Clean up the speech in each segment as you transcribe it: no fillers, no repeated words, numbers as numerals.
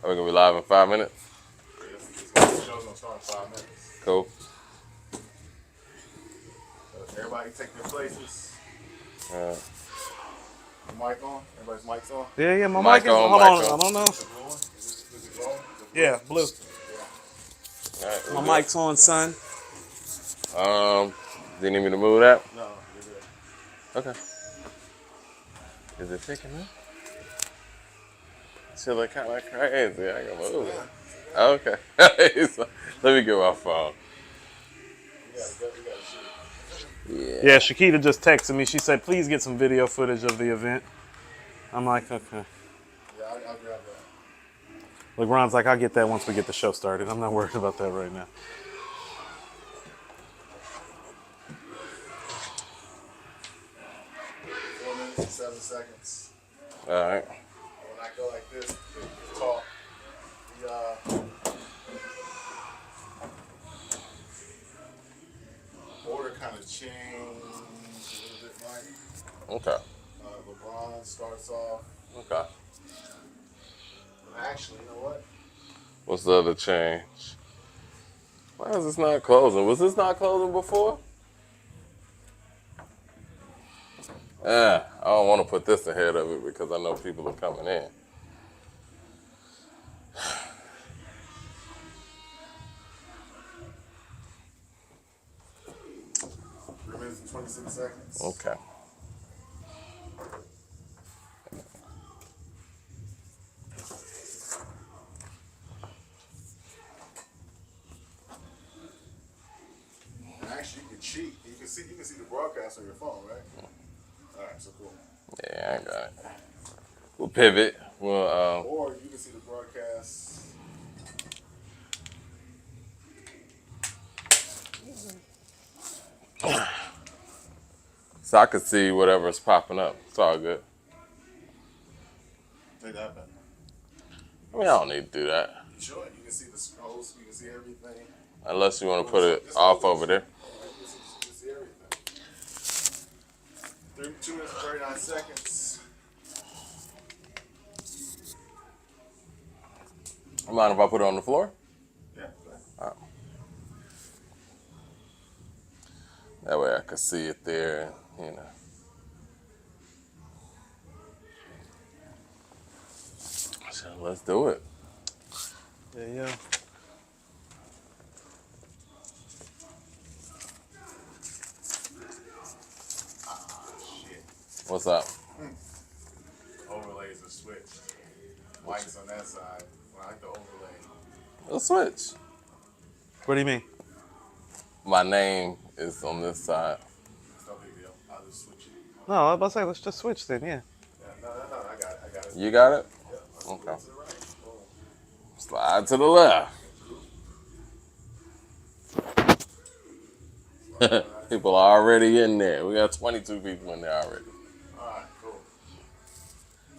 Are we gonna be live in 5 minutes? The show's gonna start in 5 minutes. Cool. Everybody take their places. Yeah. The mic on? Everybody's mics on? Yeah, my Mic mic is on, hold mic on. on. I don't know. Is it blowing? Yeah, blue. All right, My we good. mic's on, son. Do you need me to move that? No, you're good. Okay. Is it picking up? Shit look kind of crazy. I can move it. Okay. Let me get my phone. We gotta shoot. Yeah, Shakita just texted me. She said, please get some video footage of the event. I'm like, okay. Yeah, I'll grab that. LeBron's like, I'll get that once we get the show started. I'm not worried about that right now. And 7 seconds. All right. When I go like this, the talk, the order kind of changed a little bit, Mike. Okay. LeBron starts off. Okay. Actually, you know what? What's the other change? Why is this not closing? Was this not closing before? I don't want to put this ahead of it because I know people are coming in. 3 minutes and 26 seconds. Okay. Actually, you can cheat. You can see the broadcast on your phone, right? All right, so cool. Yeah, I got it. We'll pivot. We'll Or you can see the broadcast. so I could see whatever's popping up. It's all good. Take that back. I mean, I don't need to do that. Sure, you can see the scrolls. You can see everything. Unless you want to put it off over there. You can see everything. 2 minutes and 39 seconds. Mind if I put it on the floor? Yeah. All right. That way I can see it there, and, you know. So let's do it. Yeah. Shit. What's up? Overlays are switched. Mike's on that side. I like the overlay. Let's switch. What do you mean? My name is on this side. It's no big deal. I'll just switch it. No, I was about to say, let's just switch then, yeah. Yeah, no, I got it. You got it? Yeah, Okay. to the right. Boom. Slide to the left. People are already in there. We got 22 people in there already. Alright, cool.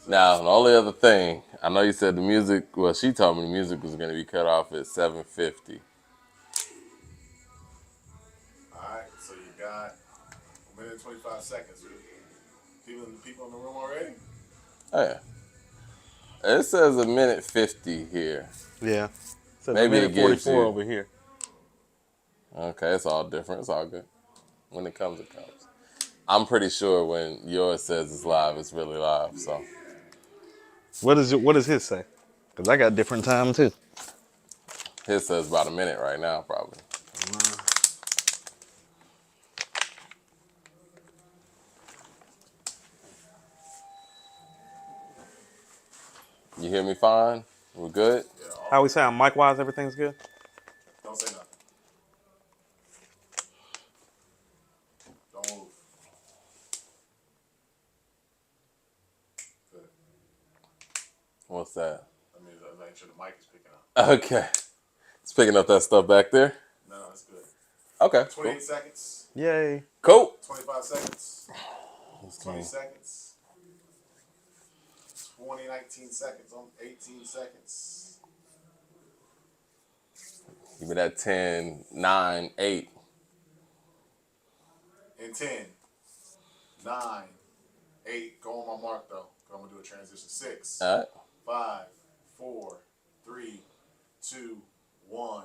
Now, the only other thing, I know you said the music, well, she told me the music was going to be cut off at 7:50. Alright, so you got 1 minute and 25 seconds. People in the room already? Oh, yeah. It says 1:50 here. Yeah. So Maybe it gives 44 you- over here. Okay, it's all different. It's all good. When it comes, it comes. I'm pretty sure when yours says it's live, it's really live, so. What does his say? Because I got different time too. His says about a minute right now, probably. You hear me fine? We're good? Yeah. How we sound? Mic wise, everything's good? Don't say nothing. Don't move. Good. What's that? I mean, make sure the mic is picking up. Okay. It's picking up that stuff back there? No, it's good. Okay. 28 Cool. seconds. Yay. Cool. 25 seconds. 20 Okay. seconds. 20, 19 seconds. 18 seconds. Give me that 10, 9, 8. In 10, 9, 8. Go on my mark, though. I'm gonna do a transition. 6, All right. 5, 4, 3, 2, 1.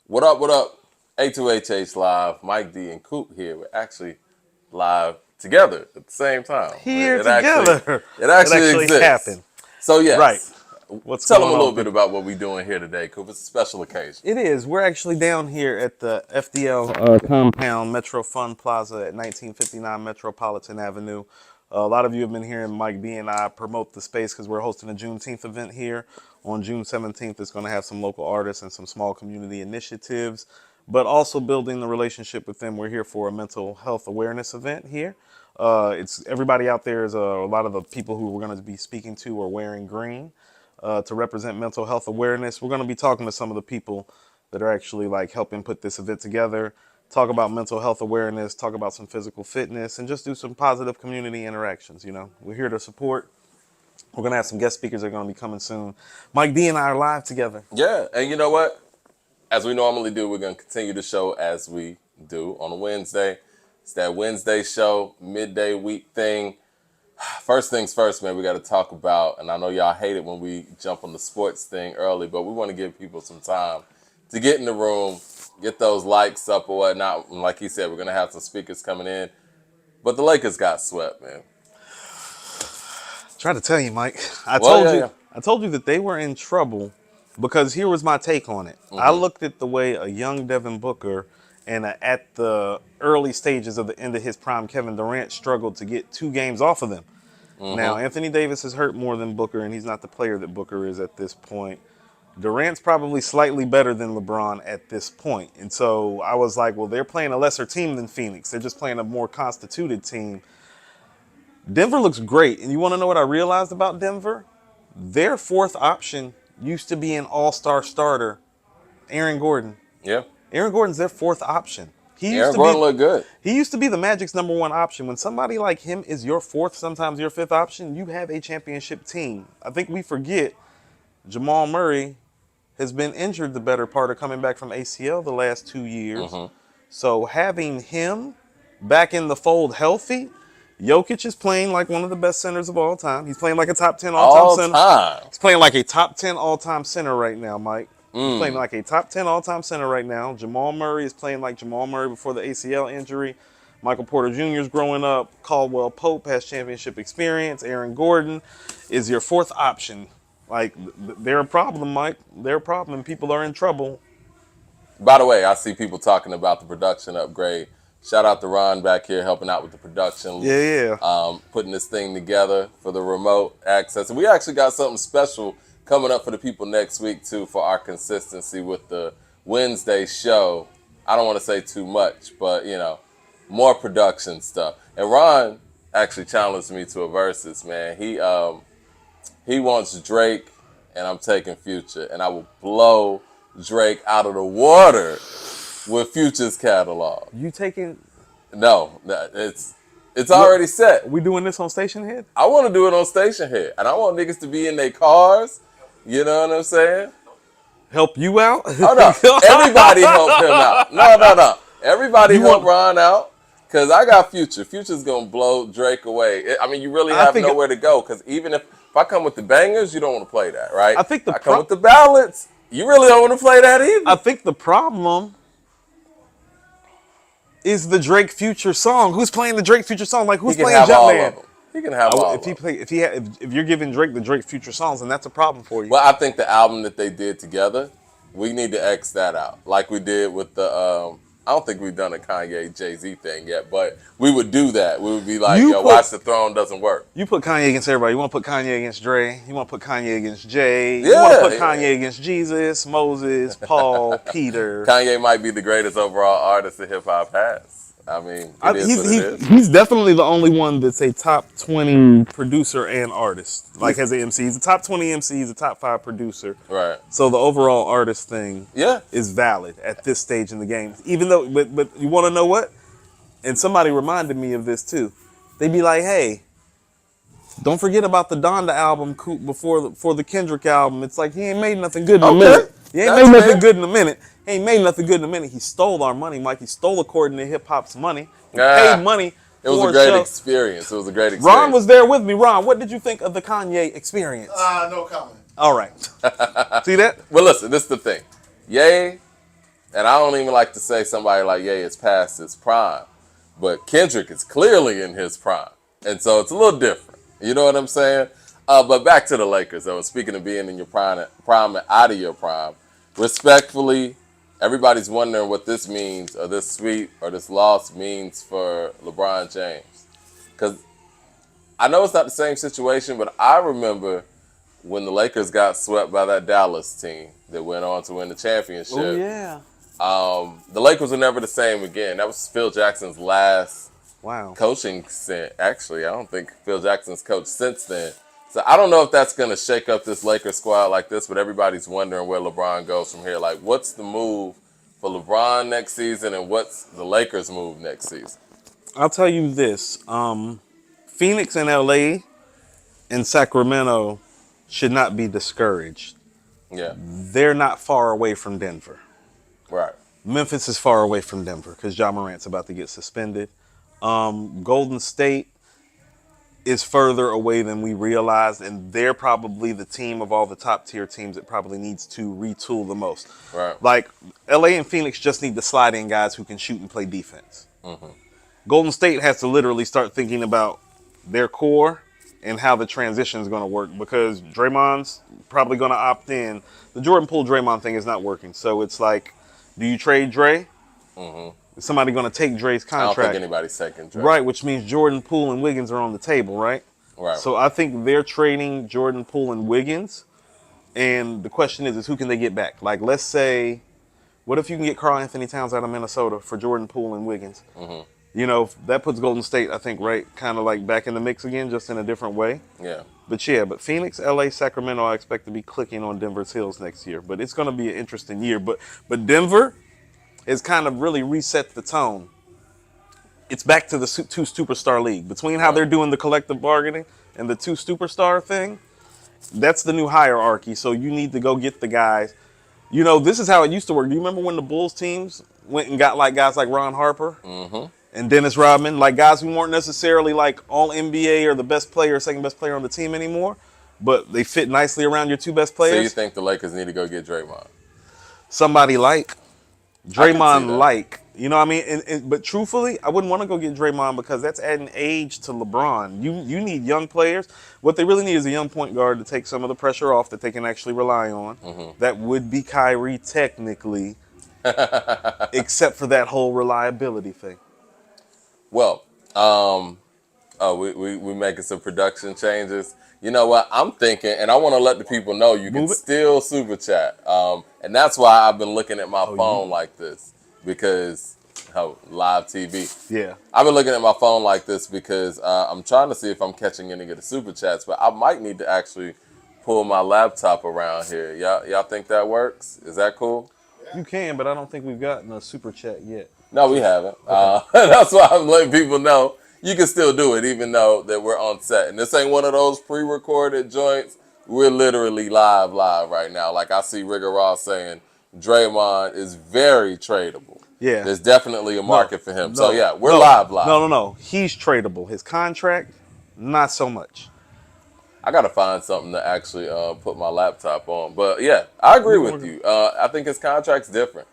What up? What up? A2HH live. Mike D and Coop here. We're actually live together at the same time. Here It together. It actually exists. Happened. So yes. Right. What's Tell going them a little on, bit about what we're doing here today, Coop. It's a special occasion. It is. We're actually down here at the FDL compound, Metro Fun Plaza at 1959 Metropolitan Avenue. A lot of you have been hearing Mike B and I promote the space because we're hosting a Juneteenth event here. On June 17th, it's going to have some local artists and some small community initiatives, but also building the relationship with them. We're here for a mental health awareness event here. It's everybody out there is a lot of the people who we're going to be speaking to are wearing green. To represent mental health awareness. We're going to be talking to some of the people that are actually like helping put this event together, talk about mental health awareness, talk about some physical fitness, and just do some positive community interactions. You know, we're here to support. We're going to have some guest speakers that are going to be coming soon. Mike D and I are live together. Yeah, and you know what? As we normally do, we're going to continue the show as we do on a Wednesday. It's that Wednesday show, midday week thing. First things first, man, we got to talk about, and I know y'all hate it when we jump on the sports thing early, but we want to give people some time to get in the room, get those likes up or whatnot. And like he said, we're going to have some speakers coming in. But the Lakers got swept, man. Try to tell you, Mike. I told you that they were in trouble because here was my take on it. I looked at the way a young Devin Booker and at the early stages of the end of his prime, Kevin Durant struggled to get 2 games off of them. Now, Anthony Davis is hurt more than Booker, and he's not the player that Booker is at this point. Durant's probably slightly better than LeBron at this point. And so I was like, well, they're playing a lesser team than Phoenix. They're just playing a more constituted team. Denver looks great. And you want to know what I realized about Denver? Their 4th option used to be an all-star starter, Aaron Gordon. Yeah. Aaron Gordon's their 4th option. Aaron Gordon looked good. He used to be the Magic's number 1 option. When somebody like him is your 4th, sometimes your 5th option, you have a championship team. I think we forget Jamal Murray has been injured the better part of coming back from ACL the last 2 years. So having him back in the fold healthy, Jokic is playing like one of the best centers of all time. He's playing like a top 10 all-time center. He's playing like a top 10 all-time center right now, Mike. He's playing like a top 10 all-time center right now. Jamal Murray is playing like Jamal Murray before the ACL injury. Michael Porter Jr. is growing up. Caldwell Pope has championship experience. Aaron Gordon is your 4th option. Like, they're a problem, Mike. They're a problem, and people are in trouble. By the way, I see people talking about the production upgrade. Shout out to Ron back here helping out with the production. Yeah. Putting this thing together for the remote access. And we actually got something special coming up for the people next week, too, for our consistency with the Wednesday show. I don't want to say too much, but, you know, more production stuff. And Ron actually challenged me to a versus, man. He wants Drake, and I'm taking Future. And I will blow Drake out of the water with Future's catalog. You taking... No, it's already set. We doing this on Station Head? I want to do it on Station Head. And I want niggas to be in their cars. You know what I'm saying? Help you out? Oh, no. Everybody help him out. No. Everybody help Ron out. Because I got Future. Future's going to blow Drake away. I mean, you really have nowhere to go. Because even if I come with the bangers, you don't want to play that, right? I think I come with the ballads. You really don't want to play that either. I think the problem is the Drake Future song. Who's playing the Drake Future song? Like, who's playing Jumpman? He can have all of them. If you're giving Drake the Drake Future songs, then that's a problem for you. Well, I think the album that they did together, we need to X that out. Like we did with the, I don't think we've done a Kanye Jay-Z thing yet, but we would do that. We would be like, Watch the Throne doesn't work. You put Kanye against everybody. You want to put Kanye against Dre. You want to put Kanye against Jay. Yeah, you want to put Kanye against Jesus, Moses, Paul, Peter. Kanye might be the greatest overall artist that hip-hop has. I mean, he's definitely the only one that's a top 20 producer and artist. Like, as an MC. He's a top 20 MC. He's a top 5 producer. Right. So the overall artist thing is valid at this stage in the game. Even though, but you want to know what? And somebody reminded me of this too. They'd be like, hey, don't forget about the Donda album before the Kendrick album. It's like, he ain't made nothing good in a minute. He ain't made nothing good in a minute. He ain't made nothing good in a minute. He stole our money, Mike. He stole according to hip hop's money. He paid Ah, money it was for a a great show. experience. It was a great Ron experience. was there with me. Ron, what did you think of the Kanye experience? No comment. All right. See that? Well, listen, this is the thing. Ye, and I don't even like to say somebody like Ye is past his prime, but Kendrick is clearly in his prime. And so it's a little different. You know what I'm saying? But back to the Lakers, though. Speaking of being in your prime and out of your prime, respectfully, everybody's wondering what this means, or this sweep, or this loss means for LeBron James. Because I know it's not the same situation, but I remember when the Lakers got swept by that Dallas team that went on to win the championship. Oh, yeah. The Lakers were never the same again. That was Phil Jackson's last coaching stint. Actually, I don't think Phil Jackson's coached since then. So I don't know if that's going to shake up this Lakers squad like this, but everybody's wondering where LeBron goes from here. Like, what's the move for LeBron next season, and what's the Lakers' move next season? I'll tell you this. Phoenix and LA and Sacramento should not be discouraged. Yeah. They're not far away from Denver. Right. Memphis is far away from Denver because Ja Morant's about to get suspended. Golden State is further away than we realized, and they're probably the team of all the top tier teams that probably needs to retool the most. Right. Like, LA and Phoenix just need to slide in guys who can shoot and play defense. Mm-hmm. Golden State has to literally start thinking about their core and how the transition is going to work, because Draymond's probably going to opt in. The Jordan Poole Draymond thing is not working. So it's like, do you trade Dre? Mm-hmm. Is somebody going to take Dre's contract? I don't think anybody's taking Dre. Right, which means Jordan Poole and Wiggins are on the table, right? Right. So I think they're trading Jordan Poole and Wiggins. And the question is who can they get back? Like, let's say, what if you can get Karl Anthony Towns out of Minnesota for Jordan Poole and Wiggins? Mm-hmm. You know, that puts Golden State, I think, right, kind of like back in the mix again, just in a different way. Yeah. But Phoenix, LA, Sacramento, I expect to be clicking on Denver's heels next year. But it's going to be an interesting year. But Denver has kind of really reset the tone. It's back to the two superstar league. Between how they're doing the collective bargaining and the two superstar thing, that's the new hierarchy. So you need to go get the guys. You know, this is how it used to work. Do you remember when the Bulls teams went and got like guys like Ron Harper? Mm-hmm. And Dennis Rodman, like guys who weren't necessarily like all NBA or the best player or second best player on the team anymore, but they fit nicely around your two best players. So you think the Lakers need to go get Draymond? Somebody like Draymond, like. you know what I mean? But truthfully, I wouldn't want to go get Draymond because that's adding age to LeBron. You need young players. What they really need is a young point guard to take some of the pressure off that they can actually rely on. Mm-hmm. That would be Kyrie technically, except for that whole reliability thing. Well, we making some production changes. You know what? I'm thinking, and I want to let the people know you can still super chat. And that's why I've been looking at my phone like this, because live TV. Yeah. I've been looking at my phone like this because I'm trying to see if I'm catching any of the super chats, but I might need to actually pull my laptop around here. Y'all think that works? Is that cool? You can, but I don't think we've gotten a super chat yet. No, we haven't. Okay. That's why I'm letting people know you can still do it, even though that we're on set. And this ain't one of those pre-recorded joints. We're literally live right now. Like I see Rigger Ross saying Draymond is very tradable. Yeah. There's definitely a market for him. So, yeah, we're live. No. He's tradable. His contract, not so much. I got to find something to actually put my laptop on. But, yeah, I agree with you. I think his contract's different.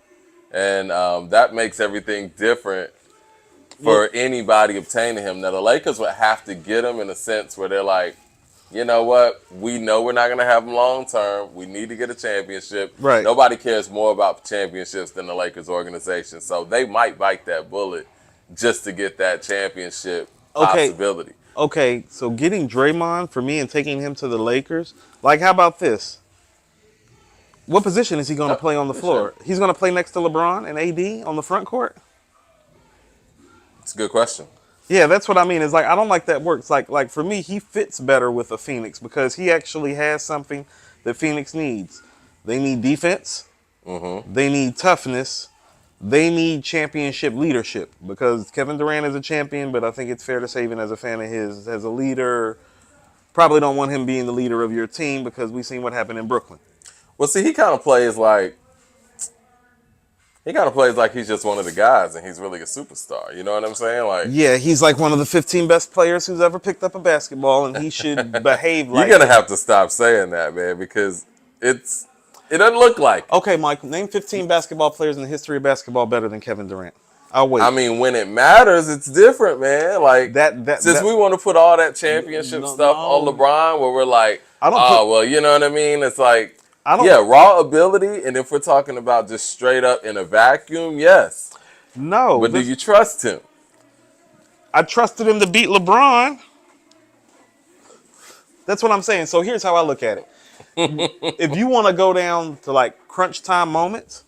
And that makes everything different for anybody obtaining him. Now, the Lakers would have to get him in a sense where they're like, you know what? We know we're not going to have him long term. We need to get a championship. Right. Nobody cares more about championships than the Lakers organization. So they might bite that bullet just to get that championship possibility. Okay, so getting Draymond for me and taking him to the Lakers, like how about this? What position is he going to play on the floor? He's going to play next to LeBron and AD on the front court? It's a good question. Yeah, that's what I mean. It's like, I don't like that works. Like for me, he fits better with a Phoenix because he actually has something that Phoenix needs. They need defense. Mm-hmm. They need toughness. They need championship leadership because Kevin Durant is a champion, but I think it's fair to say, even as a fan of his, as a leader, probably don't want him being the leader of your team because we've seen what happened in Brooklyn. Well, see, he kind of plays like He kind of plays like he's just one of the guys, and he's really a superstar. You know what I'm saying? Like, Yeah, he's like one of the 15 best players who's ever picked up a basketball, and he should behave you're like gonna it. have to stop saying that, man, because it doesn't look like it. Okay, Mike, name 15 basketball players in the history of basketball better than Kevin Durant. I'll wait. I mean, when it matters, it's different, man. Like, since we want to put all that championship stuff on LeBron, where we're like, well, you know what I mean? It's like, raw ability, and if we're talking about just straight up in a vacuum, yes. No. But do you trust him? I trusted him to beat LeBron. That's what I'm saying. So here's how I look at it. If you want to go down to like crunch time moments,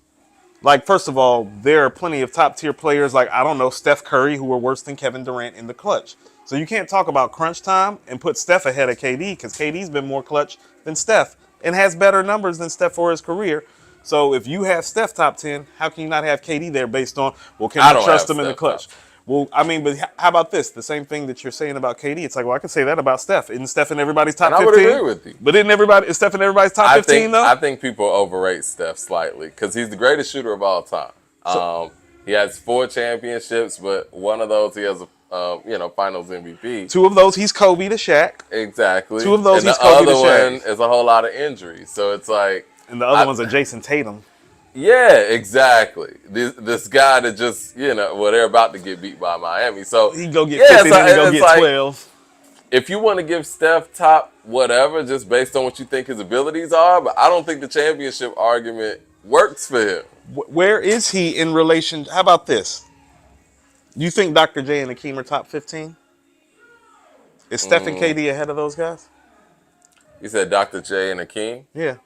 like first of all, there are plenty of top tier players like, I don't know, Steph Curry, who are worse than Kevin Durant in the clutch. So you can't talk about crunch time and put Steph ahead of KD because KD's been more clutch than Steph and has better numbers than Steph for his career. So if you have Steph top 10, how can you not have KD there based on, well, can we trust him in the clutch? Well, I mean, but how about this? The same thing that you're saying about KD. It's like, well, I can say that about Steph. Isn't Steph in everybody's top 15? I would agree with you. But is Steph in everybody's top 15, though? I think people overrate Steph slightly because he's the greatest shooter of all time. He has 4 championships, but one of those he has a Finals MVP. 2 of those he's Kobe to Shaq. Exactly. 2 of those he's Kobe to Shaq. And the other one is a whole lot of injuries. So it's like, and the other one's a Jason Tatum. Yeah, exactly. This guy that just, they're about to get beat by Miami. So he go get 50, then he go get 12. If you want to give Steph top whatever, just based on what you think his abilities are, but I don't think the championship argument works for him. Where is he in relation? How about this? You think Dr. J and Akeem are top 15? Is Steph and KD ahead of those guys? You said Dr. J and Akeem? Yeah.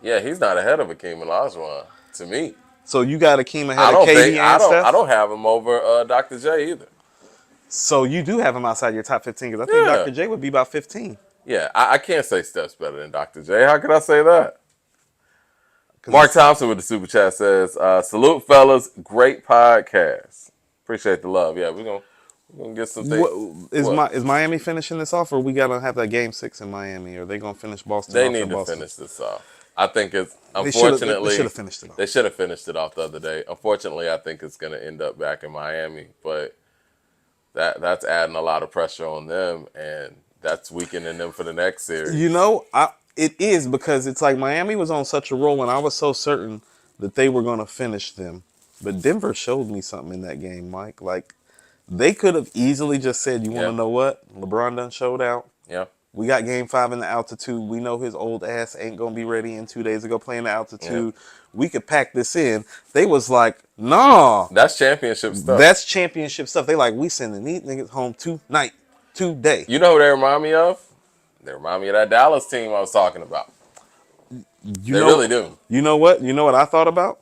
Yeah, he's not ahead of Akeem Olajuwon, to me. So you got Akeem ahead of KD and Steph? I don't have him over Dr. J either. So you do have him outside your top 15 because I think Dr. J would be about 15. Yeah, I can't say Steph's better than Dr. J. How could I say that? Mark Thompson with the super chat says, salute fellas, great podcast. Appreciate the love. Yeah, we're gonna get some things. Is Miami finishing this off, or we gotta have that game 6 in Miami? Or are they gonna finish Boston? They need to finish this off. I think it's unfortunately they should have finished it off. They should have finished it off the other day. Unfortunately, I think it's gonna end up back in Miami, but that's adding a lot of pressure on them, and that's weakening them for the next series. It is, because it's like Miami was on such a roll, and I was so certain that they were going to finish them. But Denver showed me something in that game, Mike. Like, they could have easily just said, you want to know what? LeBron done showed out. Yeah. We got game 5 in the altitude. We know his old ass ain't going to be ready in 2 days to go play in the altitude. Yeah. We could pack this in. They was like, nah. That's championship stuff. That's championship stuff. They like, we sending these niggas home tonight, today. You know who they remind me of? They remind me of that Dallas team I was talking about. They really do. You know what? You know what I thought about?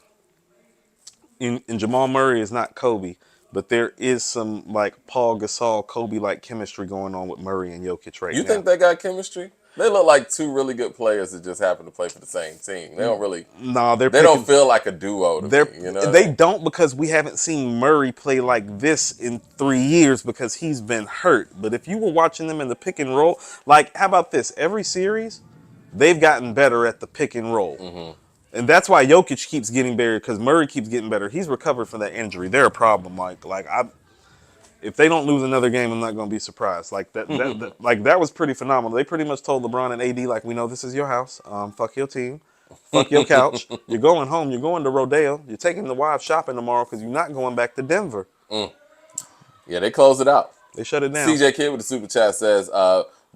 And Jamal Murray is not Kobe, but there is some like Paul Gasol, Kobe-like chemistry going on with Murray and Jokic right now. You think they got chemistry? They look like 2 really good players that just happen to play for the same team. They don't really. No, they don't feel like a duo to me. You know? They don't, because we haven't seen Murray play like this in 3 years because he's been hurt. But if you were watching them in the pick and roll, like, how about this? Every series, they've gotten better at the pick and roll. Mm-hmm. And that's why Jokic keeps getting better, because Murray keeps getting better. He's recovered from that injury. They're a problem, Mike. If they don't lose another game, I'm not going to be surprised. Like that was pretty phenomenal. They pretty much told LeBron and AD, like, we know this is your house. Fuck your team. Fuck your couch. You're going home. You're going to Rodeo. You're taking the wives shopping tomorrow because you're not going back to Denver. Yeah, they closed it out. They shut it down. CJ Kidd with the super chat says,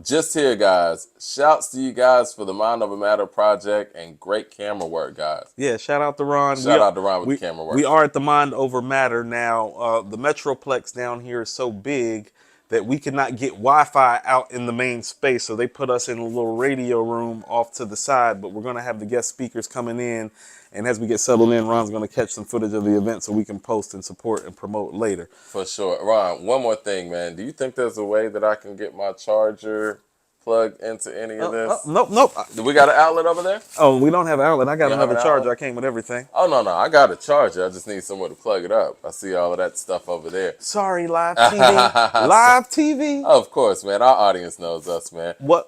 just here, guys. Shouts to you guys for the Mind Over Matter project and great camera work, guys. Yeah, shout out to Ron. Shout out to Ron with the camera work. We are at the Mind Over Matter now. The Metroplex down here is so big that we cannot get Wi-Fi out in the main space, so they put us in a little radio room off to the side, but we're going to have the guest speakers coming in, and as we get settled in, Ron's going to catch some footage of the event so we can post and support and promote later. For sure. Ron, one more thing, man. Do you think there's a way that I can get my charger plugged into any of this? Nope. Do we got an outlet over there? Oh, we don't have an outlet. I got another charger. I came with everything. Oh, no. I got a charger. I just need somewhere to plug it up. I see all of that stuff over there. Sorry, live TV. Live TV. Of course, man. Our audience knows us, man. What?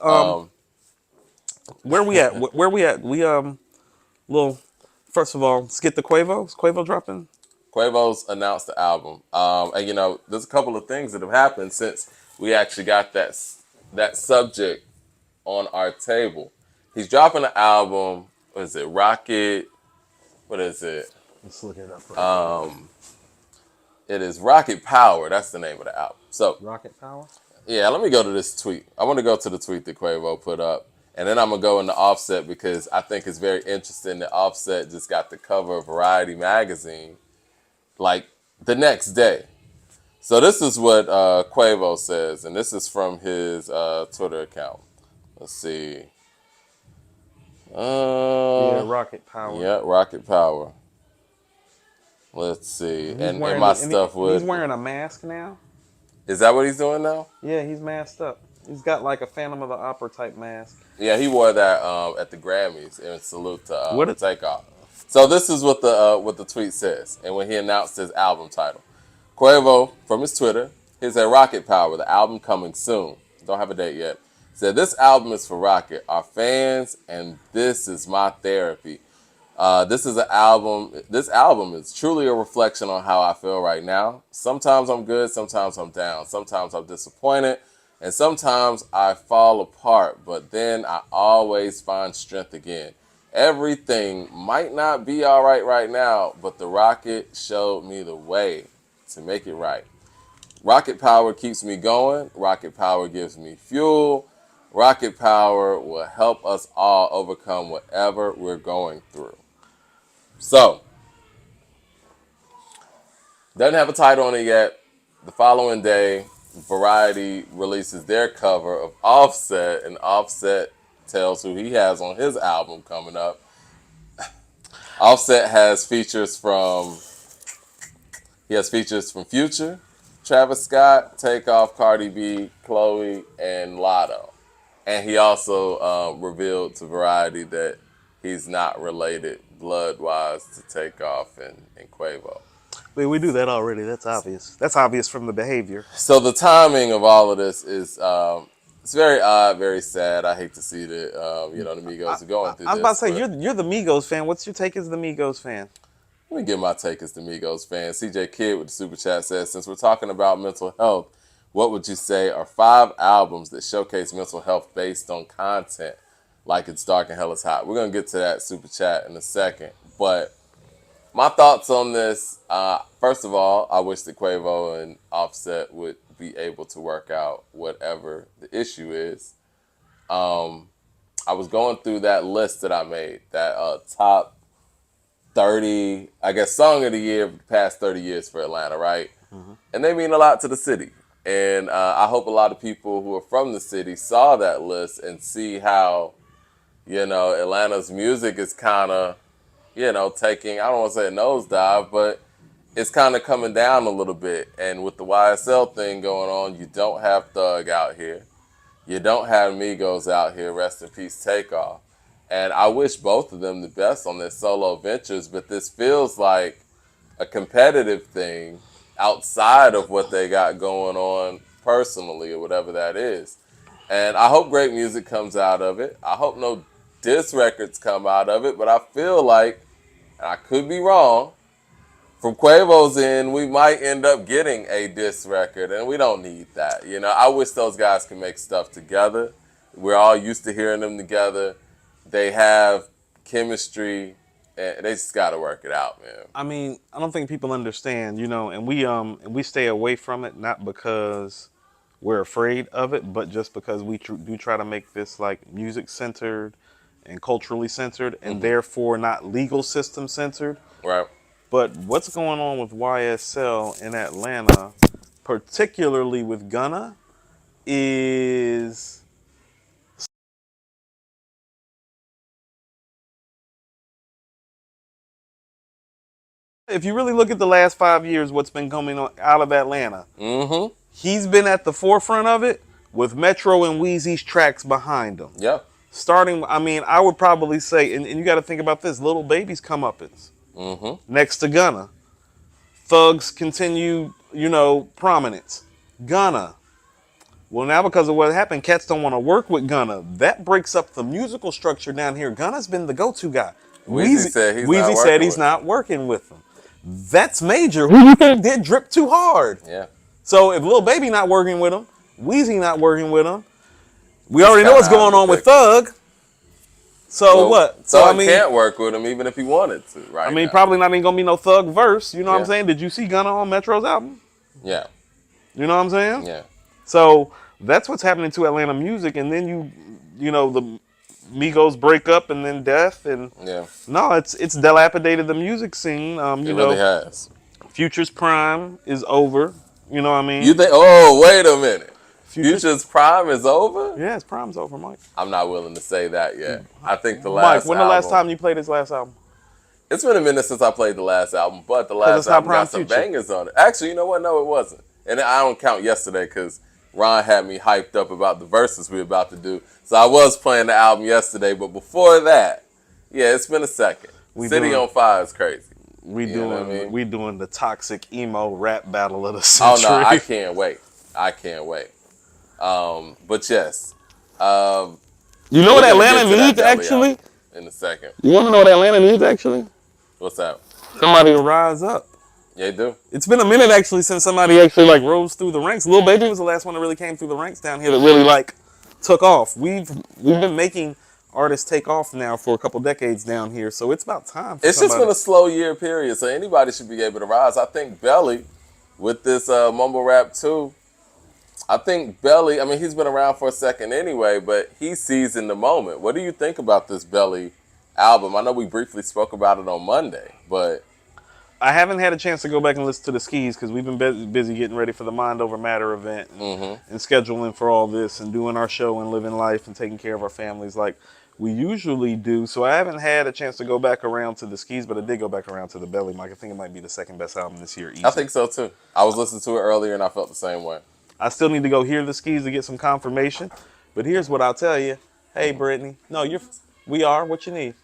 Where we at? Where we at? We little First of all, let's get the Quavo. Is Quavo dropping? Quavo's announced the album, and you know, there's a couple of things that have happened since we actually got that subject on our table. He's dropping an album. What is it? Rocket. What is it? Let's look it up. Right It is Rocket Power. That's the name of the album. So Rocket Power. yeah, let me go to this tweet. I want to go to the tweet that Quavo put up. And then I'm going to go into Offset because I think it's very interesting that Offset just got the cover of Variety magazine like the next day. So this is what Quavo says, and this is from his Twitter account. Let's see. Yeah, Rocket Power. Yeah, Rocket Power. Let's see. And my and stuff would... He's wearing a mask now? Is that what he's doing now? Yeah, he's masked up. He's got like a Phantom of the Opera type mask. Yeah, he wore that at the Grammys in salute to Takeoff. So this is what the tweet says, and when he announced his album title. Quavo, from his Twitter, he said, Rocket Power, the album coming soon. Don't have a date yet. Said, this album is for Rocket, our fans, and this is my therapy. This album is truly a reflection on how I feel right now. Sometimes I'm good, sometimes I'm down. Sometimes I'm disappointed, and sometimes I fall apart, but then I always find strength again. Everything might not be all right now, but the Rocket showed me the way to make it right. Rocket Power keeps me going. Rocket Power gives me fuel. Rocket Power will help us all overcome whatever we're going through. So, doesn't have a title on it yet. The following day, Variety releases their cover of Offset, and Offset tells who he has on his album coming up. Offset has features from Future, Travis Scott, Takeoff, Cardi B, Chloe, and Lotto. And he also revealed to Variety that he's not related blood-wise to Takeoff and Quavo. Wait, we do that already. That's obvious. That's obvious from the behavior. So the timing of all of this is it's very odd, very sad. I hate to see that the Migos are going through this. I was about to say, you're the Migos fan. What's your take as the Migos fan? Let me give my take as the Migos fan. CJ Kidd with the Super Chat says, since we're talking about mental health, what would you say are 5 albums that showcase mental health based on content like It's Dark and Hell is Hot? We're going to get to that Super Chat in a second. But my thoughts on this, first of all, I wish that Quavo and Offset would be able to work out whatever the issue is. I was going through that list that I made, that top 30, I guess, song of the year of the past 30 years for Atlanta, right? Mm-hmm. And they mean a lot to the city. And I hope a lot of people who are from the city saw that list and see how, Atlanta's music is kind of, taking, I don't want to say a nosedive, but it's kind of coming down a little bit. And with the YSL thing going on, you don't have Thug out here. You don't have Migos out here. Rest in peace, Takeoff. And I wish both of them the best on their solo ventures, but this feels like a competitive thing outside of what they got going on personally or whatever that is. And I hope great music comes out of it. I hope no diss records come out of it, but I feel like, and I could be wrong, from Quavo's end, we might end up getting a diss record, and we don't need that. I wish those guys could make stuff together. We're all used to hearing them together. They have chemistry, and they just got to work it out, man. I mean, I don't think people understand, and we stay away from it, not because we're afraid of it, but just because we do try to make this like music centered and culturally centered, and therefore not legal system centered. Right. But what's going on with YSL in Atlanta, particularly with Gunna, is if you really look at the last 5 years, what's been coming out of Atlanta, he's been at the forefront of it with Metro and Weezy's tracks behind him. Yeah. Starting, I would probably say, and you got to think about this, Little Baby's comeuppance. Next to Gunna. Thug's continue, prominence. Gunna. Well, now because of what happened, cats don't want to work with Gunna. That breaks up the musical structure down here. Gunna's been the go-to guy. Weezy said he's Weezy not said working he's with not working with them. That's major. Who you think did Drip Too Hard? Yeah. So if Lil Baby not working with him, Weezy not working with him, we It's already know what's kinda out going of on the with picture. Thug. So Well, what? So Thug can't work with him even if he wanted to, right? I mean, now. probably not even gonna be no Thug verse. You know what I'm Yeah. saying? Did you see Gunna on Metro's album? Yeah. You know what I'm saying? Yeah. So that's what's happening to Atlanta music, and then you know, the Migos break up and then death, and Yeah. no, it's dilapidated the music scene. It You really know, has. Future's prime is over. You know what I mean? You think? Oh, wait a minute. Future's- Future's prime is over? Yeah, his prime's over, Mike. I'm not willing to say that yet. I think the Mike, last when album, the last time you played his last album? It's been a minute since I played the last album, but the 'Cause last it's not album Prime got some Future. bangers on it. Actually, you know what? No, it wasn't. And I don't count yesterday because Ron had me hyped up about the verses we were about to do. So I was playing the album yesterday, but before that, yeah, it's been a second. City on Fire is crazy. We You know doing what I mean? we doing the toxic emo rap battle of the Oh century. no, I can't wait. I can't wait. But yes, You know we're what gonna Atlanta get to that needs Belly actually? album in a second. You want to know what Atlanta needs actually? What's that? Somebody to rise up. Yeah, you do. It's been a minute actually since somebody actually like rose through the ranks. Lil Baby was the last one that really came through the ranks down here that really like took off. We've been making artists take off now for a couple decades down here, so it's about time for It's just somebody. been a slow year period, so anybody should be able to rise. I think Belly, with this mumble rap too, I think Belly, I mean, he's been around for a second anyway, but he sees in the moment. What do you think about this Belly album? I know we briefly spoke about it on Monday, but I haven't had a chance to go back and listen to the skis because we've been busy getting ready for the Mind Over Matter event and scheduling for all this and doing our show and living life and taking care of our families like we usually do. So I haven't had a chance to go back around to the skis, but I did go back around to the Belly, Mike. I think it might be the second best album this year. Easy. I think so too. I was listening to it earlier and I felt the same way. I still need to go hear the skis to get some confirmation. But here's what I'll tell you. Hey, Brittany. No, we are. What you need?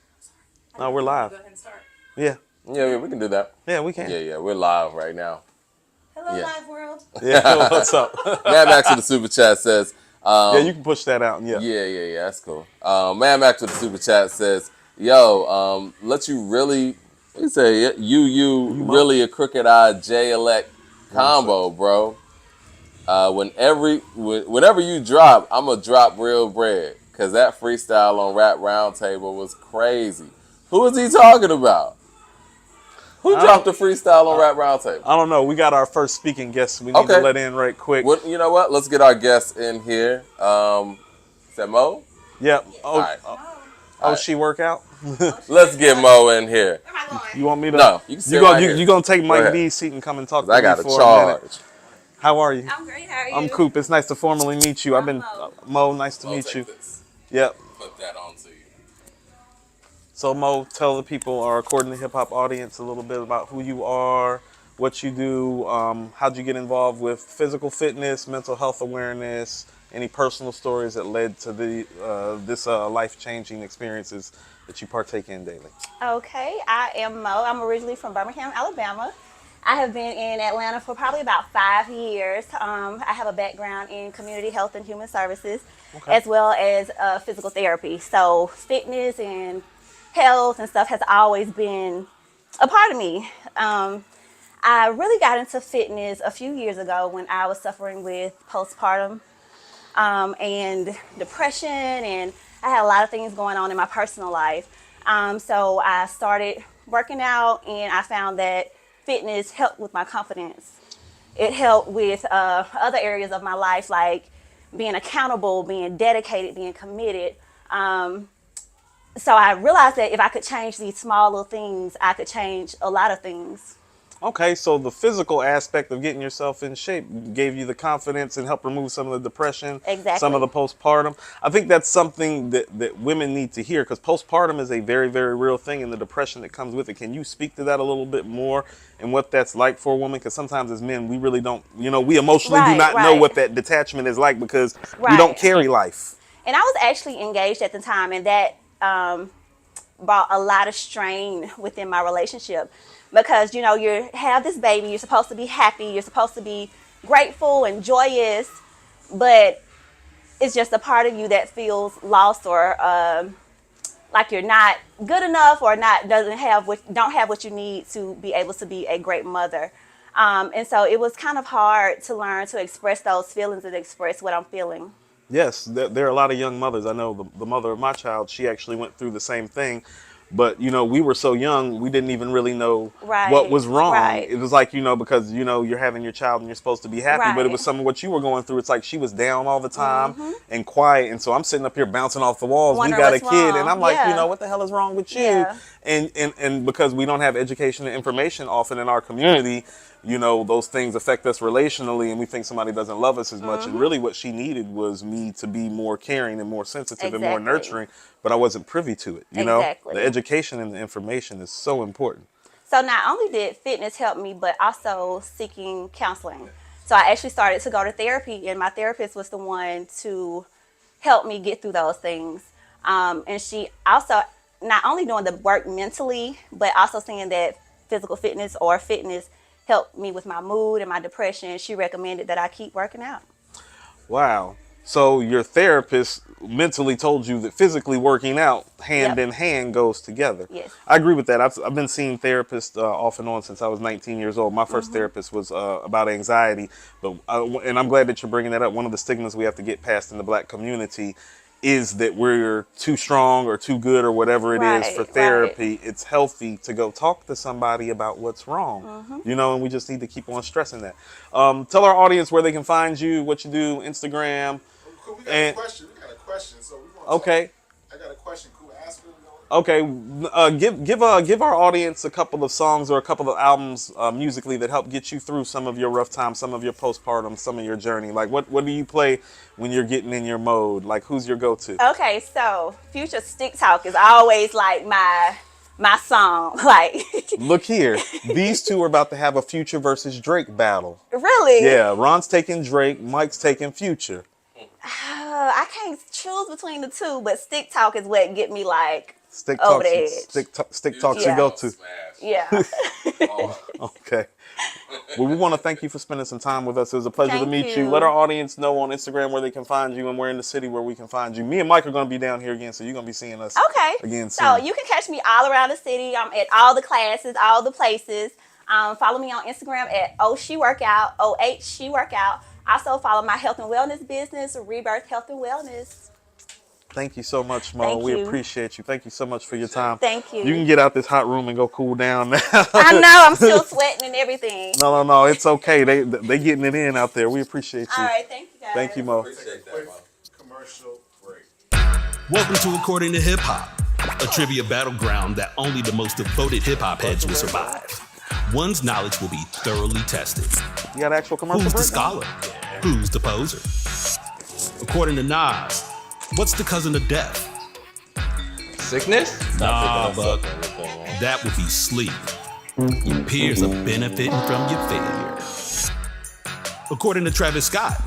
No, we're live. Go ahead and start. Yeah. Yeah, we can do that. Yeah, we can. Yeah, we're live right now. Hello, Yeah. live world. Yeah, what's up? Mad Max with the super chat says, Yeah, you can push that out. Yeah. yeah, that's cool. Mad Max with the super chat says, yo, let you really, he say, you really a crooked-eyed J-elect combo, bro. Whenever you drop, I'm going to drop real bread. Because that freestyle on Rap Roundtable was crazy. Who is he talking about? Who dropped the freestyle on Rap Roundtable? I don't know. We got our first speaking guest we need to Okay. let in right quick. Well, you know what? Let's get our guest in here. Is that Mo? Yep. Oh, All right. oh, she work out? Let's get Mo in here. Where am I going? You want me to? No, you can sit You gonna right here. you gonna take Mike ahead. B's seat and come and talk to I me got a for a minute? charge. How are you? I'm great. How are you? I'm Coop. It's nice to formally meet you. I've been Mo. Nice to meet you. Yep. Put that on to you. So Mo, tell the people, our According to Hip Hop audience, a little bit about who you are, what you do, how'd you get involved with physical fitness, mental health awareness, any personal stories that led to this life-changing experiences that you partake in daily. Okay, I am Mo. I'm originally from Birmingham, Alabama. I have been in Atlanta for probably about 5 years. I have a background in community health and human services, as well as physical therapy. So fitness and health and stuff has always been a part of me. I really got into fitness a few years ago when I was suffering with postpartum and depression, and I had a lot of things going on in my personal life. So I started working out, and I found that fitness helped with my confidence. It helped with other areas of my life, like being accountable, being dedicated, being committed. So I realized that if I could change these small little things, I could change a lot of things. Okay, so the physical aspect of getting yourself in shape gave you the confidence and helped remove some of the depression, Exactly. some of the postpartum. I think that's something that women need to hear because postpartum is a very, very real thing and the depression that comes with it. Can you speak to that a little bit more and what that's like for a woman? Because sometimes as men, we really don't, we emotionally do not know what that detachment is like because we don't carry life. And I was actually engaged at the time, and that brought a lot of strain within my relationship. Because, you have this baby, you're supposed to be happy, you're supposed to be grateful and joyous, but it's just a part of you that feels lost or like you're not good enough or don't have what you need to be able to be a great mother. And so it was kind of hard to learn to express those feelings and express what I'm feeling. Yes, there are a lot of young mothers. I know the mother of my child, she actually went through the same thing. But, we were so young, we didn't even really know what Right, was wrong. right, It was like, because, you're having your child and you're supposed to be happy, but it right. was some of what you were going through. It's like she was down all the time and quiet. And so I'm sitting up here bouncing off the walls. We Wondering got a what's kid. And wrong. I'm like, Yeah. what the hell is wrong with you? Yeah. And because we don't have education and information often in our community, those things affect us relationally, and we think somebody doesn't love us as much. And really what she needed was me to be more caring and more sensitive and more Exactly. nurturing, but I wasn't privy to it. Exactly. The education and the information is so important. So not only did fitness help me, but also seeking counseling. So I actually started to go to therapy, and my therapist was the one to help me get through those things. And she also not only doing the work mentally, but also seeing that physical fitness or fitness helped me with my mood and my depression. She recommended that I keep working out. Wow. So your therapist mentally told you that physically working out hand Yep. in hand goes together. Yes. I agree with that. I've been seeing therapists off and on since I was 19 years old. My first therapist was about anxiety, and I'm glad that you're bringing that up. One of the stigmas we have to get past in the Black community is that we're too strong or too good or whatever it is for Right, therapy. right. It's healthy to go talk to somebody about what's wrong, and we just need to keep on stressing that. Tell our audience where they can find you, what you do, Instagram. Cool, we got And- a question. So we want to Okay. I got a question. Cool, ask her. Okay, give our audience a couple of songs or a couple of albums musically that help get you through some of your rough times, some of your postpartum, some of your journey. Like what do you play when you're getting in your mode? Like who's your go-to? Okay, so Future Stick Talk is always like my song. Like Look here, these two are about to have a Future versus Drake battle. really? Yeah, Ron's taking Drake, Mike's taking Future. I can't choose between the two, but Stick Talk is what get me like Stick over talks, the edge. stick talks Yeah. your go-to. Yeah. Okay. Well, we want to thank you for spending some time with us. It was a pleasure to Thank meet you. you. Let our audience know on Instagram where they can find you and where in the city where we can find you. Me and Mike are going to be down here again, so you're going to be seeing us Okay. again soon. So you can catch me all around the city. I'm at all the classes, all the places. Follow me on Instagram at OHH Workout, OHH Workout. Also follow my health and wellness business, Rebirth Health and Wellness. Thank you so much, Mo. Thank We you. appreciate you. Thank you so much for your time. Thank you. You can get out this hot room and go cool down now. I know, I'm still sweating and everything. No. It's okay. They getting it in out there. We appreciate you. All right, thank you guys. Thank you, Mo. Appreciate that, Quick Mo. commercial break. Welcome to According to Hip Hop, a trivia battleground that only the most devoted hip hop heads will survive. One's knowledge will be thoroughly tested. You got an actual commercial Who's the break? scholar? Who's the poser? According to Nas, what's the cousin of death? Sickness? Nah, Buck. That would be sleep. Your peers are benefiting from your failure. According to Travis Scott,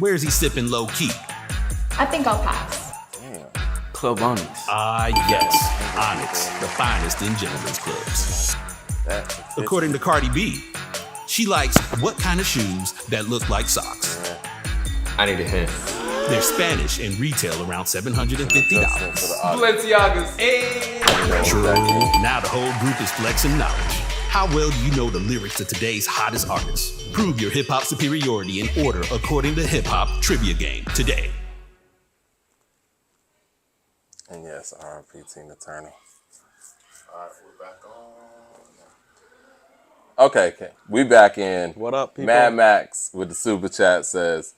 where's he sipping low key? I think I'll pass. Club Onyx. Ah, yes, Onyx, the finest in gentlemen's clubs. According to Cardi B, she likes what kind of shoes that look like socks. I need a hint. They're Spanish and retail around $750. Balenciagas. True. Now the whole group is flexing knowledge. How well do you know the lyrics to today's hottest artists? Prove your hip-hop superiority in order according to Hip Hop Trivia Game today. And yes, R.I.P. Tina Turner. All right, we're back on. Okay. We back in. What up, people? Mad Max with the super chat says,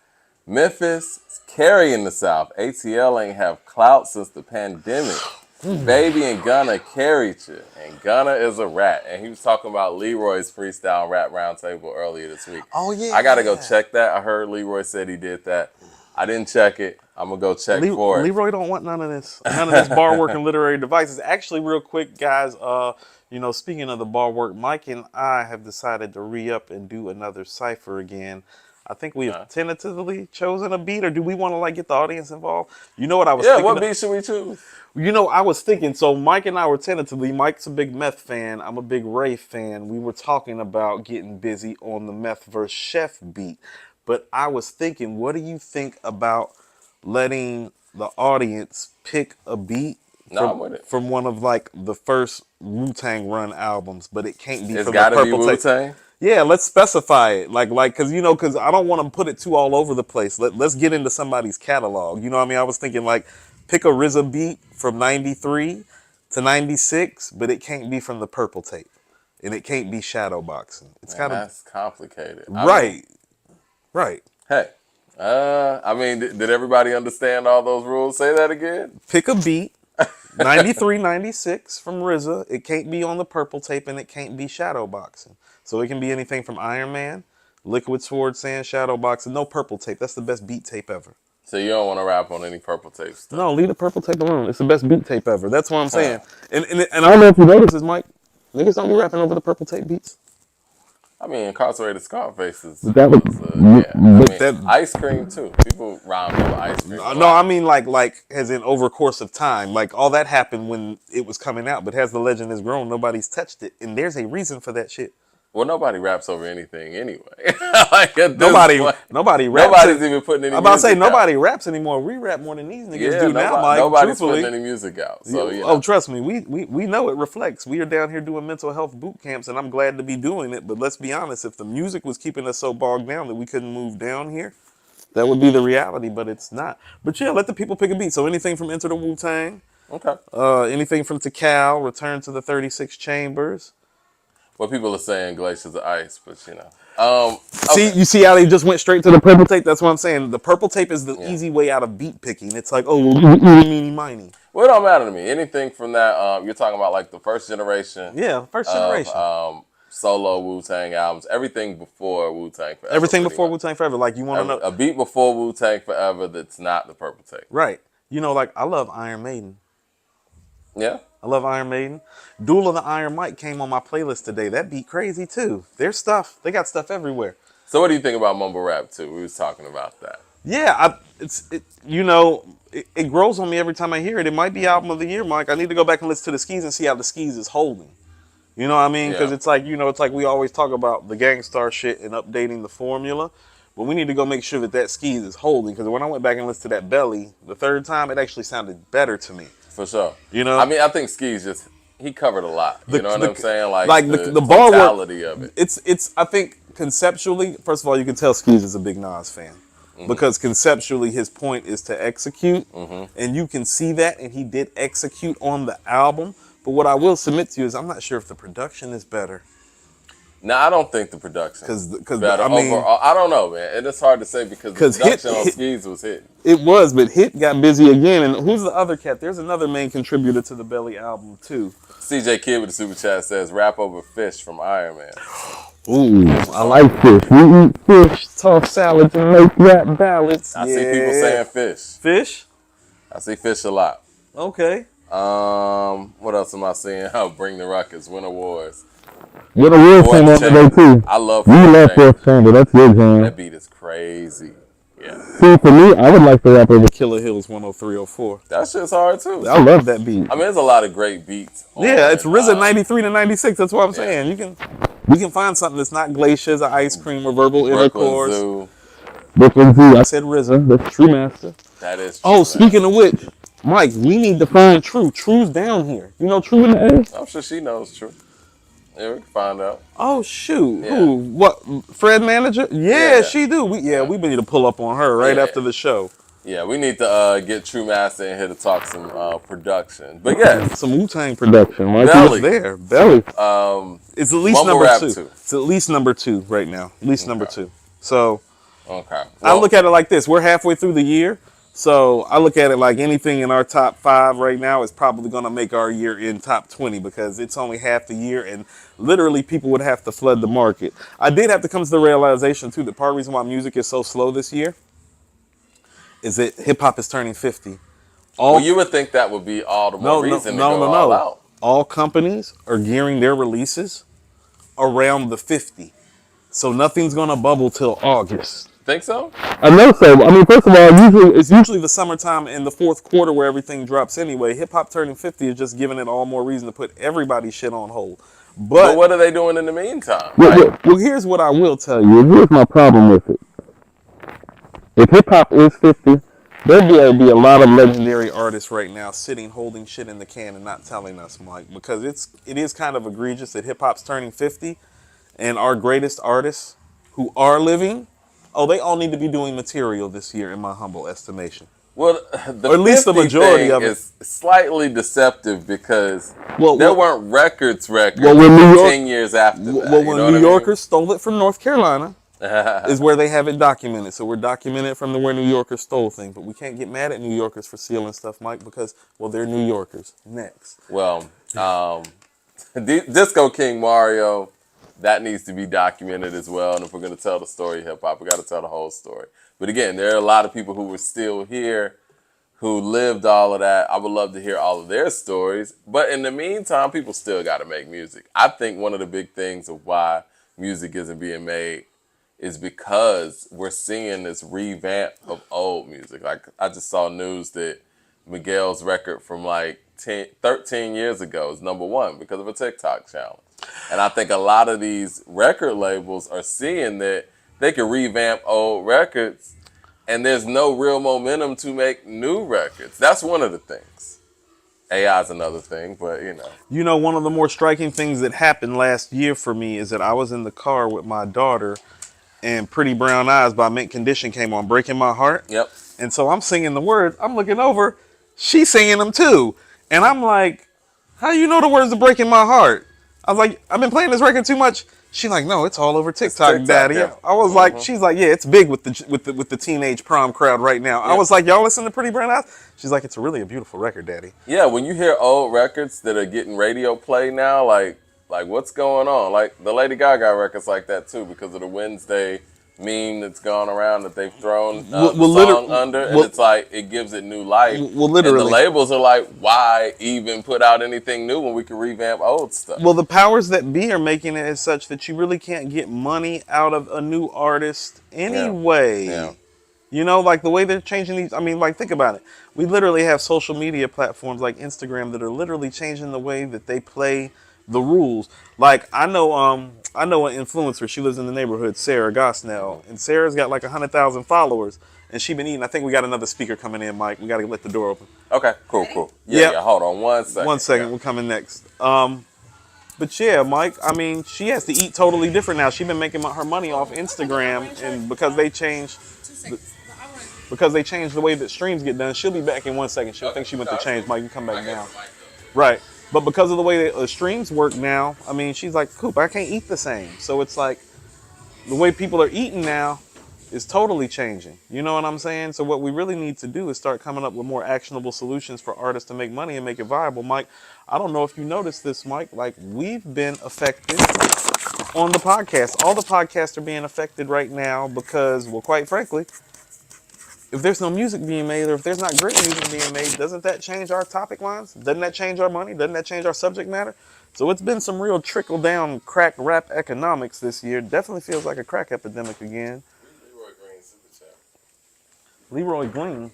Memphis is carrying the South. ATL ain't have clout since the pandemic. Baby and Gunna carried you. And Gunna is a rat. And he was talking about Leroy's freestyle rap roundtable earlier this week. Oh, yeah. I got to go check that. I heard Leroy said he did that. I didn't check it. I'm going to go check for it. Leroy don't want none of this bar work and literary devices. Actually, real quick, guys, speaking of the bar work, Mike and I have decided to re-up and do another cipher again. I think we have tentatively chosen a beat, or do we want to get the audience involved? You know what I was thinking? What beat should we choose? I was thinking, so Mike and I were tentatively, Mike's a big Meth fan, I'm a big Ray fan. We were talking about getting busy on the Meth vs. Chef beat. But I was thinking, what do you think about letting the audience pick a beat No, I'm with it. From one of like the first Wu-Tang run albums, but it can't be It's from got the to be Purple Tape. Wu-Tang. Yeah, let's specify it. Because I don't want to put it too all over the place. Let's get into somebody's catalog. You know what I mean? I was thinking like pick a RZA beat from 93 to 96, but it can't be from the Purple Tape. And it can't be shadow boxing. It's got to. That's complicated. Right. Right. Hey, I mean, did everybody understand all those rules? Say that again. Pick a beat. 93, 96 from RZA. It can't be on the Purple Tape and it can't be shadow boxing. So it can be anything from Iron Man, Liquid Sword, Sand, shadow boxing. No Purple Tape. That's the best beat tape ever. So you don't want to rap on any Purple Tape stuff? No, leave the Purple Tape alone. It's the best beat tape ever. That's what I'm saying. And I don't know if you notice this, Mike. Niggas don't be rapping over the Purple Tape beats. I mean, Incarcerated Scarface is That was- Ice Cream too. People rhyme over Ice Cream. No, I mean like as in over course of time. Like all that happened when it was coming out, but as the legend has grown, nobody's touched it. And there's a reason for that shit. Well, nobody raps over anything anyway. Like at this Nobody point, raps. nobody's even putting any I'm about to say music out. nobody raps anymore. We rap more than these niggas do now, Mike. Nobody's Truthfully. putting any music out. So you know. Oh, trust me, we know it reflects. We are down here doing mental health boot camps, and I'm glad to be doing it. But let's be honest, if the music was keeping us so bogged down that we couldn't move down here, that would be the reality. But it's not. But yeah, let the people pick a beat. So anything from Enter the Wu-Tang, Okay. anything from Tikal, Return to the 36 Chambers. Well, people are saying Glaciers of Ice, but you know. See, you see how they just went straight to the Purple Tape? That's what I'm saying. The Purple Tape is the easy way out of beat picking. It's like, oh, meeny, miny. Well, it don't matter to me. Anything from that, you're talking about like the first generation. Yeah, first generation. Solo Wu-Tang albums. Everything before Wu-Tang Forever. Everything before Wu-Tang Forever. Like, you want to know. A beat before Wu-Tang Forever that's not the Purple Tape. Right. You know, like, I love Iron Maiden. Yeah? I love Iron Maiden. Duel of the Iron Mike came on my playlist today. That beat crazy, too. Their stuff. They got stuff everywhere. So what do you think about mumble rap, too? We was talking about that. Yeah, it grows on me every time I hear it. It might be album of the year, Mike. I need to go back and listen to the Skis and see how the Skis is holding. You know what I mean? Because it's like, it's like we always talk about the Gangstar shit and updating the formula. But we need to go make sure that Skis is holding. Because when I went back and listened to that Belly the third time, it actually sounded better to me. For sure. You know? I mean, I think Skis he covered a lot. You know what I'm saying? Like the bar totality of it. It's I think conceptually, first of all, you can tell Skis is a big Nas fan. Mm-hmm. Because conceptually his point is to execute. Mm-hmm. And you can see that, and he did execute on the album. But what I will submit to you is I'm not sure if the production is better. No, I don't think the production is better. I mean, overall. I don't know, man. And it's hard to say because the production on Skis was hit. It was, but Hit got busy again. And who's the other cat? There's another main contributor to the Belly album, too. CJ Kidd with the super chat says, rap over Fish from Iron Man. Ooh, I like fish. We eat fish, toss salads, and make rap ballads. I see people saying Fish. Fish? I see Fish a lot. Okay. What else am I seeing? Bring the Ruckus, Winter Wars. Winter Wars came out today, too. I love You love Fourth Chamber. That's your jam. That beat is crazy. Yeah. See, for me, I would like to rap over Killer Hills 10304. That shit's hard, too. I love that beat. I mean, there's a lot of great beats. Yeah, it's RZA 93 to 96. That's what I'm saying. We can find something that's not Glaciers or Ice Cream or Verbal Intercourse. Zoo. Brooklyn Zoo. I said RZA. That's True Master. That is true. Oh, speaking of which, Mike, we need to find True. True's down here. You know True in the A? I'm sure she knows True. Yeah, we can find out. Oh, shoot. Yeah. Who? What? Fred Manager? Yeah, she do. We need to pull up on her right after the show. Yeah, we need to get True Master in here to talk some production. But yeah. Some Wu-Tang production. Mike Belly. was there. Belly. It's at least Mumble number Rap 2. It's at least number 2 right now. At least number 2. So, okay. I look at it like this. We're halfway through the year. So I look at it like anything in our top 5 right now is probably going to make our year in top 20 because it's only half the year and literally people would have to flood the market. I did have to come to the realization too that part of the reason why music is so slow this year is that hip hop is turning 50. Well, you would think that would be all the more reason to go all out. All companies are gearing their releases around the 50. So nothing's going to bubble till August. Think so? I know so. I mean, first of all, it's usually the summertime in the fourth quarter where everything drops anyway. Hip hop turning 50 is just giving it all more reason to put everybody's shit on hold. But what are they doing in the meantime? Well, here's what I will tell you. Here's my problem with it. If hip hop is 50, There'd be a lot of legendary artists right now sitting holding shit in the can and not telling us, Mike, because it is kind of egregious that hip hop's turning 50 and our greatest artists who are living, oh, they all need to be doing material this year, in my humble estimation. Well, the Or at least the 50 majority thing of it. is slightly deceptive because Well, there well- weren't records Well, when for New York- 10 years after that. Well, you when know New what Yorkers stole it from North Carolina, is where they have it documented. So we're documented from where New Yorkers stole things. But we can't get mad at New Yorkers for stealing stuff, Mike, because, well, they're New Yorkers. Next. Well, Disco King Mario, that needs to be documented as well. And if we're going to tell the story of hip hop, we got to tell the whole story. But again, there are a lot of people who were still here, who lived all of that. I would love to hear all of their stories. But in the meantime, people still got to make music. I think one of the big things of why music isn't being made is because we're seeing this revamp of old music. Like, I just saw news that Miguel's record from like 13 years ago is #1 because of a TikTok challenge. And I think a lot of these record labels are seeing that they can revamp old records and there's no real momentum to make new records. That's one of the things. AI is another thing, but you know. You know, one of the more striking things that happened last year for me is that I was in the car with my daughter and Pretty Brown Eyes by Mint Condition came on, Breaking My Heart. Yep. And so I'm singing the words. I'm looking over. She's singing them too. And I'm like, how you know the words to Breaking My Heart? I was like, I've been playing this record too much. She's like, no, it's all over TikTok, Daddy. yeah. I was like, she's like, yeah, it's big with the teenage prom crowd right now. I was like, y'all listen to Pretty Brown Eyes? She's like, it's really a beautiful record, Daddy. Yeah, when you hear old records that are getting radio play now, like what's going on? Like the Lady Gaga records like that too, because of the Wednesday meme that's gone around that they've thrown the song under, and it's like it gives it new life. Well, literally. And the labels are like, why even put out anything new when we can revamp old stuff? Well, the powers that be are making it as such that you really can't get money out of a new artist anyway. Yeah. You know, like the way they're changing these. I mean, like, think about it. We literally have social media platforms like Instagram that are literally changing the way that they play the rules. Like, I know an influencer. She lives in the neighborhood, Sarah Gosnell, and Sarah's got like 100,000 followers, and she been eating. I think we got another speaker coming in, Mike. We got to let the door open. Okay, cool. Yeah, hold on 1 second. 1 second, we're coming next. But yeah, Mike, I mean, she has to eat totally different now. She's been making her money off Instagram, and because they changed the way that streams get done, she'll be back in 1 second. She'll think she went to change. Mike, you come back now. Right. But because of the way that streams work now, I mean, she's like, Coop, I can't eat the same. So it's like the way people are eating now is totally changing. You know what I'm saying? So what we really need to do is start coming up with more actionable solutions for artists to make money and make it viable. Mike, I don't know if you noticed this, Mike, like we've been affected on the podcast. All the podcasts are being affected right now because, well, quite frankly, if there's no music being made or if there's not great music being made, doesn't that change our topic lines? Doesn't that change our money? Doesn't that change our subject matter? So it's been some real trickle down crack rap economics this year. Definitely feels like a crack epidemic again. Leroy Green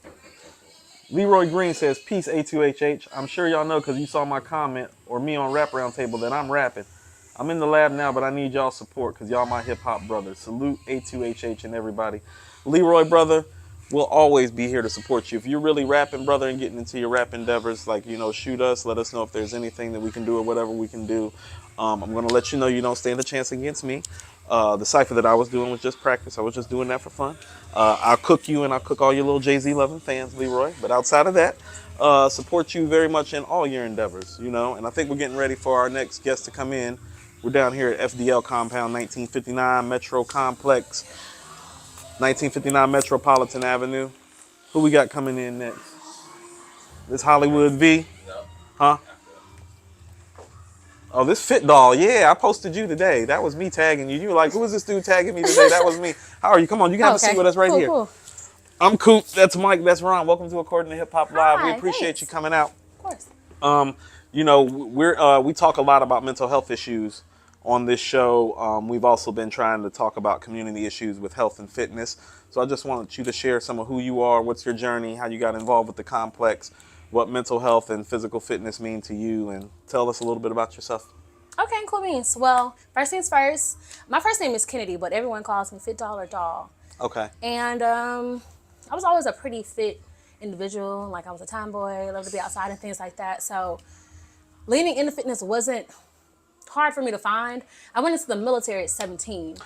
says, peace A2HH. I'm sure y'all know because you saw my comment or me on Rap Roundtable that I'm rapping. I'm in the lab now, but I need y'all support because y'all my hip hop brothers. Salute A2HH and everybody. Leroy, brother, we'll always be here to support you. If you're really rapping, brother, and getting into your rap endeavors, like, you know, shoot us. Let us know if there's anything that we can do or whatever we can do. I'm going to let you know you don't stand a chance against me. The cipher that I was doing was just practice. I was just doing that for fun. I'll cook you and I'll cook all your little Jay-Z loving fans, Leroy. But outside of that, support you very much in all your endeavors, you know. And I think we're getting ready for our next guest to come in. We're down here at FDL Compound, 1959 Metro Complex. 1959 Metropolitan Avenue. Who we got coming in next? This Hollywood V? Huh? Oh, this Fit Doll. Yeah, I posted you today. That was me tagging you. You were like, who is this dude tagging me today? That was me. How are you? Come on, you can have a seat with us right here. Cool. I'm Coop. That's Mike. That's Ron. Welcome to According to Hip Hop Live. We appreciate you coming out. Of course. You know, we talk a lot about mental health issues on this show. We've also been trying to talk about community issues with health and fitness. So I just want you to share some of who you are, what's your journey, how you got involved with the complex, what mental health and physical fitness mean to you, and tell us a little bit about yourself. Okay, cool beans. Well, first things first, my first name is Kennedy, but everyone calls me Fit Doll or Doll. Okay. And I was always a pretty fit individual. Like I was a tomboy, loved to be outside and things like that. So leaning into fitness wasn't hard for me to find. I went into the military at 17.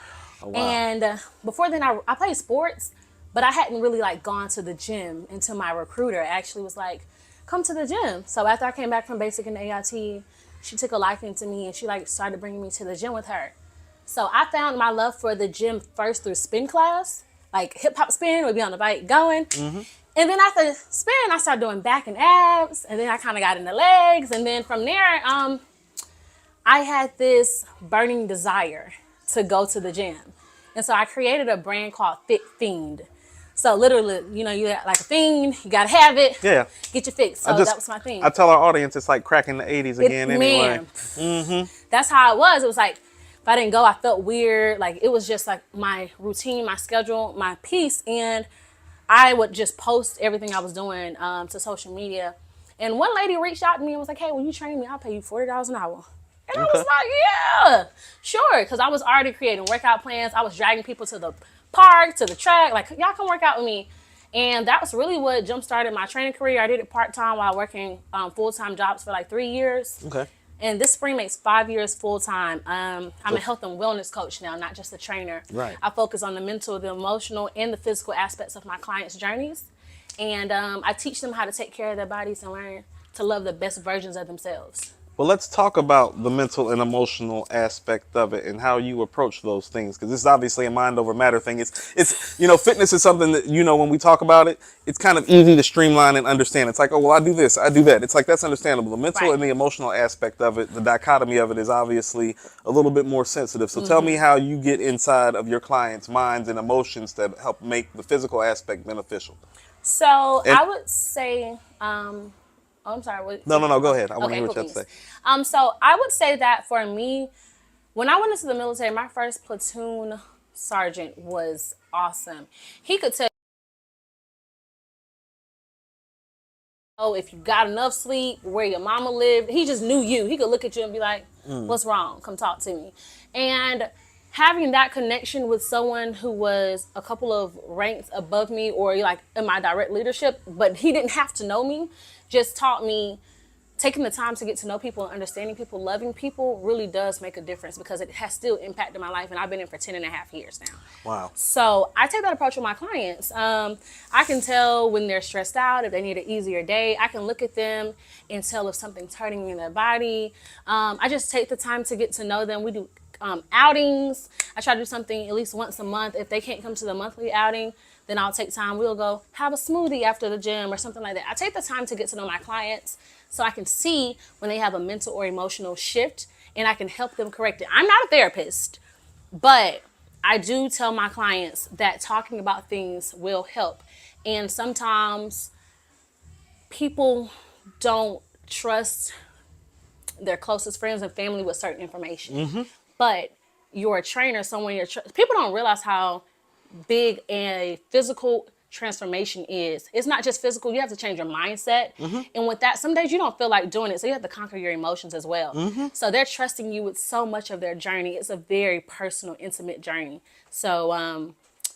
Oh, wow. And before then I played sports, but I hadn't really like gone to the gym until my recruiter actually was like, come to the gym. So after I came back from basic and AIT, she took a liking to me and she like started bringing me to the gym with her. So I found my love for the gym first through spin class, like hip hop spin, would be on the bike going. Mm-hmm. And then after spin, I started doing back and abs, and then I kind of got into legs. And then from there, I had this burning desire to go to the gym. And so I created a brand called Fit Fiend. So literally, you know, you got like a fiend, you gotta have it. Yeah. Get your fix. So that was my thing. I tell our audience it's like cracking the 80s again anyway. Man, that's how it was. It was like, if I didn't go, I felt weird. Like it was just like my routine, my schedule, my peace. And I would just post everything I was doing to social media. And one lady reached out to me and was like, hey, when you train me, I'll pay you $40 an hour. And I was like, yeah, sure. Because I was already creating workout plans. I was dragging people to the park, to the track. Like, y'all come work out with me. And that was really what jump-started my training career. I did it part-time while working full-time jobs for like 3 years. Okay. And this spring makes 5 years full-time. I'm a health and wellness coach now, not just a trainer. Right. I focus on the mental, the emotional, and the physical aspects of my clients' journeys. And I teach them how to take care of their bodies and learn to love the best versions of themselves. Well, let's talk about the mental and emotional aspect of it and how you approach those things, because this is obviously a mind over matter thing. It's you know, fitness is something that, you know, when we talk about it, it's kind of easy to streamline and understand. It's like, oh, well, I do this, I do that. It's like, that's understandable. The mental and the emotional aspect of it, the dichotomy of it is obviously a little bit more sensitive. So tell me how you get inside of your clients' minds and emotions that help make the physical aspect beneficial. So I would say, I'm sorry. What? No, go ahead. I want to hear what you have to say. So I would say that for me, when I went into the military, my first platoon sergeant was awesome. He could tell you if you got enough sleep, where your mama lived. He just knew you. He could look at you and be like, what's wrong? Come talk to me. And having that connection with someone who was a couple of ranks above me or like in my direct leadership, but he didn't have to know me, just taught me taking the time to get to know people and understanding people, loving people really does make a difference, because it has still impacted my life. And I've been in for 10.5 years now. Wow. So I take that approach with my clients. I can tell when they're stressed out, if they need an easier day. I can look at them and tell if something's hurting in their body. I just take the time to get to know them. We do outings. I try to do something at least once a month. If they can't come to the monthly outing, then I'll take time. We'll go have a smoothie after the gym or something like that. I take the time to get to know my clients so I can see when they have a mental or emotional shift, and I can help them correct it. I'm not a therapist, but I do tell my clients that talking about things will help. And sometimes people don't trust their closest friends and family with certain information. But you're a trainer, someone people don't realize how big a physical transformation is. It's not just physical, you have to change your mindset. And with that, some days you don't feel like doing it, so you have to conquer your emotions as well. So they're trusting you with so much of their journey. It's a very personal, intimate journey. So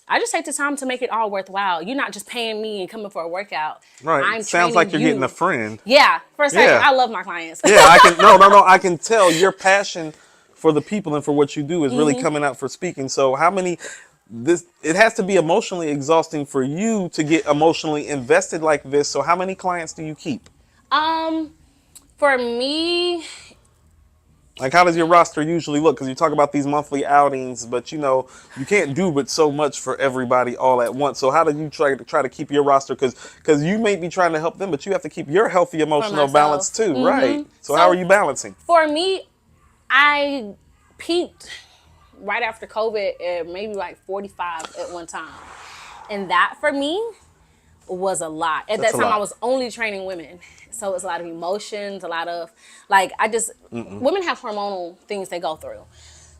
I just take the time to make it all worthwhile. You're not just paying me and coming for a workout. Right. I'm Sounds like you're you. getting a friend. Yeah. For a second, Yeah. I love my clients. Yeah, I can I can tell your passion for the people and for what you do is really coming out for speaking. So it has to be emotionally exhausting for you to get emotionally invested like this. So how many clients do you keep? For me, like, how does your roster usually look? Because you talk about these monthly outings, but you know, you can't do but so much for everybody all at once. So how do you try to keep your roster? Because you may be trying to help them, but you have to keep your healthy emotional balance too, right? So how are you balancing? For me, I peaked right after COVID at maybe like 45 at one time. And that for me was a lot. At that time, I was only training women. So it's a lot of emotions, a lot of, like, women have hormonal things they go through.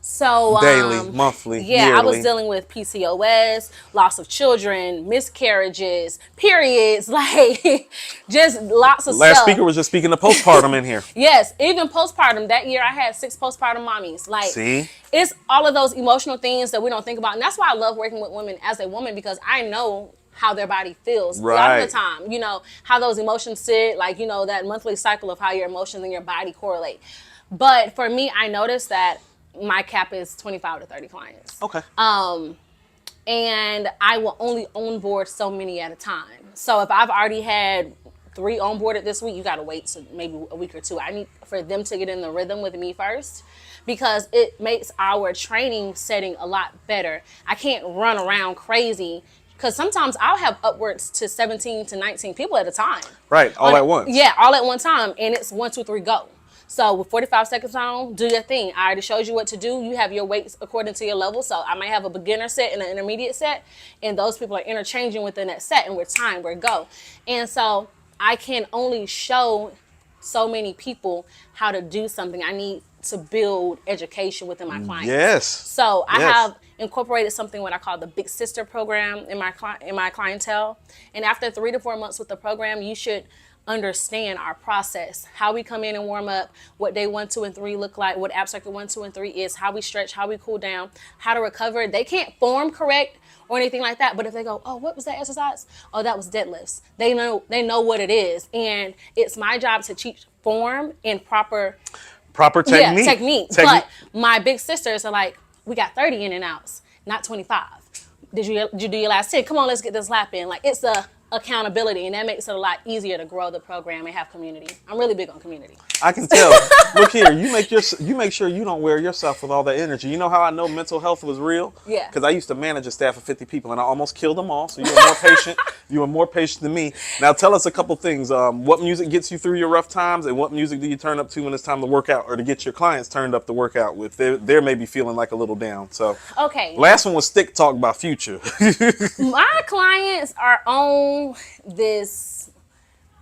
So daily, monthly, yeah, yearly. I was dealing with PCOS, loss of children, miscarriages, periods, like just lots of stuff. Last speaker was just speaking of postpartum in here. Yes, even postpartum. That year I had 6 postpartum mommies. Like, see, it's all of those emotional things that we don't think about. And that's why I love working with women as a woman, because I know how their body feels. Right. A lot of the time, you know, how those emotions sit, like, you know, that monthly cycle of how your emotions and your body correlate. But for me, I noticed that my cap is 25 to 30 clients. Okay. And I will only onboard so many at a time. So if I've already had 3 onboarded this week, you got to wait to maybe a week or 2. I need for them to get in the rhythm with me first, because it makes our training setting a lot better. I can't run around crazy, because sometimes I'll have upwards to 17 to 19 people at a time. Right, all at once. Yeah, all at one time, and it's 1, 2, 3, go. So with 45 seconds on, do your thing. I already showed you what to do. You have your weights according to your level. So I might have a beginner set and an intermediate set, and those people are interchanging within that set, and we're timed, we're go. And so I can only show so many people how to do something. I need to build education within my clients. Yes. So I Yes. have incorporated something what I call the Big Sister program in my clientele. And after 3 to 4 months with the program, you should understand our process, how we come in and warm up, what day 1, 2, and 3 look like, what ab circuit 1, 2, and 3 is, how we stretch, how we cool down, how to recover. They can't form correct or anything like that, but if they go, oh, what was that exercise? Oh, that was deadlifts. They know what it is, and it's my job to teach form and proper technique. Yeah, technique. But my big sisters are like, we got 30 in and outs, not 25. Did you do your last 10? Come on, let's get this lap in. Like, it's a accountability, and that makes it a lot easier to grow the program and have community. I'm really big on community. I can tell. Look here, you make sure you don't wear yourself with all that energy. You know how I know mental health was real? Yeah. Because I used to manage a staff of 50 people, and I almost killed them all. So you were more patient. You were more patient than me. Now tell us a couple things. What music gets you through your rough times, and what music do you turn up to when it's time to work out, or to get your clients turned up to work out with? They're maybe feeling like a little down. So Okay. last one was Stick Talk by Future. My clients are on this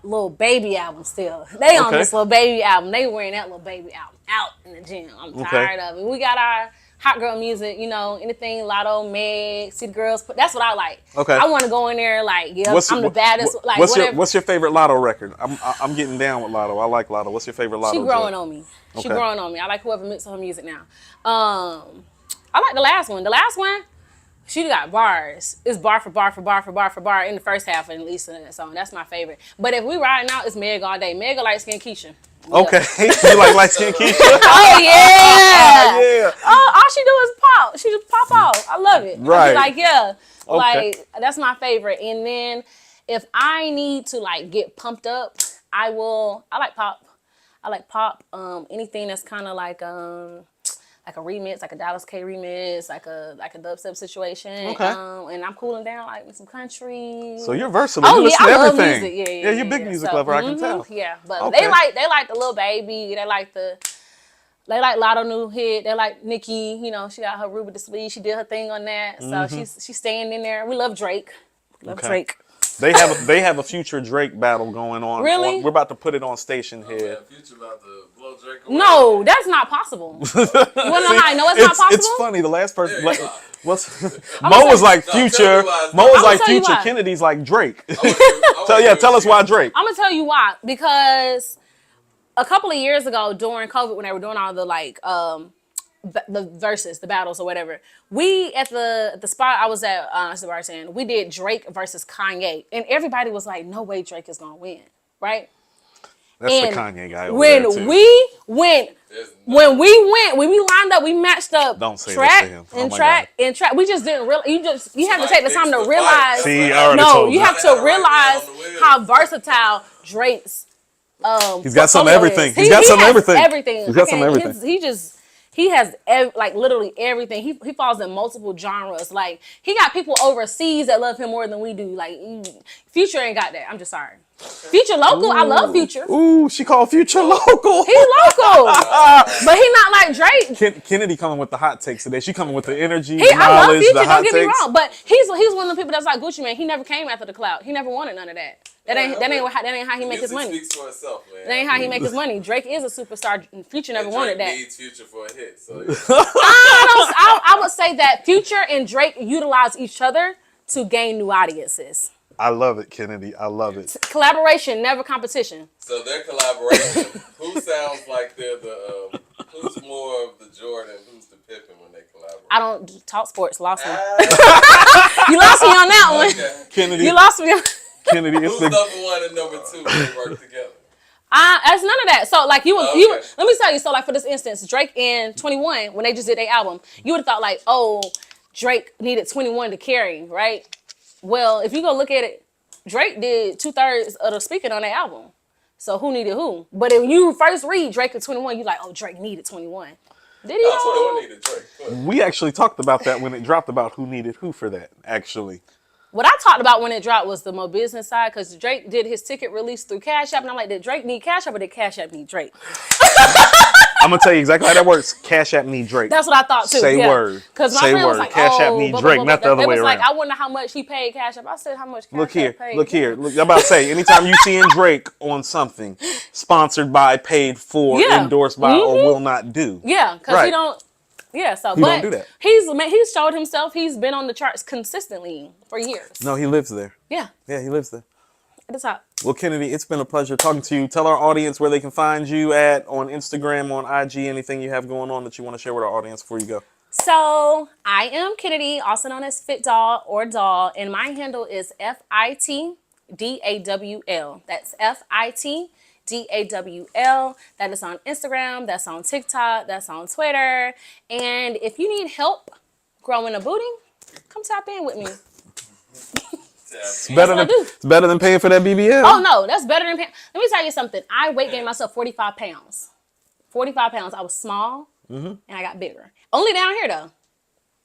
little baby album still. They on this little baby album. They wearing that little baby album out in the gym. I'm tired of it. We got our hot girl music, you know, anything Lotto, Meg, City Girls. That's what I like. Okay. I want to go in there like, yeah, I'm the baddest. Like, what's your favorite Lotto record? I'm getting down with Lotto. I like Lotto. What's your favorite Lotto? She growing on me. She growing on me. I like whoever mixes her music now. I like the last one. The last one, she got bars. It's bar for bar for bar for bar for bar in the first half, at least in that song. That's my favorite. But if we riding out, it's Meg all day. Meg light skin Keisha. Okay, you like light skin Keisha? Oh yeah. Yeah. Oh, all she do is pop. She just pop off. I love it. Right. I be like, yeah. Okay. Like, that's my favorite. And then if I need to like get pumped up, I like pop. I like pop. Anything that's kind of like a remix, like a Dallas K remix, like a dubstep situation. Okay. And I'm cooling down like with some country. So you're versatile. Oh you yeah, listen to I love everything. music. Yeah, you're a big music lover. I can tell. Yeah, but Okay. they like the Lil Baby. They like Lotto new hit. They like Nicki. You know, she got her Ruby the Sleeve. She did her thing on that. So she's staying in there. We love Drake. Drake. They have a Future Drake battle going on. Really? We're about to put it on station here. Future about to blow Drake away. No, that's not possible. You want to know how I know it's not possible? It's funny. The last person, Mo was like Future. Mo was like Future. Kennedy's like Drake. Tell us why Drake. I'm gonna tell you why. Because a couple of years ago, during COVID, when they were doing all the like the verses, the battles or whatever, we at the spot I was at, we did Drake versus Kanye, and everybody was like, "No way, Drake is gonna win," right? That's and the Kanye guy. When we lined up, we matched up. Don't say track this to him. and track and track. We just didn't realize. You have to take the time to realize. See, I already told you have to realize how versatile Drake's. He's got some of everything. He's got some of everything. Everything. He's got some of everything. He has like literally everything. He falls in multiple genres. Like, he got people overseas that love him more than we do. Like, Future ain't got that. I'm just sorry. Future local. I love Future. Ooh, she called Future local. He local, but he not like Drake. Kennedy coming with the hot takes today. She coming with the energy, I love knowledge, Future. the hot Don't get me takes. wrong, but he's one of the people that's like Gucci Man. He never came after the clout. He never wanted none of that. That ain't how he make his money. Music speaks for itself, man. That ain't how he make his money. Drake is a superstar. Future never wanted that. Drake needs Future for a hit. So I would say that Future and Drake utilize each other to gain new audiences. I love it, Kennedy. I love it. Collaboration, never competition. So their collaboration, who sounds like they're the who's more of the Jordan, who's the Pippen when they collaborate? I don't talk sports. Lost me. You lost me on that one. Okay. Kennedy. You lost me. Kennedy, it's Who's been number 1 and number 2 when they work together? It's none of that. So like you Okay. let me tell you. So like for this instance, Drake and 21, when they just did their album, you would have thought like, oh, Drake needed 21 to carry, right? Well, if you go look at it, Drake did 2/3 of the speaking on their album. So who needed who? But if you first read Drake and 21, you're like, oh, Drake needed 21. Did he? No, 21 needed Drake. we actually talked about that when it dropped about who needed who for that, actually. What I talked about when it dropped was the more business side, because Drake did his ticket release through Cash App, and I'm like, did Drake need Cash App or did Cash App need Drake? I'm gonna tell you exactly how that works. Cash App need Drake. That's what I thought too. Say yeah. word. Because my Say friend was word. like, Cash App oh, need Drake, not the other it way was like, around. I wonder how much he paid Cash App. I said, how much Cash Look App here, paid? look here. Look, I'm about to say, anytime you seeing Drake on something, sponsored by, paid for, Yeah. endorsed by, or will not do. Yeah, because Right. he don't. Yeah, so He but don't do that. he's showed himself. He's been on the charts consistently for years. No, he lives there. Yeah, Yeah, he lives there. at the top. Well, Kennedy, it's been a pleasure talking to you. Tell our audience where they can find you at on Instagram, on IG, anything you have going on that you want to share with our audience before you go. So I am Kennedy, also known as Fit Doll or Doll, and my handle is FITDAWL. That's FITDAWL. That is on Instagram. That's on TikTok. That's on Twitter. And if you need help growing a booty, come tap in with me. It's better than paying for that BBL. Oh no, that's better than paying. Let me tell you something. I weight gained myself 45 pounds. 45 pounds. I was small and I got bigger. Only down here though.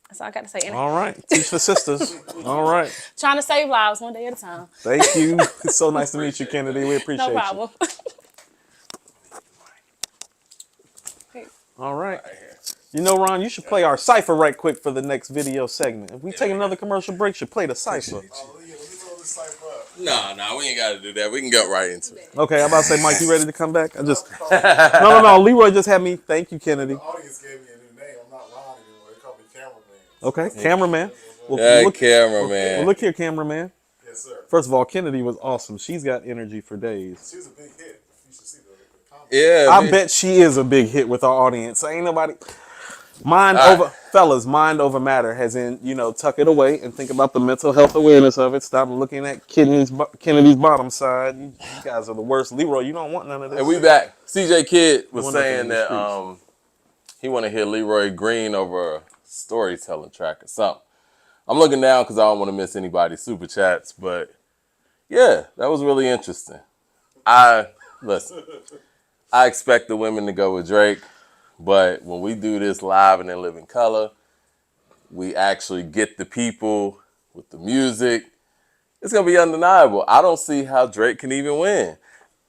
That's all I got to say. All right. Teach the sisters. All right. Trying to save lives one day at a time. Thank you. It's so nice to meet you, Kennedy. We appreciate No problem. you. All right. You know, Ron, you should play our cipher right quick for the next video segment. If we take another commercial break, should play the cipher. Let me throw this cipher up. No, we ain't got to do that. We can get right into it. Okay, I'm about to say, Mike, you ready to come back? No. Leroy just had me. Thank you, Kennedy. The audience gave me a new name. I'm not Ron anymore. They call me Cameraman. Okay, cameraman. Well, Hey, look, cameraman. well, look here, cameraman. Yes, sir. First of all, Kennedy was awesome. She's got energy for days. She was a big hit. You should see the comment. Yeah, I bet she is a big hit with our audience. Ain't nobody. Fellas, mind over matter, as in, tuck it away and think about the mental health awareness of it. Stop looking at Kennedy's bottom side. You guys are the worst. Leroy, you don't want none of this. And we back. CJ Kidd was Wonderful saying in the that he want to hear Leroy Green over a storytelling track or something. I'm looking down because I don't want to miss anybody's super chats, but yeah, that was really interesting. I expect the women to go with Drake. But when we do this live and in living color, we actually get the people with the music. It's going to be undeniable. I don't see how Drake can even win.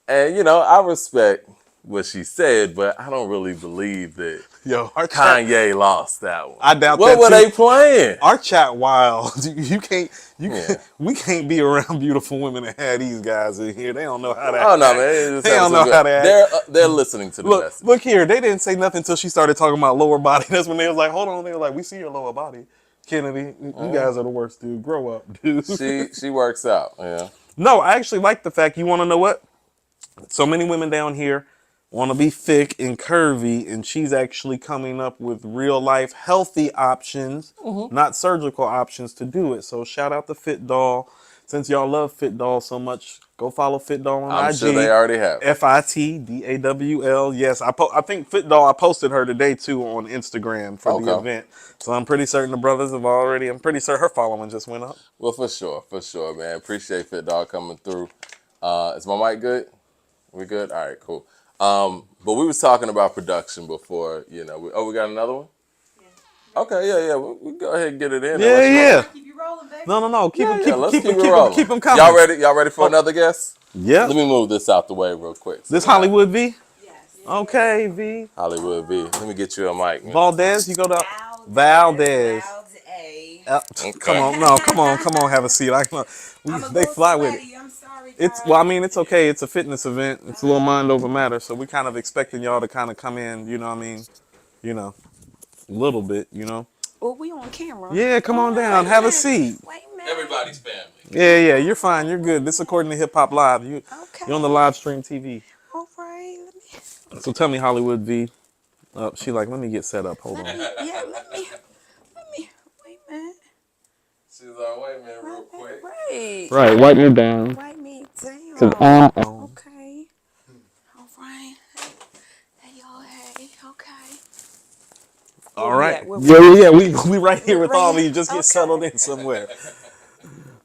And, I respect what she said, but I don't really believe that Kanye lost that one. I doubt what that were too. they playing? Our chat wild. We can't be around beautiful women and have these guys in here. They don't know how to act. Oh, no, man. They don't know how to act. They're listening to the message. Look here. They didn't say nothing until she started talking about lower body. That's when they was like, hold on. They were like, we see your lower body. Kennedy, you guys are the worst, dude. Grow up, dude. She works out, yeah. No, I actually like the fact, you want to know what? So many women down here want to be thick and curvy, and she's actually coming up with real life healthy options, not surgical options to do it. So shout out to Fit Doll. Since y'all love Fit Doll so much, go follow Fit Doll on IG. I'm sure they already have. FITDAWL. Yes, I think Fit Doll, I posted her today too on Instagram for the event. So I'm pretty certain the brothers have already, I'm pretty sure her following just went up. Well, for sure, man. Appreciate Fit Dog coming through. Is my mic good? We good? All right, cool. But we was talking about production before, we got another one? Yeah. Okay, yeah. We go ahead and get it in. Yeah. Keep you rolling, baby. No. Keep them coming. Y'all ready for another guest? Yeah. Let me move this out the way real quick. This Hollywood V? Yes. Okay, V. Hollywood V. Let me get you a mic. Man. Valdez, you go to Valdez. Okay. Come on, have a seat. They fly with it. I'm sorry. It's okay. It's a fitness event. It's a little mind over matter. So we kind of expecting y'all to kind of come in, a little bit, Well, we on camera. Yeah, come on down. Have a seat. Wait a minute. Everybody's family. Yeah, you're fine. You're good. This is according to Hip Hop Live. You're on the live stream TV. All right. So tell me, Hollywood V. She like, let me get set up. Hold on. Let me. She's like, wait a minute, real quick. Right. Right, wipe me down. Wipe me down. 'Cause I'm on. Okay. All right. Hey, y'all. Hey. Okay. All Where we right. at? Where Yeah. We right here with Right all of here. you. Just get Okay. settled in somewhere.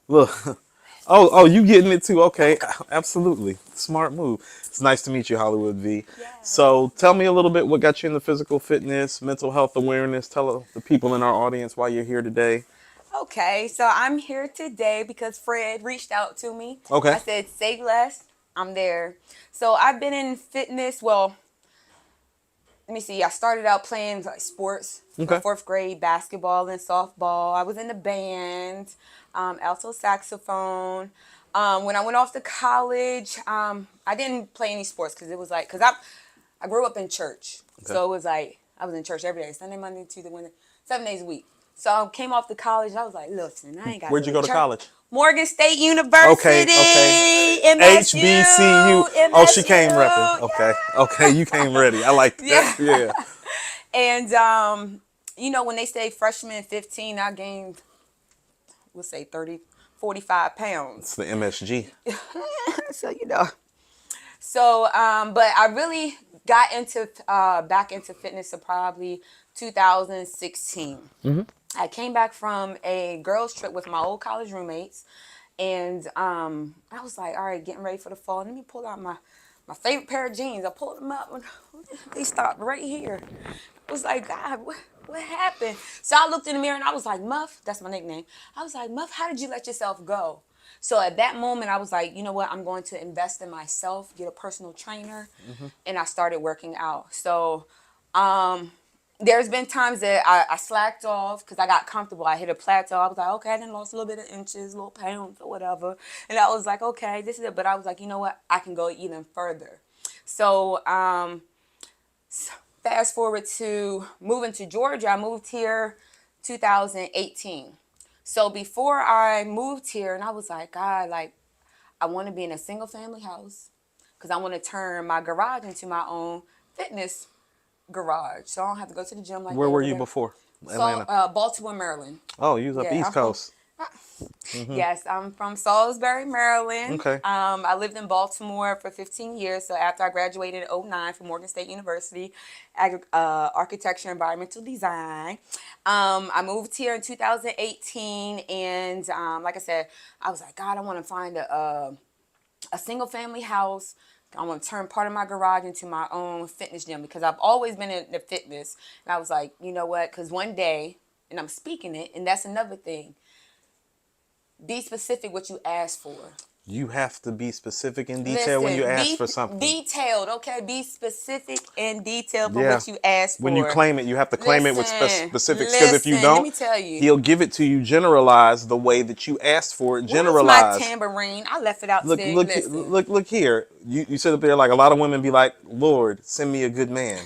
Look. Oh, you getting it too? Okay, absolutely. Smart move. It's nice to meet you, Hollywood V. Yeah. So tell me a little bit what got you into physical fitness, mental health awareness. Tell the people in our audience why you're here today. Okay, so I'm here today because Fred reached out to me. Okay. I said, say less, I'm there. So I've been in fitness, well, let me see. I started out playing like sports. Okay. My fourth grade, basketball and softball. I was in the band, alto saxophone. When I went off to college, I didn't play any sports because it was like, I grew up in church. Okay. So it was like, I was in church every day, Sunday, Monday, Tuesday, Wednesday, 7 days a week. So I came off to college. I was like, listen, I ain't got Where'd you go to college? Morgan State University. Okay. MSU. HBCU. Oh, she came MSU, repping. Okay. Okay, you came ready. I like that. Yeah. And, you know, when they say freshman 15, I gained, we'll say 30, 45 pounds. It's the MSG. So, you know. So, but I really got into, back into fitness in probably 2016. Mm-hmm. I came back from a girls trip with my old college roommates. And I was like, all right, getting ready for the fall. Let me pull out my favorite pair of jeans. I pulled them up and they stopped right here. I was like, God, what happened? So I looked in the mirror and I was like, Muff, that's my nickname. I was like, Muff, how did you let yourself go? So at that moment, I was like, you know what? I'm going to invest in myself, get a personal trainer. Mm-hmm. And I started working out. So there's been times that I slacked off because I got comfortable. I hit a plateau. I was like, okay, I done lost a little bit of inches, little pounds or whatever. And I was like, okay, this is it. But I was like, you know what? I can go even further. So fast forward to moving to Georgia. I moved here 2018. So before I moved here, and I was like, God, like, I want to be in a single family house because I want to turn my garage into my own fitness garage. So I don't have to go to the gym like Where that were over you there. before? So, Atlanta. Baltimore, Maryland. Oh, you was up Yeah, East I'm from- Coast. Mm-hmm. Yes, I'm from Salisbury, Maryland. Okay. I lived in Baltimore for 15 years. So after I graduated in 2009 from Morgan State University, architecture, environmental design, I moved here in 2018. And like I said, I was like, God, I want to find a single family house. I want to turn part of my garage into my own fitness gym because I've always been in the fitness. And I was like, you know what? Because one day, and I'm speaking it, and that's another thing. Be specific what you ask for. You have to be specific in detail when you ask for something. Detailed, okay? Be specific and detailed for Yeah. what you ask for. When you claim it, you have to claim it with Listen, specifics. Because if you listen, let me don't, tell you. he'll give it to you generalized the way that you asked for it. Where's Generalized. my tambourine? I left it out Look, today. look, Listen. look here. You sit up there like a lot of women be like, Lord, send me a good man.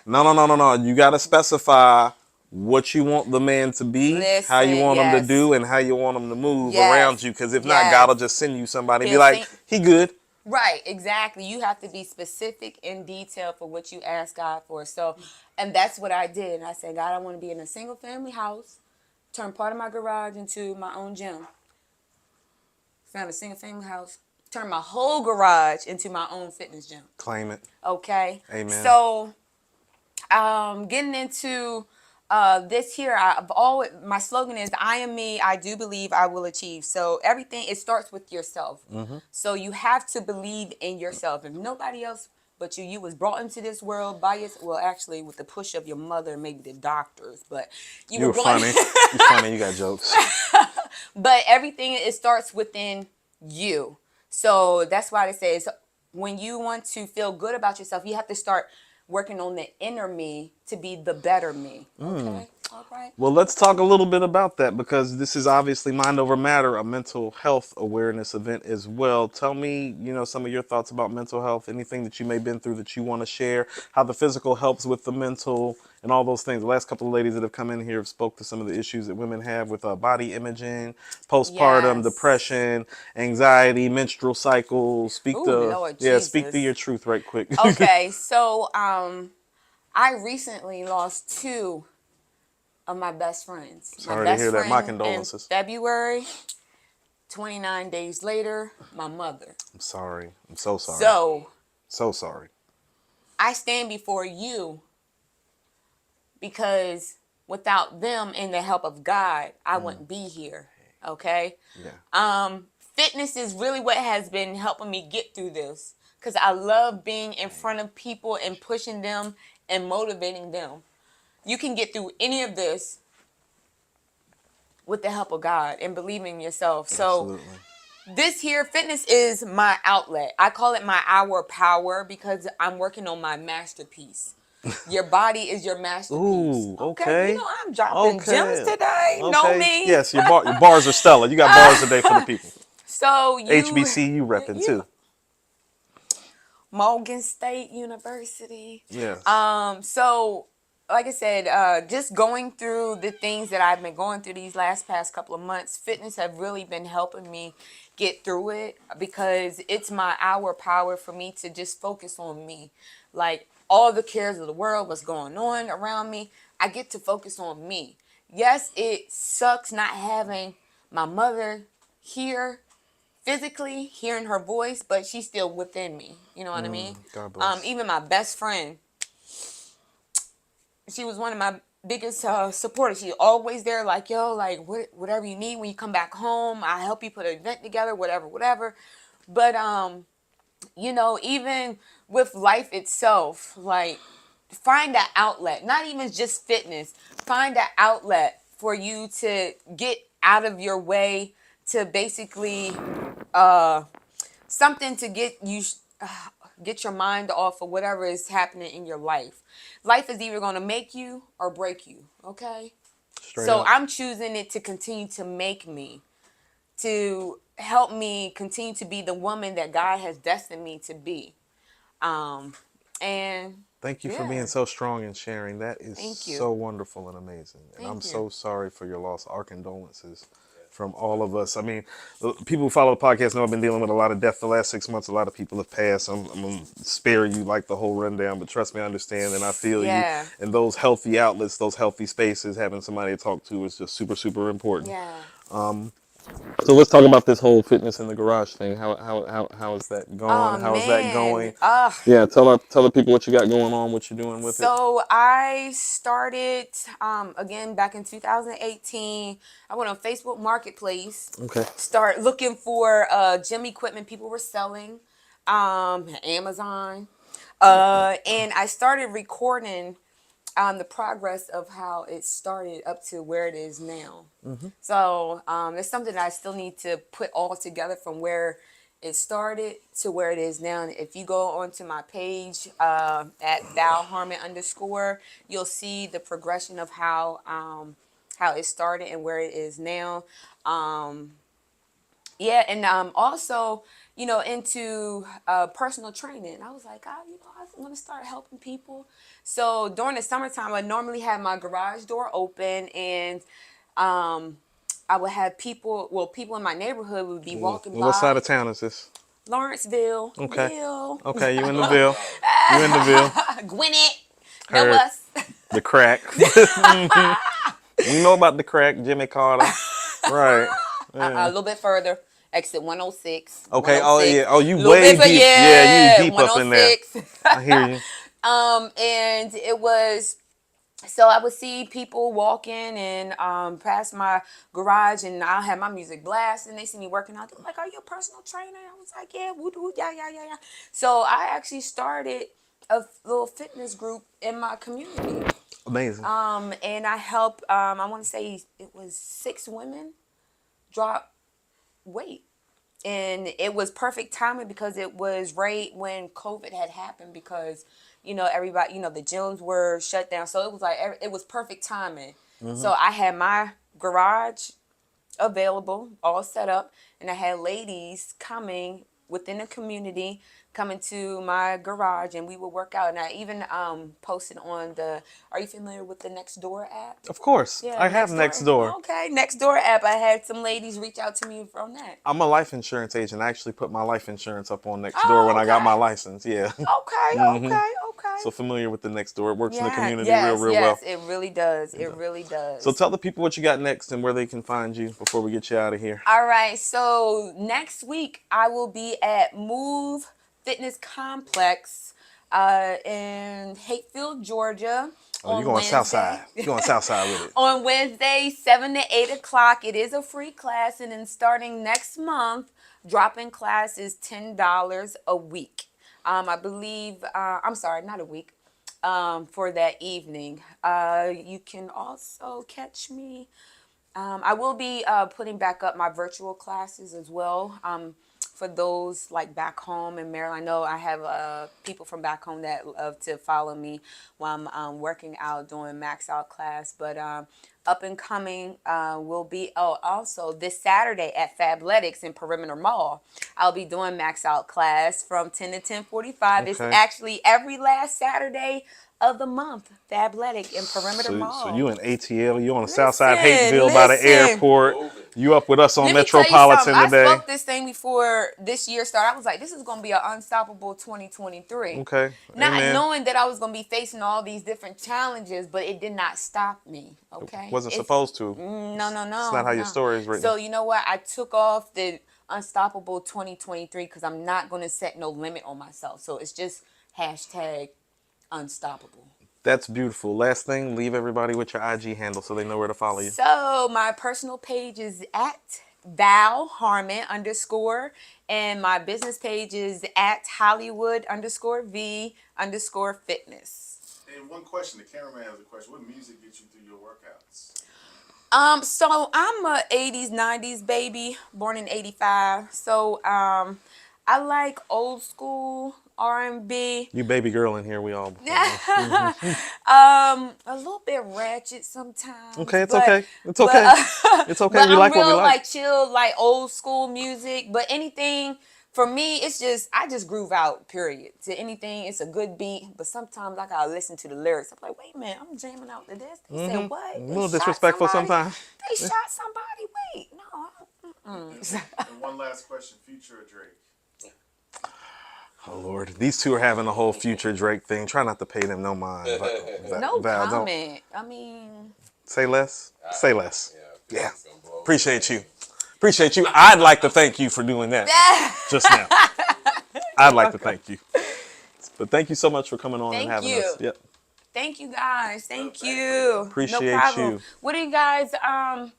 No. You got to specify what you want the man to be, how you Listen, want him to yes. do, and how you want him to move Yes. around you. Because if not, Yes. God will just send you somebody and be He'll like, send- he good. Right, exactly. You have to be specific and detailed for what you ask God for. So, and that's what I did. And I said, God, I want to be in a single family house, turn part of my garage into my own gym. Found a single family house, turn my whole garage into my own fitness gym. Claim it. Okay. Amen. So, getting into this here, my slogan is, I am me, I do believe, I will achieve. So everything, it starts with yourself. Mm-hmm. So you have to believe in yourself. If nobody else but you was brought into this world by well, actually with the push of your mother, maybe the doctors, but you were funny. You're funny. You got jokes. But everything, it starts within you. So that's why they say it's, when you want to feel good about yourself, you have to start working on the inner me to be the better me. Okay? All right. Well, let's talk a little bit about that because this is obviously Mind Over Matter, a mental health awareness event as well. Tell me, some of your thoughts about mental health, anything that you may have been through that you want to share, how the physical helps with the mental and all those things. The last couple of ladies that have come in here have spoke to some of the issues that women have with body imaging, postpartum, Yes. depression, anxiety, menstrual cycles. Speak Lord to Jesus. your truth right quick. Okay, so I recently lost 2 of my best friends. Sorry my to best hear that. My friend condolences. in February, 29 days later, my mother. I'm sorry. I'm so sorry. So sorry. I stand before you because without them and the help of God, I wouldn't be here. Okay? Yeah. Fitness is really what has been helping me get through this because I love being in front of people and pushing them and motivating them. You can get through any of this with the help of God and believing in yourself. So this here, fitness is my outlet. I call it my hour power because I'm working on my masterpiece. Your body is your masterpiece. Ooh, okay. You know, I'm dropping gems today. Okay. Know me. Yes, your bars are stellar. You got bars today for the people. So you HBCU repping too. Morgan State University. Yes. So like I said, just going through the things that I've been going through these past couple of months, fitness have really been helping me get through it because it's my hour power for me to just focus on me. Like all the cares of the world, what's going on around me, I get to focus on me. Yes, it sucks not having my mother here physically, hearing her voice, but she's still within me. You know what I mean? God bless. Even my best friend, she was one of my biggest supporters. She always there, like, yo, like whatever you need when you come back home, I help you put an event together, whatever. But you know, even with life itself, like find that outlet. Not even just fitness. Find that outlet for you to get out of your way to basically something to get you. Get your mind off of whatever is happening in your life. Life is either going to make you or break you, okay? Straight so up. I'm choosing it to continue to make me, to help me continue to be the woman that God has destined me to be. And thank you for being so strong and sharing. That is so wonderful and amazing. And I'm so sorry for your loss. Our condolences from all of us. I mean, people who follow the podcast know I've been dealing with a lot of death the last 6 months. A lot of people have passed. I'm going to spare you like the whole rundown, but trust me, I understand and I feel you. And those healthy outlets, those healthy spaces, having somebody to talk to is just super, super important. So let's talk about this whole fitness in the garage thing. How is that going? How is that going? Yeah, tell the people what you got going on, what you're doing with it. So I started again back in 2018. I went on Facebook Marketplace. Okay. Start looking for gym equipment people were selling, Amazon, and I started recording the progress of how it started up to where it is now. So it's something that I still need to put all together from where it started to where it is now. And if you go onto my page at @ValHarmon_, you'll see the progression of how it started and where it is now. And also, you know, into personal training. I was like, I want to start helping people. So during the summertime, I normally have my garage door open, and I would have people in my neighborhood would be walking by. What side of town is this? Lawrenceville. Okay. Ville. Okay, you in the Ville. You in the Ville. Gwinnett. Heard. Know us. The crack. We know about the crack, Jimmy Carter. Right. A little bit further. Exit 106. Okay. 106. Oh yeah. Oh, you way deep. Yeah, you deep up in there. I hear you. And it was, so I would see people walking and past my garage, and I'll have my music blast, and they see me working out. They're like, "Are you a personal trainer?" I was like, "Yeah, woo, yeah. So I actually started a little fitness group in my community. Amazing. And I helped, I want to say it was 6 women drop weight. And it was perfect timing because it was right when COVID had happened, because, you know, everybody, you know, the gyms were shut down. So it was like, it was perfect timing. So I had my garage available, all set up, and I had ladies coming within the community, coming to my garage, and we would work out. And I even posted on are you familiar with the Nextdoor app? Of course. Yeah, I have Nextdoor. Okay, Nextdoor app. I had some ladies reach out to me from that. I'm a life insurance agent. I actually put my life insurance up on Nextdoor when I got my license. Yeah. Okay. So familiar with the next door. It works in the Yeah, community yes, real yes, well. it really does. It really does. So tell the people what you got next and where they can find you before we get you out of here. All right, so next week I will be at Move Fitness Complex in Hatefield, Georgia. Oh, you're going south side. You're going south side with it. On Wednesday, 7 to 8 o'clock. It is a free class, and then starting next month, drop-in class is $10 a week. I believe, I'm sorry, not a week, for that evening. You can also catch me. I will be putting back up my virtual classes as well. For those like back home in Maryland, I know I have people from back home that love to follow me while I'm working out doing max out class. But up and coming will be, also this Saturday at Fabletics in Perimeter Mall. I'll be doing max out class from 10 to 10:45. Okay. It's actually every last Saturday of the month, Fabletic in Perimeter Mall. So you in ATL, you on the south side Listen, Hateville by the listen. airport. You up with us on Let me tell you Metropolitan something. today. I spoke this thing before this year started. I was like, this is going to be an unstoppable 2023. Okay. Not Amen. knowing that I was going to be facing all these different challenges, but it did not stop me. Okay. Wasn't supposed to. No. It's not how your story is written. So you know what? I took off the unstoppable 2023 because I'm not going to set no limit on myself. So it's just hashtag unstoppable. That's beautiful. Last thing, leave everybody with your IG handle so they know where to follow you. So my personal page is at Val Harmon _ and my business page is at Hollywood _V _fitness. And one question, the cameraman has a question. What music gets you through your workouts? So I'm a 80s, 90s baby, born in 85. So I like old school R&B. You baby girl in here, we all. A little bit ratchet sometimes. Okay, it's but- okay. It's okay. It's okay. But We like I'm what we real like. like chill, like old school music. But anything for me, it's just I just groove out. Period. To anything, it's a good beat. But sometimes I gotta listen to the lyrics. I'm like, wait a minute, I'm jamming out to this. They said what? A They little shot disrespectful somebody? sometimes. They shot somebody. Wait, no. And one last question, Future or Drake? Oh Lord, these two are having the whole Future Drake thing. Try not to pay them no mind. No Val, don't comment. I mean, say less. Say less. Yeah. it's gonna blow. Appreciate you. Appreciate you. I'd like to thank you for doing that just now. I'd like to thank you. But thank you so much for coming on and Thank having you. us. Yep. thank you guys. Thank you. Appreciate no problem. you. What do you guys are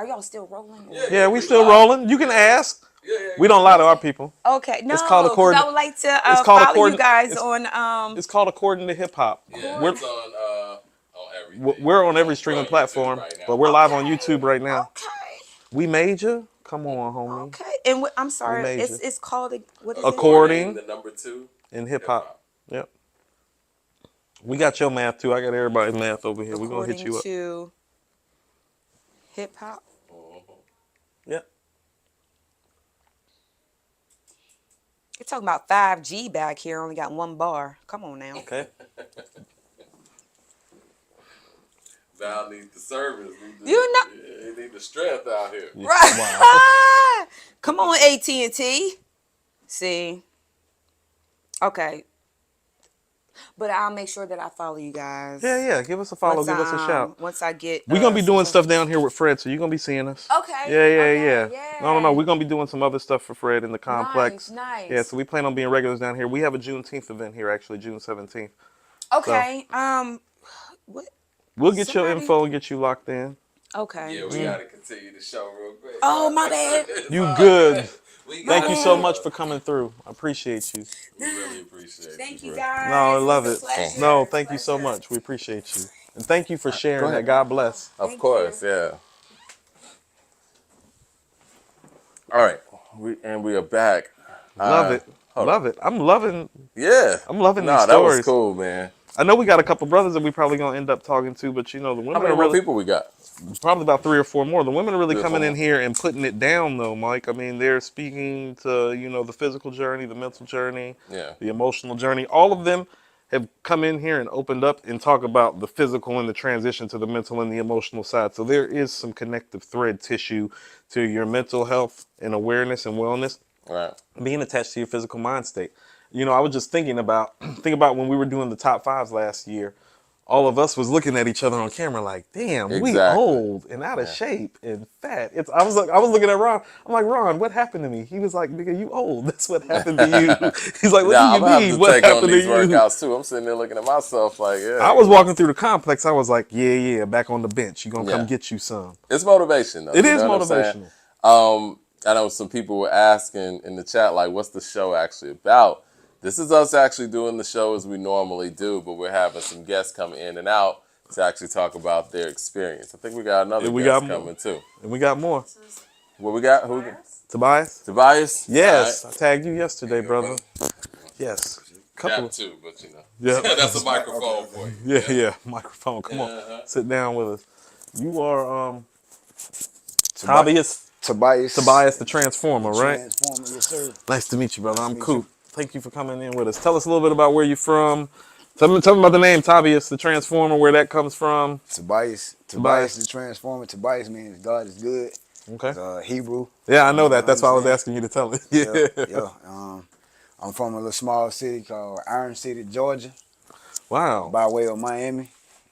y'all still rolling? Yeah, we still rolling. You can ask. We don't lie to our people. Okay, no, It's called 'cause according- I would like to it's called follow according- you guys it's- on It's called According to Hip Hop. Yeah, We're, it's on everything. we're on every streaming We're on YouTube platform, right now. but we're live on YouTube right now. Okay. We made you. Come on, homie. Okay. And I'm sorry, made it's you. it's called what is According the number 2 in hip hop. Yep. We got your math too. I got everybody's math over here. it? We're gonna hit you up. To hip hop. Yep. You're talking about 5G back here. Only got one bar. Come on now. Okay. Val needs the service. You know- He need the strength out here. Right. Come on, AT&T. See. Okay. But I'll make sure that I follow you guys. Yeah. Give us a follow. Once Give us a shout. Once I get. We're gonna be doing some- stuff down here with Fred, so you're gonna be seeing us. Okay. Yeah. Yeah. No. We're gonna be doing some other stuff for Fred in the complex. Nice. Yeah, so we plan on being regulars down here. We have a Juneteenth event here, actually, June 17th. Okay. What? We'll get your Somebody- info and get you locked in. Okay. Yeah, we gotta continue the show real quick. Oh, my bad. You good. We Thank you got so it. much for coming through. I appreciate you. We really appreciate it. Thank you, bro. guys. No, I love It's it. a pleasure. No, thank you so much. We appreciate you. And thank you for sharing ahead. that. God bless. Of course, yeah. All right, we are back. Love it. hold Love it. I'm loving Yeah, I'm loving Nah, these that was stories. cool, man. I know we got a couple brothers that we probably gonna end up talking to, but you know the How women many are more really people we got? probably about 3 or 4 more. The women are really 3 or coming 4 in more. here and putting it down though, Mike. I mean, they're speaking to, you know, the physical journey, the mental journey, Yeah. the emotional journey. All of them have come in here and opened up and talk about the physical and the transition to the mental and the emotional side. So there is some connective thread tissue to your mental health and awareness and wellness All right. being attached to your physical mind state. I was just thinking about when we were doing the top fives last year. All of us was looking at each other on camera like, damn, we Exactly. old and out of shape and fat. I was looking at Ron. I'm like, Ron, what happened to me? He was like, nigga, you old. That's what happened to you. He's like, what do Now you I'm gonna have mean? to What take on happened to these you? workouts too. I'm sitting there looking at myself like, yeah. I was walking through the complex. I was like, yeah, back on the bench. You gonna come get you some. It's motivation though. It you is know what I'm motivational. saying? I know some people were asking in the chat, like, what's the show actually about? This is us actually doing the show as we normally do, but we're having some guests come in and out to actually talk about their experience. I think we got another guest coming too. And we got more. What we got? Who? Tobias? Tobias? Yes. Right. I tagged you yesterday, brother. Yes. Got two, but Yeah. that's a microphone for you. Yeah. Microphone. Come on. Sit down with us. You are Tobias the Transformer, right? Transformer, yes, sir. Nice to meet you, brother. Nice to I'm meet Coop. you. Thank you for coming in with us. Tell us a little bit about where you're from. Tell me about the name Tobias the Transformer, where that comes from. Tobias the Transformer. Tobias means God is good. Okay. It's Hebrew. Yeah, I know that. That's why I was asking you to tell it. Yeah. I'm from a little small city called Iron City, Georgia. Wow. By way of Miami.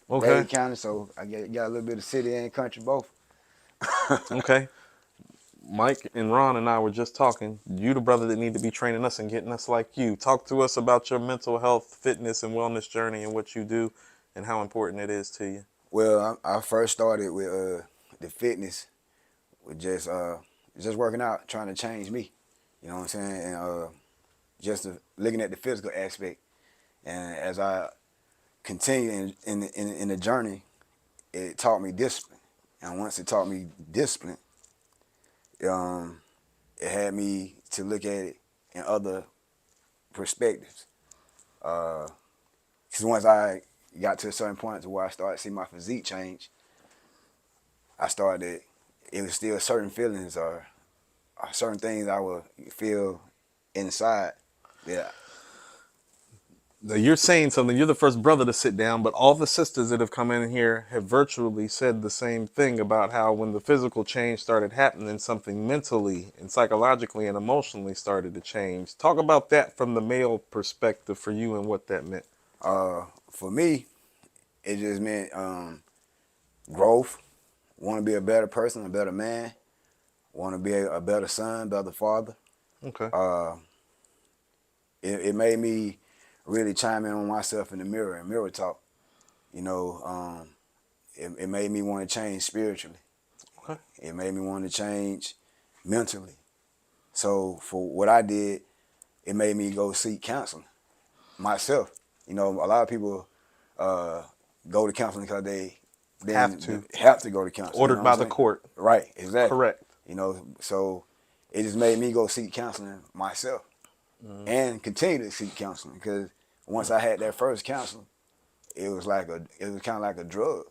Okay. Dade County, so I got a little bit of city and country both. Okay. Mike and Ron and I were just talking. You the brother that need to be training us and getting us like you. Talk to us about your mental health, fitness, and wellness journey and what you do and how important it is to you. Well, I first started with the fitness, with just working out, trying to change me. You know what I'm saying? And just looking at the physical aspect. And as I continue in the journey, it taught me discipline. And once it taught me discipline, it had me to look at it in other perspectives. Because once I got to a certain point to where I started seeing my physique change, it was still certain feelings or certain things I would feel inside that. You're saying something. You're the first brother to sit down, but all the sisters that have come in here have virtually said the same thing about how when the physical change started happening, something mentally and psychologically and emotionally started to change. Talk about that from the male perspective for you and what that meant. For me, it just meant growth. Want to be a better person, a better man. Want to be a better son, better father. Okay. It made me really chime in on myself in the mirror and mirror talk. You know, it made me want to change spiritually. Okay. It made me want to change mentally. So for what I did, it made me go seek counseling myself. You know, a lot of people go to counseling because they have to go to counseling. Ordered you know by the court. Right, exactly. Correct. You know, so it just made me go seek counseling myself and continue to seek counseling because once I had that first counseling, it was kind of like a drug.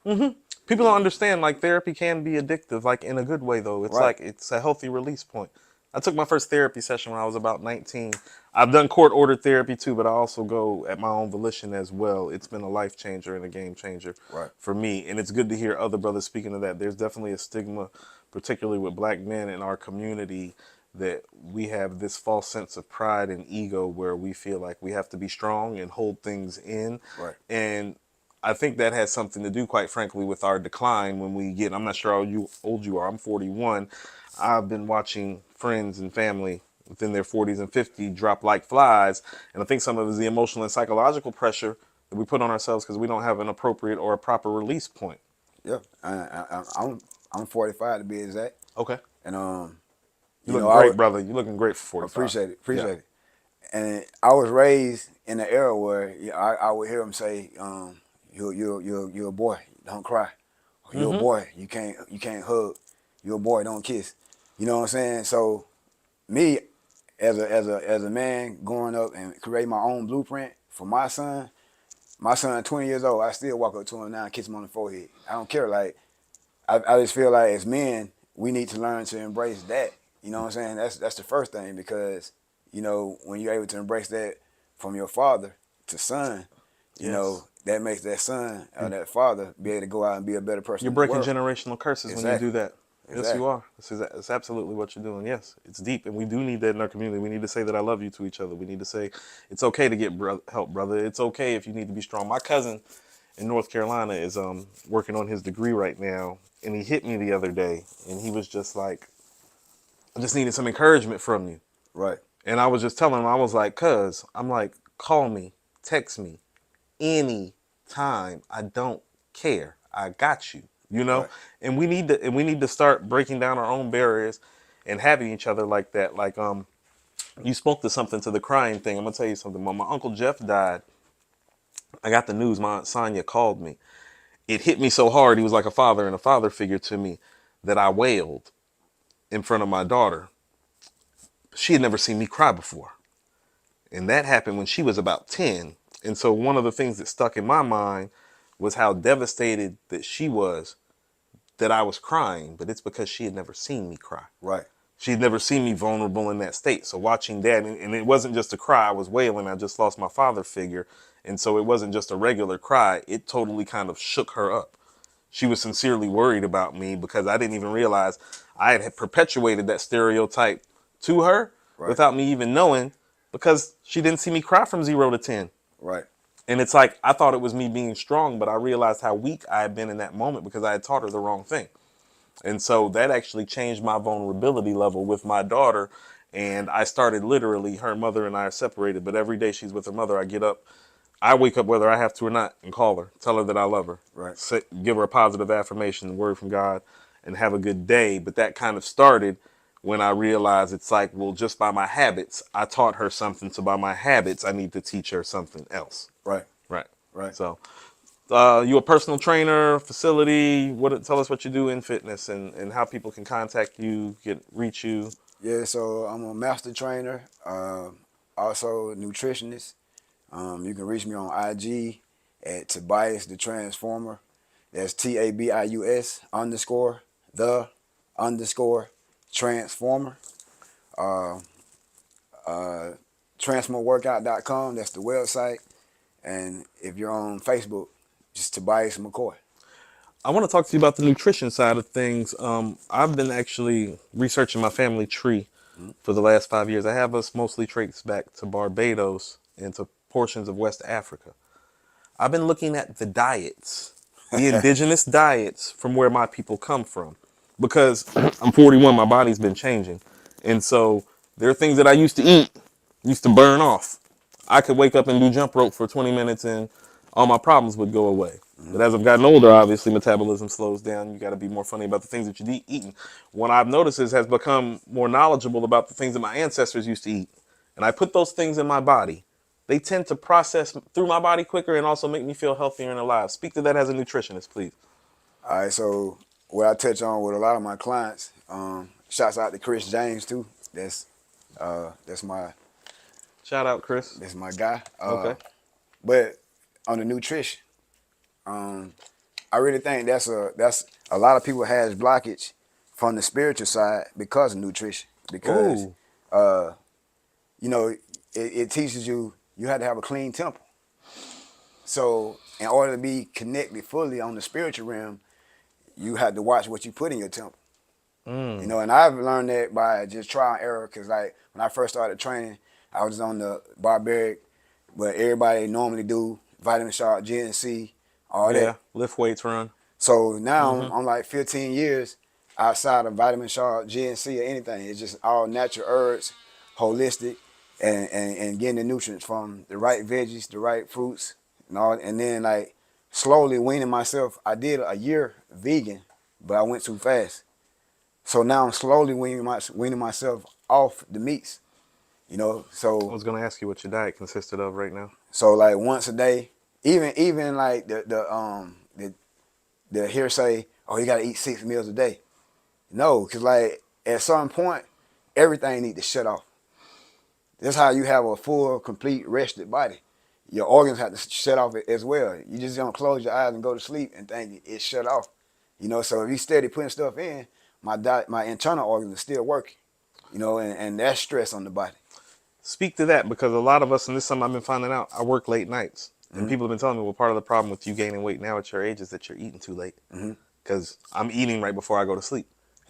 Mm-hmm. People don't understand, like, therapy can be addictive, like, in a good way, though. It's like, it's a healthy release point. I took my first therapy session when I was about 19. I've done court-ordered therapy, too, but I also go at my own volition as well. It's been a life changer and a game changer for me, and it's good to hear other brothers speaking of that. There's definitely a stigma, particularly with black men in our community, that we have this false sense of pride and ego where we feel like we have to be strong and hold things in. Right. And I think that has something to do, quite frankly, with our decline when we get, I'm not sure how old you are, I'm 41. I've been watching friends and family within their 40s and 50s drop like flies. And I think some of it is the emotional and psychological pressure that we put on ourselves because we don't have an appropriate or a proper release point. Yeah, I'm 45 to be exact. Okay. And you looking great, brother. You're looking great for 45. Appreciate it. And I was raised in an era where I would hear them say, "You're a boy, don't cry. You're a boy, you can't hug. You're a boy, don't kiss." You know what I'm saying? So, me as a man growing up and create my own blueprint for my son 20 years old, I still walk up to him now and kiss him on the forehead. I don't care. Like, I just feel like as men, we need to learn to embrace that. You know what I'm saying? That's the first thing because, you know, when you're able to embrace that from your father to son, you know, that makes that son or that father be able to go out and be a better person. You're breaking generational curses when you do that. Yes, you are. It's absolutely what you're doing. Yes, it's deep, and we do need that in our community. We need to say that I love you to each other. We need to say it's okay to get help, brother. It's okay if you need to be strong. My cousin in North Carolina is working on his degree right now, and he hit me the other day, and he was just like, "I just needed some encouragement from you." Right. And I was just telling him, I was like, "Cuz," I'm like, "call me, text me, any time. I don't care. I got you." You know, Right. and we need to start breaking down our own barriers and having each other like that. Like you spoke to something to the crying thing. I'm gonna tell you something. When my uncle Jeff died, I got the news. My aunt Sonia called me. It hit me so hard. He was like a father and a father figure to me that I wailed in front of my daughter. She had never seen me cry before, and that happened when she was about 10. And so one of the things that stuck in my mind was how devastated that she was that I was crying, but it's because she had never seen me cry. Right. She had never seen me vulnerable in that state. So watching that, and it wasn't just a cry, I was wailing. I just lost my father figure. And so it wasn't just a regular cry. It totally kind of shook her up. She was sincerely worried about me because I didn't even realize I had perpetuated that stereotype to her without me even knowing, because she didn't see me cry from 0 to 10. Right. And it's like, I thought it was me being strong, but I realized how weak I had been in that moment because I had taught her the wrong thing. And so that actually changed my vulnerability level with my daughter. And I started literally, her mother and I are separated, but every day she's with her mother, I get up, I wake up whether I have to or not and call her, tell her that I love her, Right. give her a positive affirmation, a word from God, and have a good day. But that kind of started when I realized it's like, well, just by my habits, I taught her something. So by my habits, I need to teach her something else. Right. Right. Right. So, you a personal trainer, facility? Tell us what you do in fitness and how people can contact you, reach you. Yeah, so I'm a master trainer, also a nutritionist. You can reach me on IG at Tobias the Transformer. That's TABIUS _the _transformer. Transformworkout.com, that's the website. And if you're on Facebook, just Tobias McCoy. I want to talk to you about the nutrition side of things. I've been actually researching my family tree for the last 5 years. I have us mostly traced back to Barbados and to portions of West Africa. I've been looking at the diets, the indigenous diets from where my people come from. Because I'm 41, my body's been changing. And so there are things that I used to eat, used to burn off. I could wake up and do jump rope for 20 minutes and all my problems would go away. But as I've gotten older, obviously metabolism slows down. You got to be more funny about the things that you're eating. What I've noticed has become more knowledgeable about the things that my ancestors used to eat. And I put those things in my body. They tend to process through my body quicker and also make me feel healthier and alive. Speak to that as a nutritionist, please. All right, so what I touch on with a lot of my clients, shouts out to Chris James too. That's my shout out, Chris. That's my guy. Okay. But on the nutrition, I really think that's a lot of people has blockage from the spiritual side because of nutrition. Because you know, it teaches you have to have a clean temple. So in order to be connected fully on the spiritual realm, you have to watch what you put in your temple. You know, and I've learned that by just trial and error. Because like when I first started training, I was on the barbaric, what everybody normally do, vitamin shot, GNC, all that. Yeah, lift weights, run. So now I'm like 15 years outside of vitamin shot, GNC, or anything. It's just all natural herbs, holistic, and getting the nutrients from the right veggies, the right fruits, and all. And then like slowly weaning myself. I did a year vegan, but I went too fast. So now I'm slowly weaning myself off the meats. You know, so I was gonna ask you what your diet consisted of right now. So like once a day, even like the hearsay, oh, you gotta eat 6 meals a day. No, cause like at some point, everything need to shut off. That's how you have a full, complete, rested body. Your organs have to shut off as well. You just don't close your eyes and go to sleep and think it's shut off. You know, so if you steady putting stuff in, my internal organs are still working. You know, and that's stress on the body. Speak to that, because a lot of us, and this is something I've been finding out, I work late nights. And people have been telling me, well, part of the problem with you gaining weight now at your age is that you're eating too late. Because I'm eating right before I go to sleep.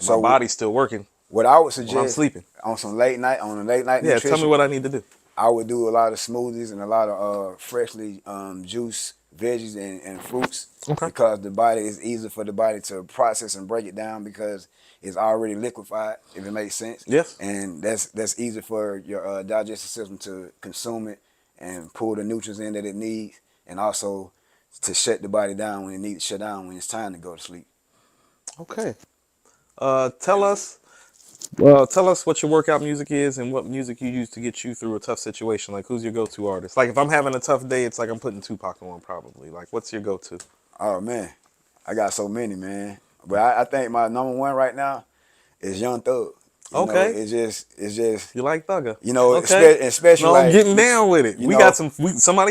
My body's still working. What I would I'm suggest sleeping. on a late night Yeah, nutrition. tell me what I need to do. I would do a lot of smoothies and a lot of freshly juiced veggies and fruits. Okay. Because the body is easier for the body to process and break it down because it's already liquefied, if it makes sense. Yes. And that's easy for your digestive system to consume it and pull the nutrients in that it needs, and also to shut the body down when it needs to shut down when it's time to go to sleep. Okay. Tell us what your workout music is and what music you use to get you through a tough situation. Like, who's your go-to artist? Like, if I'm having a tough day, it's like I'm putting Tupac on probably. Like, what's your go-to? Oh man, I got so many, man. But I think my number one right now is Young Thug. You know, it's just. You like Thugger? You know, okay. especially no, like, I'm getting down with it. We know, got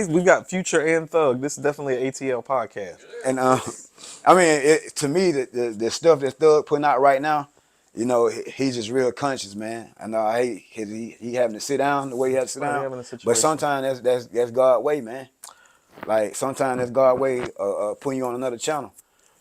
we got Future and Thug. This is definitely an ATL podcast. And I mean, to me, the stuff that Thug putting out right now, you know, he's just real conscious, man. I know I hate he having to sit down the way he has to sit down. But sometimes that's God's way, man. Like sometimes that's God's way putting you on another channel.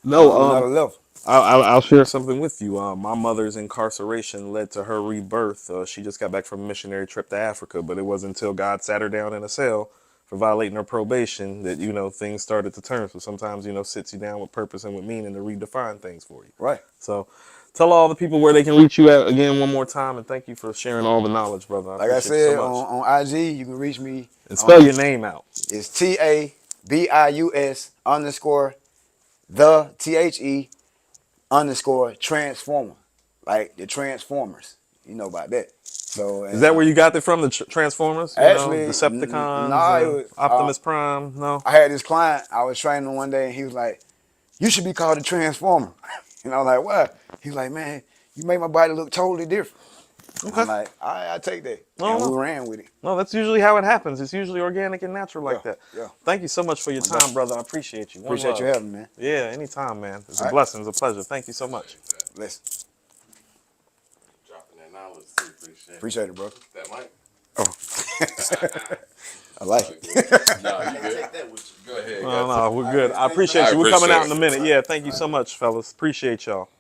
On another level. I'll share something with you. My mother's incarceration led to her rebirth. She just got back from a missionary trip to Africa, but it wasn't until God sat her down in a cell for violating her probation that, you know, things started to turn. So sometimes, you know, sits you down with purpose and with meaning to redefine things for you. Right. So tell all the people where they can reach you at again one more time, and thank you for sharing all the knowledge, brother. Like I said, so on IG, you can reach me. And spell your name out. It's TABIUS _ the THE _ like the Transformers. You know about that. So is that where you got it from, the Transformers? You actually, know, Decepticons, no, Optimus Prime. No, I had this client. I was training him one day, and he was like, "You should be called a Transformer." And I was like, "What?" He was like, "Man, you make my body look totally different." Okay. I'm like, all right, I take that. And we ran with it. No, that's usually how it happens. It's usually organic and natural like that. Yeah. Thank you so much for your time, brother. I appreciate you. Appreciate you having me, man. Yeah, anytime, man. It's a blessing. It's a pleasure. Thank you so much. Listen. Dropping that knowledge too. Appreciate it, bro. That mic. Oh. I like it. No, you good. Take that with you. Go ahead. No, we're good. I appreciate you. We're coming out in a minute. Yeah, thank you so much, fellas. Appreciate y'all.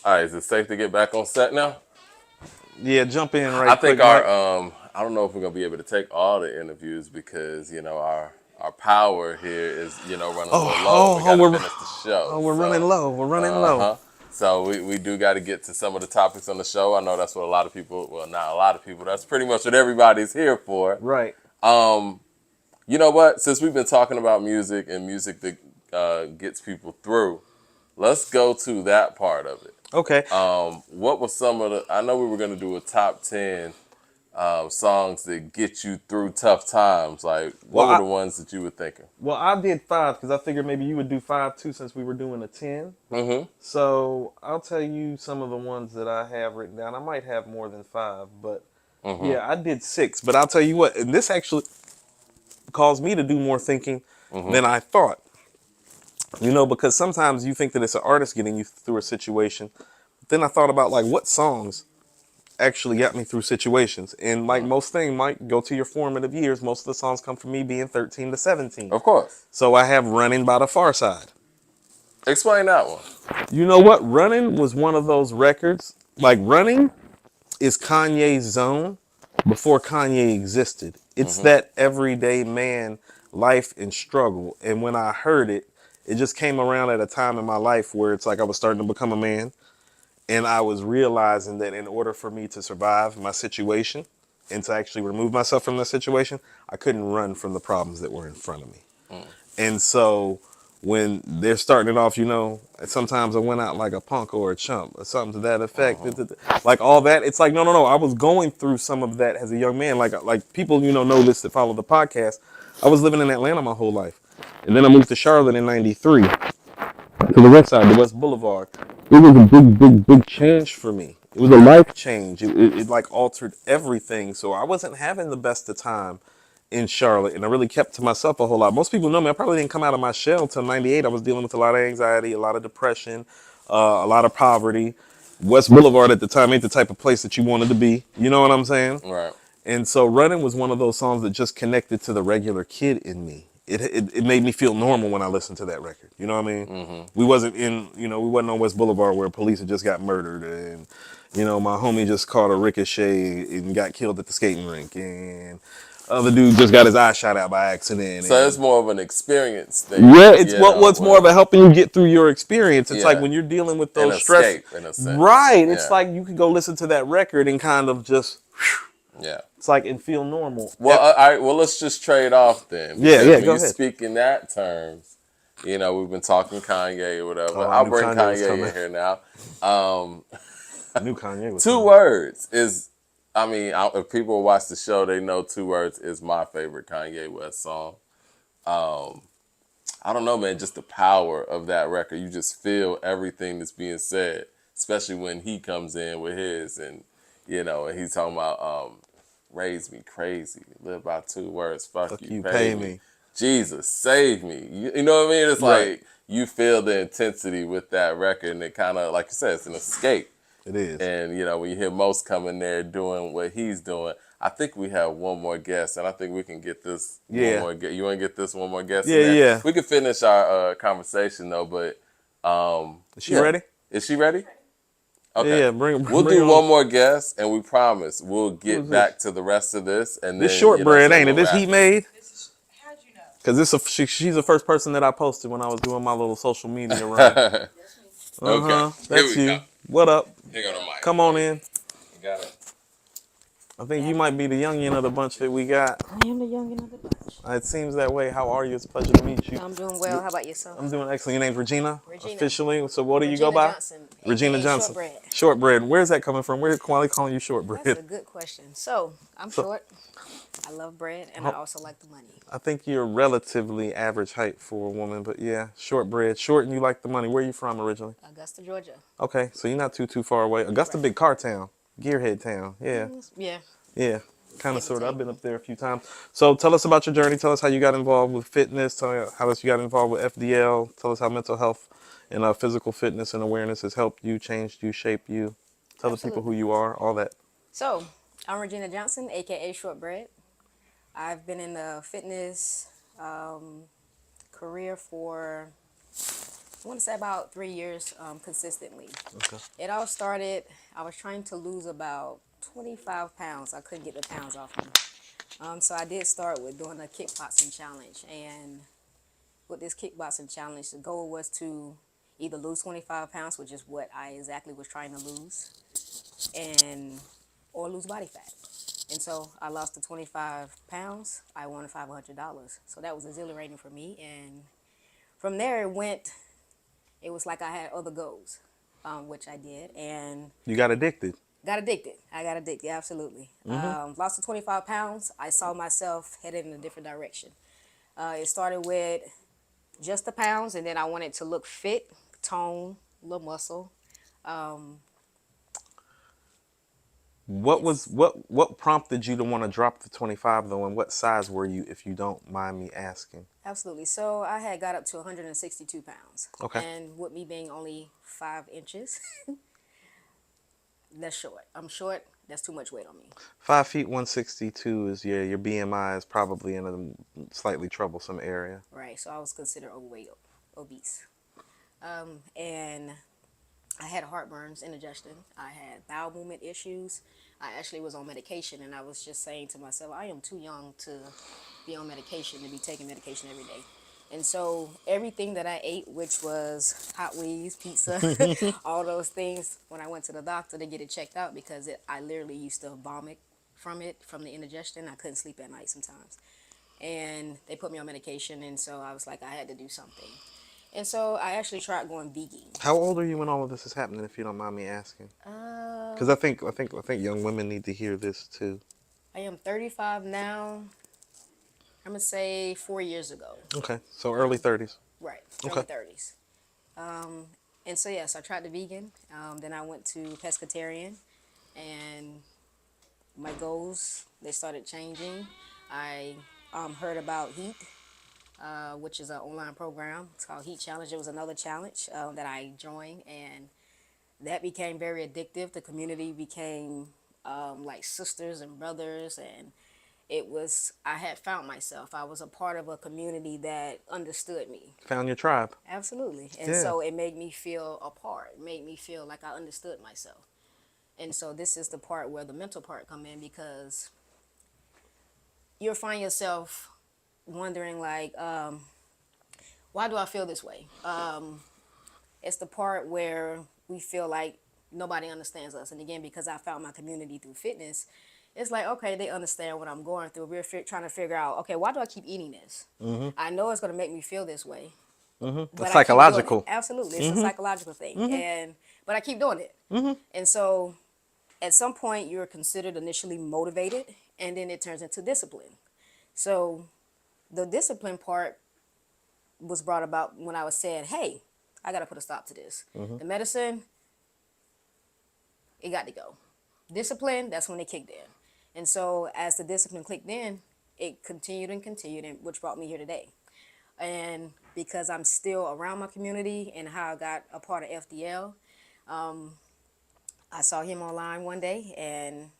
All right, is it safe to get back on set now? Yeah, jump in right I think quick, I don't know if we're gonna be able to take all the interviews because, you know, our power here is, you know, running a little low. We gotta finish the show. Oh, we're running low. We're running low. So we do got to get to some of the topics on the show. I know that's what a lot of people, well, not a lot of people, that's pretty much what everybody's here for. Right. You know what? Since we've been talking about music and music that gets people through, let's go to that part of it. Okay. What was some of the, I know we were going to do a top 10 songs that get you through tough times. Like, what were the ones that you were thinking? Well, I did 5 because I figured maybe you would do 5 too since we were doing a 10. Mm-hmm. So I'll tell you some of the ones that I have written down. I might have more than 5, but yeah, I did 6. But I'll tell you what, and this actually caused me to do more thinking than I thought. You know, because sometimes you think that it's an artist getting you through a situation. But then I thought about, like, what songs actually got me through situations. And like most things, might go to your formative years. Most of the songs come from me being 13 to 17. Of course. So I have Running by the Far Side. Explain that one. You know what? Running was one of those records. Like, Running is Kanye's zone before Kanye existed. It's that everyday man life and struggle. And when I heard it, it just came around at a time in my life where it's like I was starting to become a man. And I was realizing that in order for me to survive my situation and to actually remove myself from the situation, I couldn't run from the problems that were in front of me. And so when they're starting it off, you know, sometimes I went out like a punk or a chump or something to that effect. Like all that, it's like, no. I was going through some of that as a young man. Like people, you know this that follow the podcast. I was living in Atlanta my whole life. And then I moved to Charlotte in 93 to the west side, the West Boulevard. It was a big change for me. It was a life change. It like altered everything. So I wasn't having the best of time in Charlotte, and I really kept to myself a whole lot. Most people know me. I probably didn't come out of my shell till 98. I was dealing with a lot of anxiety, a lot of depression, a lot of poverty. West Boulevard at the time ain't the type of place that you wanted to be. You know what I'm saying? Right. And so Running was one of those songs that just connected to the regular kid in me. it made me feel normal when I listened to that record. You know what I mean? We wasn't we wasn't on West Boulevard where police had just got murdered, and my homie just caught a ricochet and got killed at the skating rink, and other dude just got his eye shot out by accident. So it's and more of an experience thing. yeah, it's what's more about helping you get through your experience. It's like when you're dealing with an those stress, escape, in a sense. right? It's like you can go listen to that record and kind of just, it's like and feel normal. Well, all right. Well, let's just trade off then. Yeah, When go you ahead. speak in that terms, we've been talking Kanye or whatever. Oh, I I'll knew bring Kanye was Kanye coming. in here now. I knew Kanye was Two coming. words is. I mean, if people watch the show, they know 2 words is my favorite Kanye West song. I don't know, man, just the power of that record. You just feel everything that's being said, especially when he comes in with his and he's talking about raise me crazy, live by 2 words, fuck you, pay me. Jesus, save me. You know what I mean? It's like you feel the intensity with that record, and it kind of, like you said, it's an escape. It is. And, when you hear Most coming there doing what he's doing, I think we have one more guest, and I think we can get this one more guest. You want to get this one more guest in there? Yeah. We can finish our conversation, though, but... is she ready? Is she ready? Okay. Yeah, we'll do one more guest, and we promise we'll get back to the rest of this. And this then, shortbread, so ain't it? we'll This wrap. Heat Made? Because she's the first person that I posted when I was doing my little social media run. Okay. That's Here we you. go. What up? Here go the mic. Come on in. You got it. I think you might be the youngin of the bunch that we got. I am the youngin of the bunch. It seems that way. How are you? It's a pleasure to meet you. I'm doing well. How about yourself? I'm doing excellent. Your name's Regina? Regina. Officially. So what do you go by? Johnson, Regina Johnson. Shortbread. Shortbread. Where's that coming from? Where's Quali calling you shortbread? That's a good question. So, I'm short. I love bread, and I also like the money. I think you're relatively average height for a woman, but yeah, shortbread. Short and you like the money. Where are you from originally? Augusta, Georgia. Okay, so you're not too far away. Augusta, big car town. Gearhead town. Yeah. Yeah. Yeah. Kind of, sort of. I've been up there a few times. So tell us about your journey. Tell us how you got involved with fitness. Tell us how you got involved with FDL. Tell us how mental health and physical fitness and awareness has helped you, changed you, shaped you. Tell the people who you are, all that. So, I'm Regina Johnson, a.k.a. Shortbread. I've been in the fitness career for, I want to say about 3 years consistently. Okay. It all started, I was trying to lose about 25 pounds. I couldn't get the pounds off me. So I did start with doing a kickboxing challenge. And with this kickboxing challenge, the goal was to either lose 25 pounds, which is what I exactly was trying to lose, or lose body fat. And so I lost the 25 pounds. I won $500. So that was exhilarating for me. And from there it was like I had other goals, which I did. And you got addicted. I got addicted, absolutely. Lost the 25 pounds. I saw myself headed in a different direction. It started with just the pounds, and then I wanted to look fit, tone, a little muscle. What prompted you to want to drop the 25 though, and what size were you, if you don't mind me asking? Absolutely. So I had got up to 162 pounds. Okay. And with me being only 5 inches, that's short. I'm short. That's too much weight on me. 5 feet 162 is your BMI is probably in a slightly troublesome area. Right. So I was considered overweight, obese. And I had heartburns, indigestion. I had bowel movement issues. I actually was on medication, and I was just saying to myself, I am too young to be on medication, to be taking medication every day. And so everything that I ate, which was hot wings, pizza, all those things, when I went to the doctor to get it checked out, because I literally used to vomit from the indigestion. I couldn't sleep at night sometimes. And they put me on medication, and so I was like, I had to do something. And so I actually tried going vegan. How old are you when all of this is happening, if you don't mind me asking? Because I think young women need to hear this too. I am 35 now. I'm going to say 4 years ago. Okay, so early 30s. Right, early 30s. And so, yes, I tried the vegan. Then I went to pescatarian, and my goals, they started changing. I heard about HEAT, which is an online program. It's called HEAT Challenge. It was another challenge that I joined, and that became very addictive. The community became like sisters and brothers, and I had found myself. I was a part of a community that understood me. Found your tribe. Absolutely. And Yeah. so it made me feel a part. It made me feel like I understood myself. And so this is the part where the mental part come in, because you'll find yourself wondering like, why do I feel this way? It's the part where we feel like nobody understands us. And again, because I found my community through fitness, it's like, okay, they understand what I'm going through. We're trying to figure out, okay, why do I keep eating this? I know it's going to make me feel this way. But It's I keep doing psychological. it. Absolutely. It's a psychological thing. But I keep doing it. And so at some point you're considered initially motivated, and then it turns into discipline. So the discipline part was brought about when I was saying, hey, I got to put a stop to this. The medicine, it got to go. Discipline, that's when it kicked in. And so as the discipline clicked in, it continued and continued, and which brought me here today. And because I'm still around my community and how I got a part of FDL, I saw him online one day, and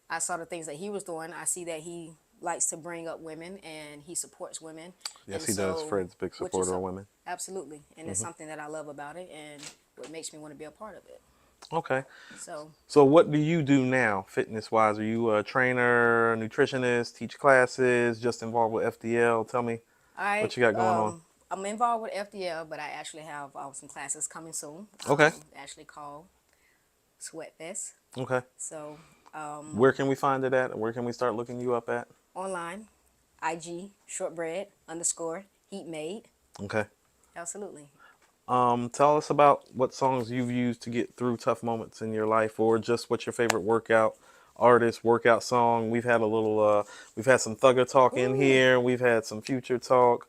I saw the things that he was doing. I see that he likes to bring up women, and he supports women. Yes, And he does. so- Fred's big which is supporter of some- women. Absolutely. And it's something that I love about it, and what makes me want to be a part of it. Okay. So So what do you do now, fitness-wise? Are you a trainer, a nutritionist, teach classes, just involved with FDL? Tell me what you got going on. I'm involved with FDL, but I actually have some classes coming soon. Okay. Actually called Sweat Fest. Okay. So Where can we find it at? Where can we start looking you up at? online, IG, shortbread _ heat made. Okay. Absolutely. Tell us about what songs you've used to get through tough moments in your life, or just what's your favorite workout artist, workout song. We've had a little, we've had some Thugger talk in here. We've had some Future talk.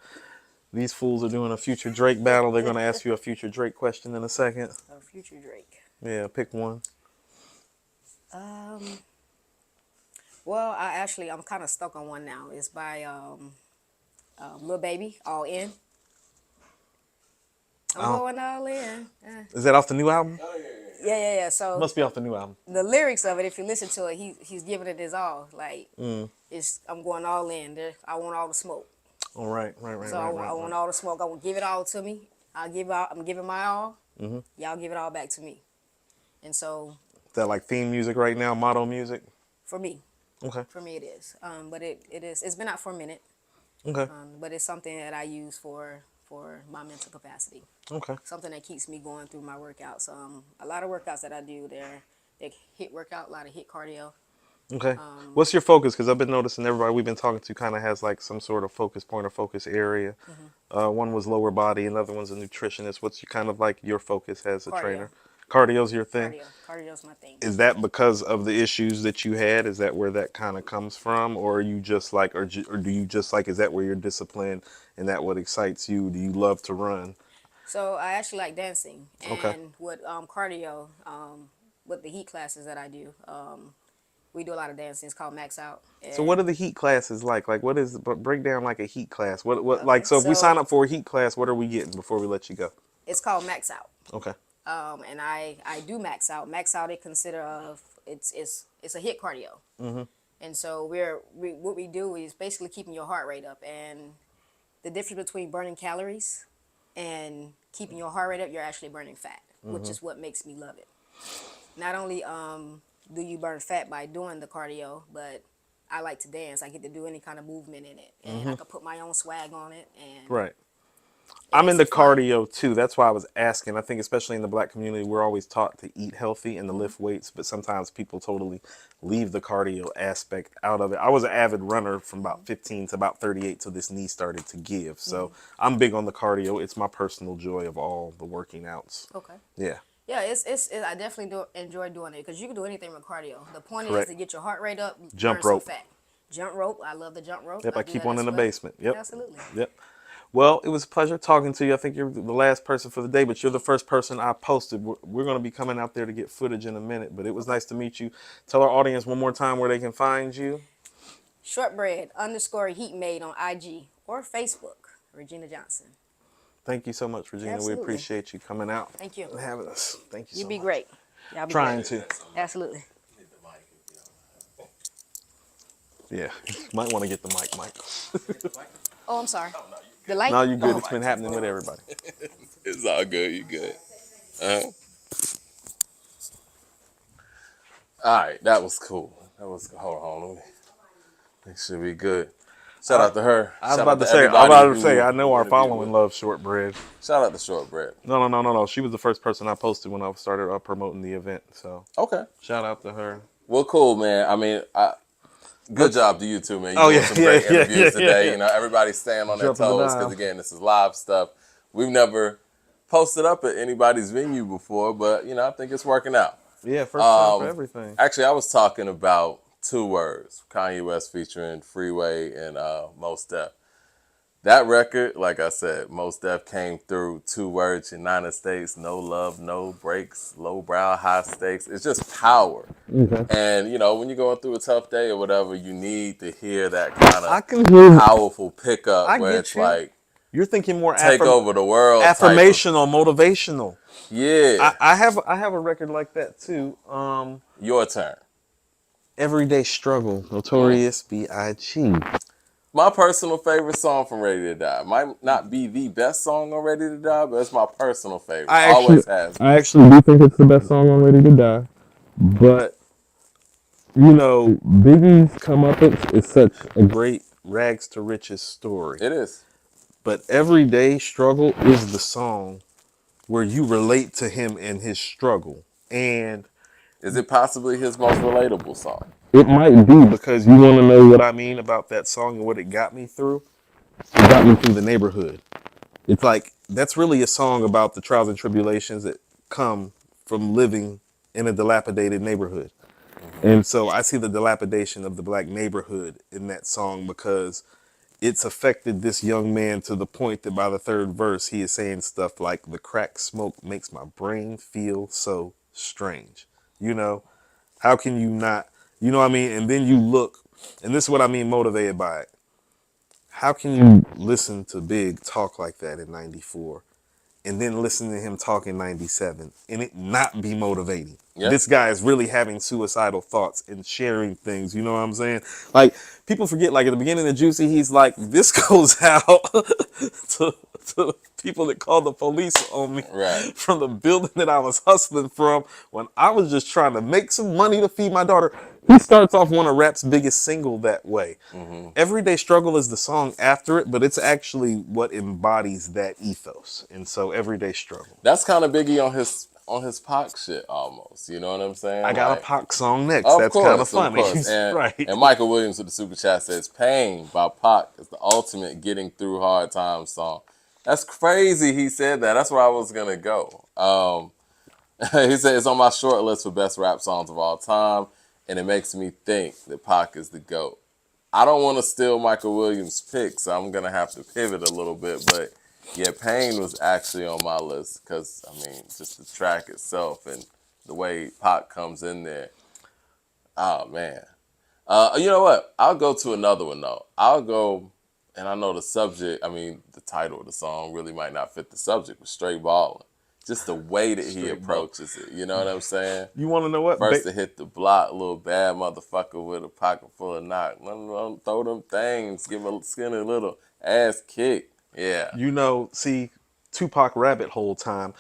These fools are doing a Future Drake battle. They're going to ask you a Future Drake question in a second. Future Drake. Yeah, pick one. Well, I'm kind of stuck on one now. It's by Lil Baby, All In. I'm going all in. Is that off the new album? Yeah. So Must be off the new album. the lyrics of it, if you listen to it, he's giving it his all. Like I'm going all in. I want all the smoke. Oh, right. So I want all the smoke. I want to give it all to me. I'm giving my all. Y'all give it all back to me. And so Is that like theme music right now, motto music? for me, Okay. for me it is. But it's been out for a minute. Okay. But it's something that I use for my mental capacity. Okay. Something that keeps me going through my workouts. A lot of workouts that I do, they're HIIT workout, a lot of HIIT cardio. Okay. What's your focus? Because I've been noticing everybody we've been talking to kind of has like some sort of focus point or focus area. One was lower body, another one's a nutritionist. What's your kind of like your focus as a Cardio. trainer? Cardio's your thing? Cardio's my thing. Is that because of the issues that you had? Is that where that kind of comes from? Or are you just like, or do you just like, is that where you're disciplined and that what excites you? Do you love to run? So I actually like dancing. And Okay. with cardio, with the HIIT classes that I do, we do a lot of dancing. It's called Max Out. So what are the HIIT classes like? Like what is, break down like a HIIT class. What like, so if we so- sign up for a HIIT class, what are we getting before we let you go? It's called Max Out. Okay. And I do Max Out. Max Out, it consider of it's a HIIT cardio. And so what we do is basically keeping your heart rate up. And the difference between burning calories and keeping your heart rate up, you're actually burning fat, which is what makes me love it. Not only do you burn fat by doing the cardio, but I like to dance. I get to do any kind of movement in it, and I can put my own swag on it. And Right. I'm into it's fun. cardio too. That's why I was asking. I think especially in the black community, we're always taught to eat healthy and to lift weights, but sometimes people totally leave the cardio aspect out of it. I was an avid runner from about 15 to about 38 till this knee started to give. So I'm big on the cardio. It's my personal joy of all the working outs. Okay. Yeah. Yeah, it's I definitely do enjoy doing it because you can do anything with cardio. The point Correct. is to get your heart rate up, Jump burn some rope. fat. Jump rope. I love the jump rope. Yep, I do keep that one as in the well. basement. Yep. Absolutely. Yep. Well, it was a pleasure talking to you. I think you're the last person for the day, but you're the first person I posted. We're going to be coming out there to get footage in a minute, but it was nice to meet you. Tell our audience one more time where they can find you. Shortbread _ heat made on IG or Facebook. Regina Johnson. Thank you so much, Regina. Absolutely. We appreciate you coming out. Thank you. And having us. Thank you You so be much. great. Y'all be Trying great. to. Absolutely. Yeah, might want to get the mic, Mike. Oh, I'm sorry. The light. No, you good. It's been happening with everybody. It's all good. You good. Uh-huh. All right, that was cool. Hold on. Let me make sure we good. Shout out to her. I was Shout about out to to say. everybody I know who our interviewed following with. loves Shortbread. Shout out to Shortbread. No. She was the first person I posted when I started promoting the event. So Okay. shout out to her. Well, cool, man. I mean, good job to you too, man. You Oh, doing yeah, some great yeah, interviews yeah, today. yeah. You know, everybody's staying on their Jumping the toes dial. because again, this is live stuff. We've never posted up at anybody's venue before, but you know, I think it's working out. Yeah, first time for everything. Actually, I was talking about 2 Words, Kanye West featuring Freeway and Mos Def. That record, like I said, Mos Def came through 2 Words, United States, no love, no breaks, low brow, high stakes. It's just power. And, you know, when you're going through a tough day or whatever, you need to hear that kind I of can hear. powerful pickup I where get it's you. like, You're thinking more take over the world type of, affirmational, motivational. yeah, I have a record like that too. your turn. Everyday Struggle, Notorious B.I.G. My personal favorite song from Ready to Die. Might not be the best song on Ready to Die, but it's my personal favorite. Always has been. I actually do think it's the best song on Ready to Die. But, you know, Biggie's Comeuppance is such a great rags to riches story. It is. But Everyday Struggle is the song where you relate to him and his struggle. And Is it possibly his most relatable song? it might be, because you want to know what I mean about that song and what it got me through. It got me through the neighborhood. It's like, that's really a song about the trials and tribulations that come from living in a dilapidated neighborhood. And so I see the dilapidation of the black neighborhood in that song, because it's affected this young man to the point that by the 3rd verse, he is saying stuff like, the crack smoke makes my brain feel so strange. You know, how can you not, you know what I mean? And then you look, and this is what I mean motivated by it. How can you listen to Big talk like that in 94 and then listen to him talk in 97 and it not be motivating? Yeah. This guy is really having suicidal thoughts and sharing things. You know what I'm saying? Like, people forget, like, at the beginning of Juicy, he's like, this goes out to people that called the police on me from the building that I was hustling from when I was just trying to make some money to feed my daughter. He starts off one of rap's biggest single that way. Everyday Struggle is the song after it, but it's actually what embodies that ethos. And so Everyday Struggle. That's kind of Biggie on his Pac shit almost. You know what I'm saying? I got a Pac song next. Of That's course, kind of funny. Of course. And, right. and Michael Williams with the super chat says, "Pain" by Pac is the ultimate getting through hard times song. That's crazy. He said that. That's where I was gonna go. He said it's on my short list for best rap songs of all time, and it makes me think that Pac is the GOAT. I don't want to steal Michael Williams' pick, so I'm gonna have to pivot a little bit. But yeah, Pain was actually on my list because I mean, just the track itself and the way Pac comes in there. Oh man. You know what? I'll go to another one though. I'll go, and I know the subject. I mean, the title of the song really might not fit the subject, but Straight Ballin'. Just the way that he approaches it. You know what I'm saying? You want to know what? First to hit the block, little bad motherfucker with a pocket full of knock. Let him throw them things. Give a skinny little ass kick. Yeah. You know, see, Tupac Rabbit Hole time,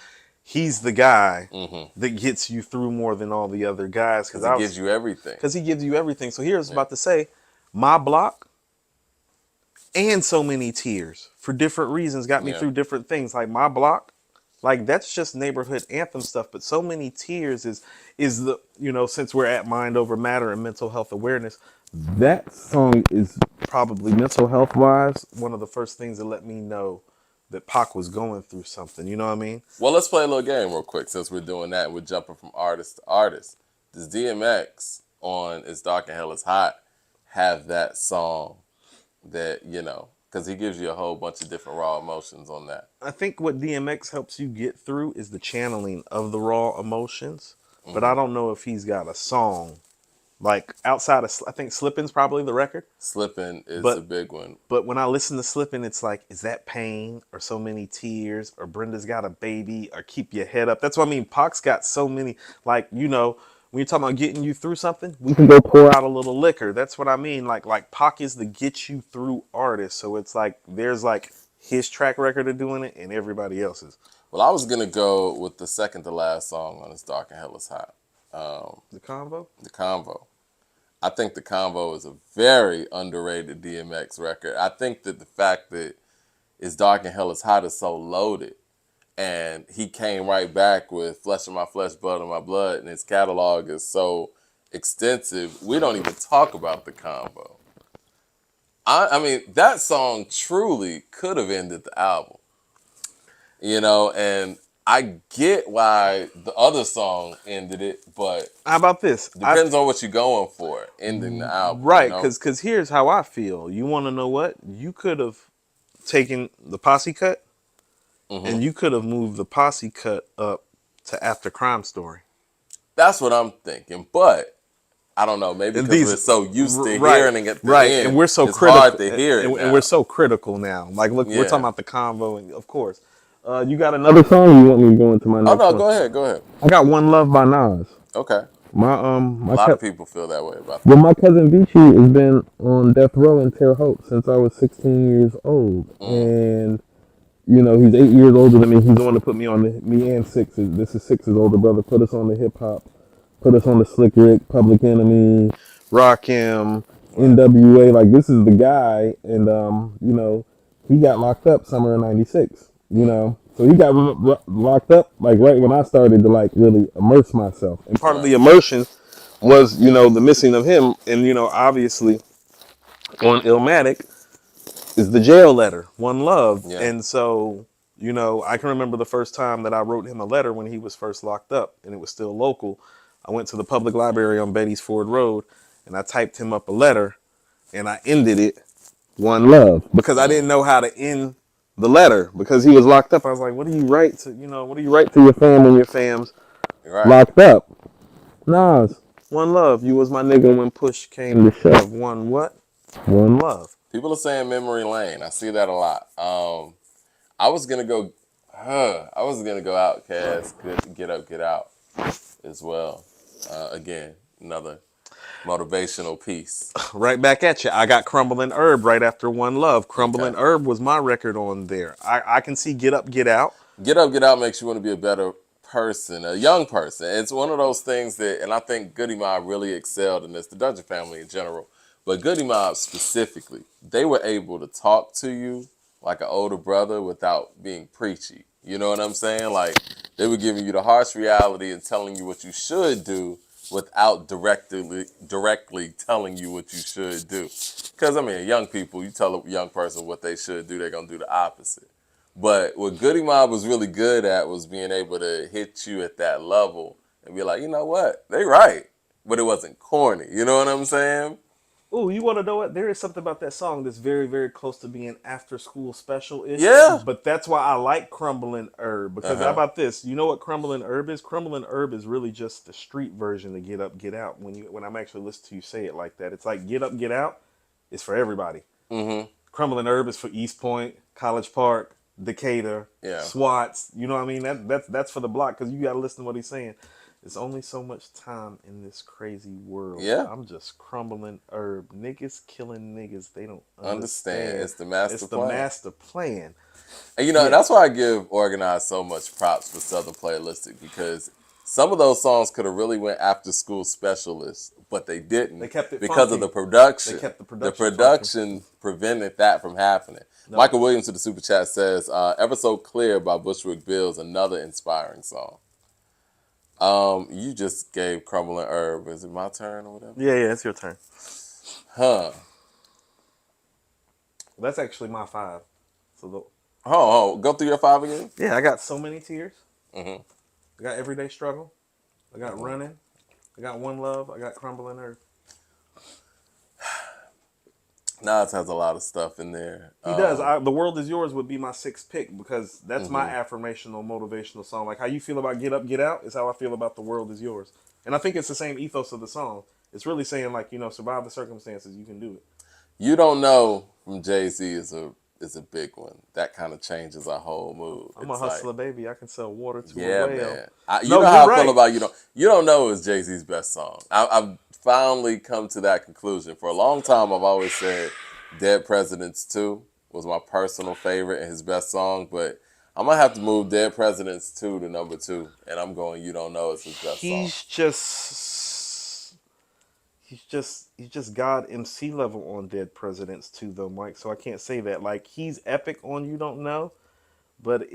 he's the guy that gets you through more than all the other guys. Because he gives you everything. Because he gives you everything. So here's about to say, My Block and So Many Tears, for different reasons, got me through different things. Like My Block, like that's just neighborhood anthem stuff. But So Many Tears is the, you know, since we're at Mind Over Matter and mental health awareness, that song is probably mental health wise one of the first things that let me know that Pac was going through something. You know what I mean? Well, let's play a little game real quick since we're doing that and we're jumping from artist to artist. Does DMX on It's Dark and Hell Is Hot have that song that, you know, because he gives you a whole bunch of different raw emotions on that? I think what DMX helps you get through is the channeling of the raw emotions. But I don't know if he's got a song. Like, outside of, I think Slippin's probably the record. Slippin' is a big one. But when I listen to Slippin', it's like, is that Pain or So Many Tears or Brenda's Got a Baby or Keep Your Head Up? That's what I mean. Pac's got so many, like, you know, when you're talking about getting you through something, we can go pour out a little liquor. That's what I mean. Like Pac is the get you through artist. So it's like there's like his track record of doing it and everybody else's. Well, I was gonna go with the second to last song on this Dark and Hell is Hot. The Convo? The Convo. I think The Convo is a very underrated DMX record. I think that the fact that it's Dark and Hell is Hot is so loaded. And he came right back with Flesh of My Flesh, Blood of My Blood, and his catalog is so extensive, we don't even talk about The Convo. I mean, that song truly could have ended the album. You know, and I get why the other song ended it, but how about this? Depends on what you're going for, ending the album. Right, you know? because here's how I feel. You want to know what? You could have taken the posse cut, and you could have moved the posse cut up to After Crime Story. That's what I'm thinking, but I don't know. Maybe because we're so used to hearing it at the end, and we're so it's critical. hard to hear it and we're so critical now. Like, look, Yeah. we're talking about The Convo, and of course, you got another song. You want me to go into my next? Oh no, one? go ahead. I got One Love by Nas. Okay. My A lot of people feel that way about that. Well, my cousin Vici has been on death row in Terre Haute since I was 16 years old, and you know he's 8 years older than me. He's the one to put me on me and Six's. This is Six's older brother. Put us on the hip hop, put us on the Slick Rick, Public Enemy, Rakim, NWA. Like, this is the guy, and you know, he got locked up summer of '96. You know, so he got locked up like right when I started to like really immerse myself. And part of the immersion was, you know, the missing of him, and you know, obviously on Illmatic is the jail letter, One Love. Yeah. And so, you know, I can remember the first time that I wrote him a letter when he was first locked up and it was still local. I went to the public library on Betty's Ford Road and I typed him up a letter and I ended it One Love because I didn't know how to end the letter because he was locked up. I was like, what do you write to, you know, what do you write to your fam when your fam's locked up? Nas, One Love. You was my nigga when push came to shove. One what? One Love. People are saying Memory Lane. I see that a lot. I was gonna go Outcast, Get Up, Get Out as well. Again, another motivational piece. Right back at you. I got Crumbling Herb right after One Love. Crumbling Herb was my record on there. I can see Get Up, Get Out. Get Up, Get Out makes you want to be a better person, a young person. It's one of those things that, and I think Goody Mob really excelled in this, the Dungeon Family in general, but Goody Mob specifically, they were able to talk to you like an older brother without being preachy. You know what I'm saying? Like, they were giving you the harsh reality and telling you what you should do without directly telling you what you should do. Because, I mean, young people, you tell a young person what they should do, they're going to do the opposite. But what Goody Mob was really good at was being able to hit you at that level and be like, you know what? They right. But it wasn't corny. You know what I'm saying? Ooh, you want to know what? There is something about that song that's very, very close to being after school special-ish. Yeah. But that's why I like Crumbling Herb. Because how about this? You know what Crumbling Herb is? Crumbling Herb is really just the street version of Get Up, Get Out. When I'm actually listening to you say it like that, it's like Get Up, Get Out is for everybody. Mm-hmm. Crumbling Herb is for East Point, College Park, Decatur, Swats. You know what I mean? That's for the block because you got to listen to what he's saying. There's only so much time in this crazy world. Yeah. I'm just crumbling herb. Niggas killing niggas. They don't understand. It's the master plan. The master plan. And you know, that's why I give Organized so much props for Southern Playalistic, because some of those songs could have really went after school specialists, but they didn't. They kept it because funky. of the production. They kept the production. The production prevented that from happening. No. Michael Williams to the Super Chat says, Ever So Clear by Bushwick Bills, another inspiring song. You just gave Crumbling Herb. Is it my turn or whatever? Yeah, it's your turn. Huh. That's actually my 5. So go through your 5 again? Yeah, I got So Many Tears. Mm-hmm. I got Everyday Struggle. I got Running. I got One Love. I got Crumbling Herb. Nas has a lot of stuff in there. He does. The World Is Yours would be my 6th pick because that's my affirmational, motivational song. Like how you feel about Get Up, Get Out is how I feel about The World Is Yours. And I think it's the same ethos of the song. It's really saying like, you know, survive the circumstances, you can do it. You Don't Know from Jay-Z is a is a big one. That kind of changes our whole mood. I'm It's a hustler, like, baby. I can sell water to a yeah, whale. man. You No, know you're how I right. feel about You Don't Know is Jay-Z's best song. I've finally come to that conclusion. For a long time, I've always said Dead Presidents 2 was my personal favorite and his best song, but I'm gonna have to move Dead Presidents 2 to number 2, and I'm going You Don't Know is his best song. He's just God MC level on Dead Presidents too, though, Mike. So I can't say that. Like, he's epic on You Don't Know, but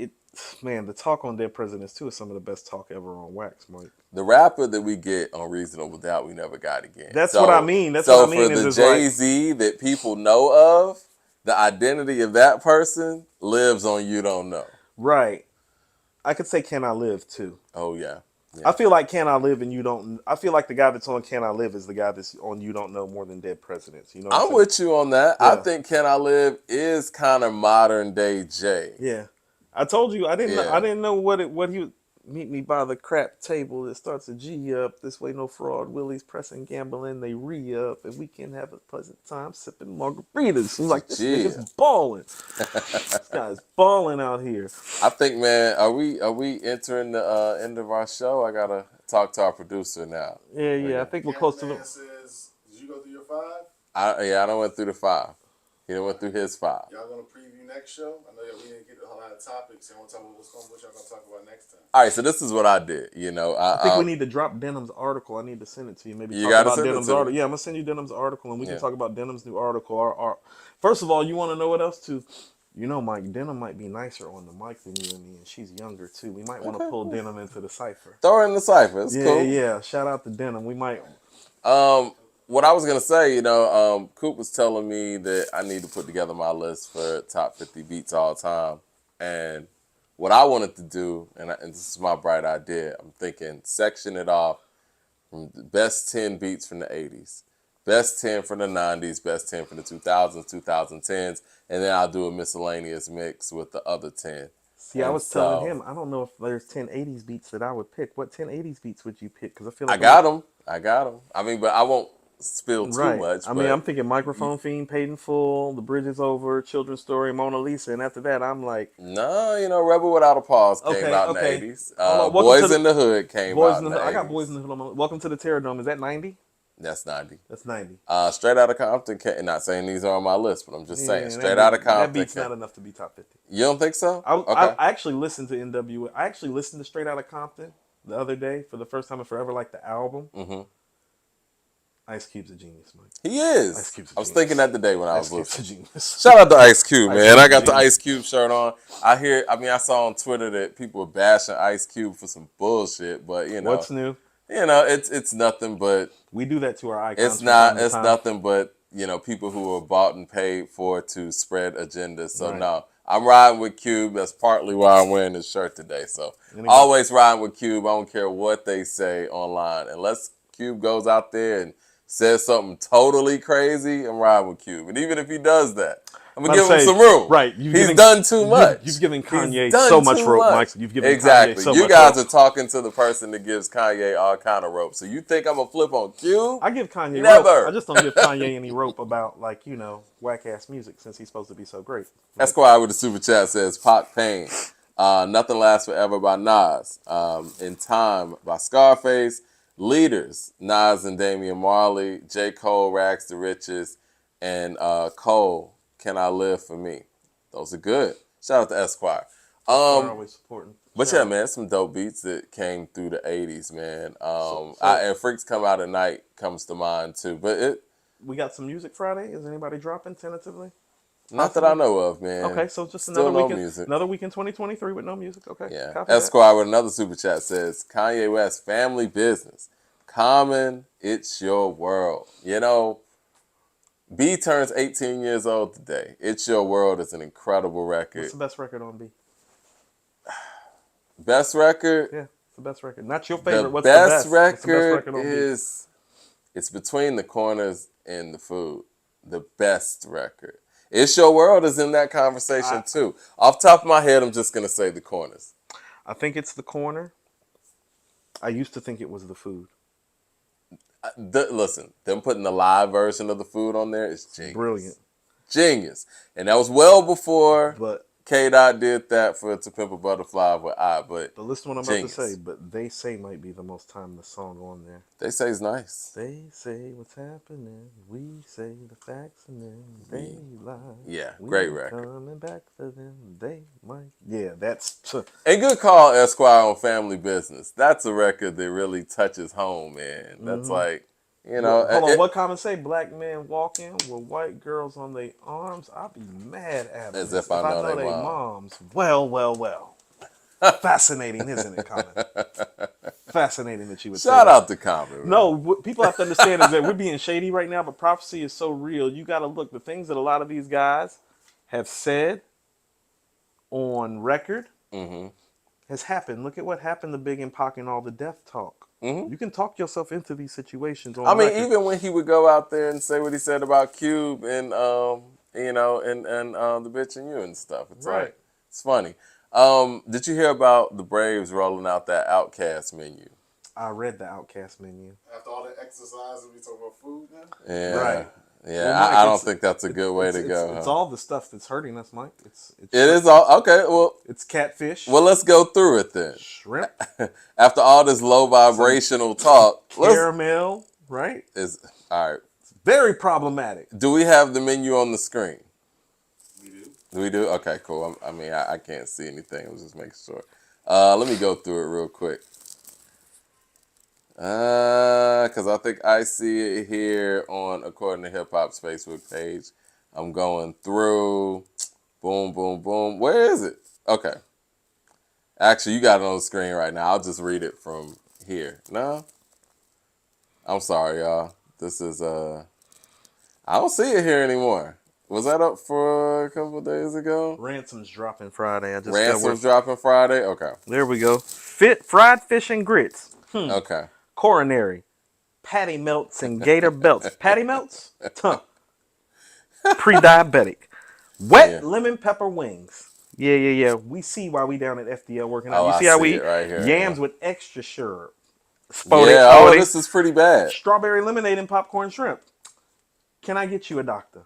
man, the talk on Dead Presidents 2 is some of the best talk ever on Wax, Mike. The rapper that we get on Reasonable Doubt, we never got again. That's what I mean. That's what I mean. For Is the it's like, Jay-Z that people know of, the identity of that person lives on You Don't Know. right. I could say Can I Live too. Oh, yeah. I feel like Can I Live and You Don't. I feel like the guy that's on Can I Live is the guy that's on You Don't Know more than Dead Presidents. You know, I'm with you on that. Yeah. I think Can I Live is kind of modern day Jay. Yeah, I told you I didn't. Yeah. I didn't know what he would meet me by the crap table. It starts a G up. This way, no fraud. Willie's pressing, gambling. They re up, and we can have a pleasant time sipping margaritas. I'm like, this nigga's balling. This guy's balling out here. I think, man, are we entering the end of our show? I gotta talk to our producer now. Yeah. I think we're close to Cameraman says, did you go through your 5? I done went through the 5. He done went through his 5. Y'all gonna preview next show? I know we didn't get a whole lot of topics. And we'll talk about what y'all gonna talk about next time. All right, so this is what I did. I think we need to drop Denim's article. I need to send it to you. Maybe You talk gotta about send it Denim's to me. article. Yeah, I'm gonna send you Denim's article, and we can talk about Denim's new article. First of all, you want to know what else too? You know, Mike, Denim might be nicer on the mic than you and me, and she's younger too. We might want to pull Denim into the cipher. Throw her in the cipher. It's cool. Yeah. Shout out to Denim. We might. What I was gonna say, Coop was telling me that I need to put together my list for top 50 beats all time, and what I wanted to do, and this is my bright idea, I'm thinking section it off from the best 10 beats from the 80s, best 10 from the 90s, best 10 from the 2000s, 2010s, and then I'll do a miscellaneous mix with the other 10. See, I was telling him, I don't know if there's 10 80s beats that I would pick. What 10 80s beats would you pick? Because I feel like I got them. I mean, but I won't spill too much. I mean, I'm thinking Microphone Fiend, Paid in Full, The Bridge is Over, Children's Story, Mona Lisa, and after that, I'm like... No, Rebel Without a Pause came out in the 80s. Boys in the Hood came out in the 80s. I got Boys in the Hood on my... Welcome to the Terror Dome. Is that 90? That's 90. That's 90. Straight Outta Compton came... Not saying these are on my list, but I'm just saying. Straight Outta Compton. That beat's not enough to be top 50. You don't think so? I actually listened to NWA. I actually listened to Straight Outta Compton the other day for the first time in forever, like the album. Mm-hmm. Ice Cube's a genius, Mike. He is. Ice Cube's a genius. I was thinking that today when I was listening. listening. Shout out to Ice Cube, man. I got the Ice Cube shirt on. I saw on Twitter that people were bashing Ice Cube for some bullshit, but What's new? It's nothing but... We do that to our icons. It's nothing but, people who are bought and paid for to spread agendas. So no, I'm riding with Cube. That's partly why I'm wearing this shirt today. So always riding with Cube. I don't care what they say online. Unless Cube goes out there and says something totally crazy, I'm riding with Cube. And even if he does that, I'm going to give him some room. Right. He's done too much. You've given Kanye so much rope, Mike. You've given Kanye so much rope. You guys are talking to the person that gives Kanye all kind of rope. So you think I'm going to flip on Cube? I give Kanye Never. rope. I just don't give Kanye any rope about, whack-ass music since he's supposed to be so great. Esquire with the super chat says, Pac Pain. Nothing Lasts Forever by Nas. In Time by Scarface. Leaders, Nas and Damian Marley. J. Cole, Rags to Riches. And Cole, Can I Live for Me? Those are good. Shout out to Esquire. Always supporting. But yeah, man, some dope beats that came through the 80s, man. And Freaks Come Out at Night comes to mind too. But we got some music Friday. Is anybody dropping tentatively? Not that I know of, man. Okay, so just Still another weekend. Music. Another week in 2023 with no music. Okay. Yeah. Copy Esquire with another super chat says, Kanye West, Family Business. Common, It's Your World. B turns 18 years old today. It's Your World is an incredible record. What's the best record on B? Best record? Yeah, it's the best record. Not your favorite. What's the best record is it's Between the Corners and the Food. The best record. It's Your World is in that conversation too. Off the top of my head, I'm just going to say The Corners. I think it's The Corner. I used to think it was The Food. Listen, them putting the live version of The Food on there is genius. Brilliant. Genius. And that was well before But K-Dot did that for To Pimp a Butterfly with I. But listen to what I'm genius. about to say. But They Say might be the most timeless song on there. They Say it's nice. They say what's happening. We say the facts and then they lie. Yeah, We great record. Coming back for them. They might. Yeah, that's. And good call, Esquire, on Family Business. That's a record that really touches home, man. That's like, you know. Hold on, what comments say? Black men walking with white girls on their arms. I'll be mad at them. As if I know they moms. Well. Fascinating, isn't it, Common? Fascinating that you would Shout say out to Common. No, what people have to understand is that we're being shady right now, but prophecy is so real. You got to look. The things that a lot of these guys have said on record has happened. Look at what happened to Big and Pac and all the death talk. You can talk yourself into these situations on record. Even when he would go out there and say what he said about Cube and you know, and the bitch and you and stuff. It's like, it's funny. Did you hear about the Braves rolling out that Outcast menu? I read the Outcast menu. After all the exercise, we talk about food now? Yeah. Right. Yeah, Well, Mike, I don't think that's a good way to go. It's all the stuff that's hurting us, Mike. It is all okay. Well, it's catfish. Well, let's go through it then. Shrimp. After all this low vibrational talk, caramel, right? Is all right. It's very problematic. Do we have the menu on the screen? We do. We do. Okay, cool. I can't see anything. I was just making sure. Let me go through it real quick. Because I think I see it here on According to Hip Hop's Facebook page. I'm going through. Boom, boom, boom. Where is it? Okay. Actually, you got it on the screen right now. I'll just read it from here. No? I'm sorry, y'all. This is, I don't see it here anymore. Was that up for a couple of days ago? Ransom's dropping Friday. Ransom's dropping Friday? Okay. There we go. Fried fish and grits. Okay. Coronary. Patty melts and gator belts. Patty melts? Pre-diabetic. Wet lemon pepper wings. Yeah. We see why we down at FDL working out. You see how we right here, yams with extra syrup. This is pretty bad. Strawberry lemonade and popcorn shrimp. Can I get you a doctor?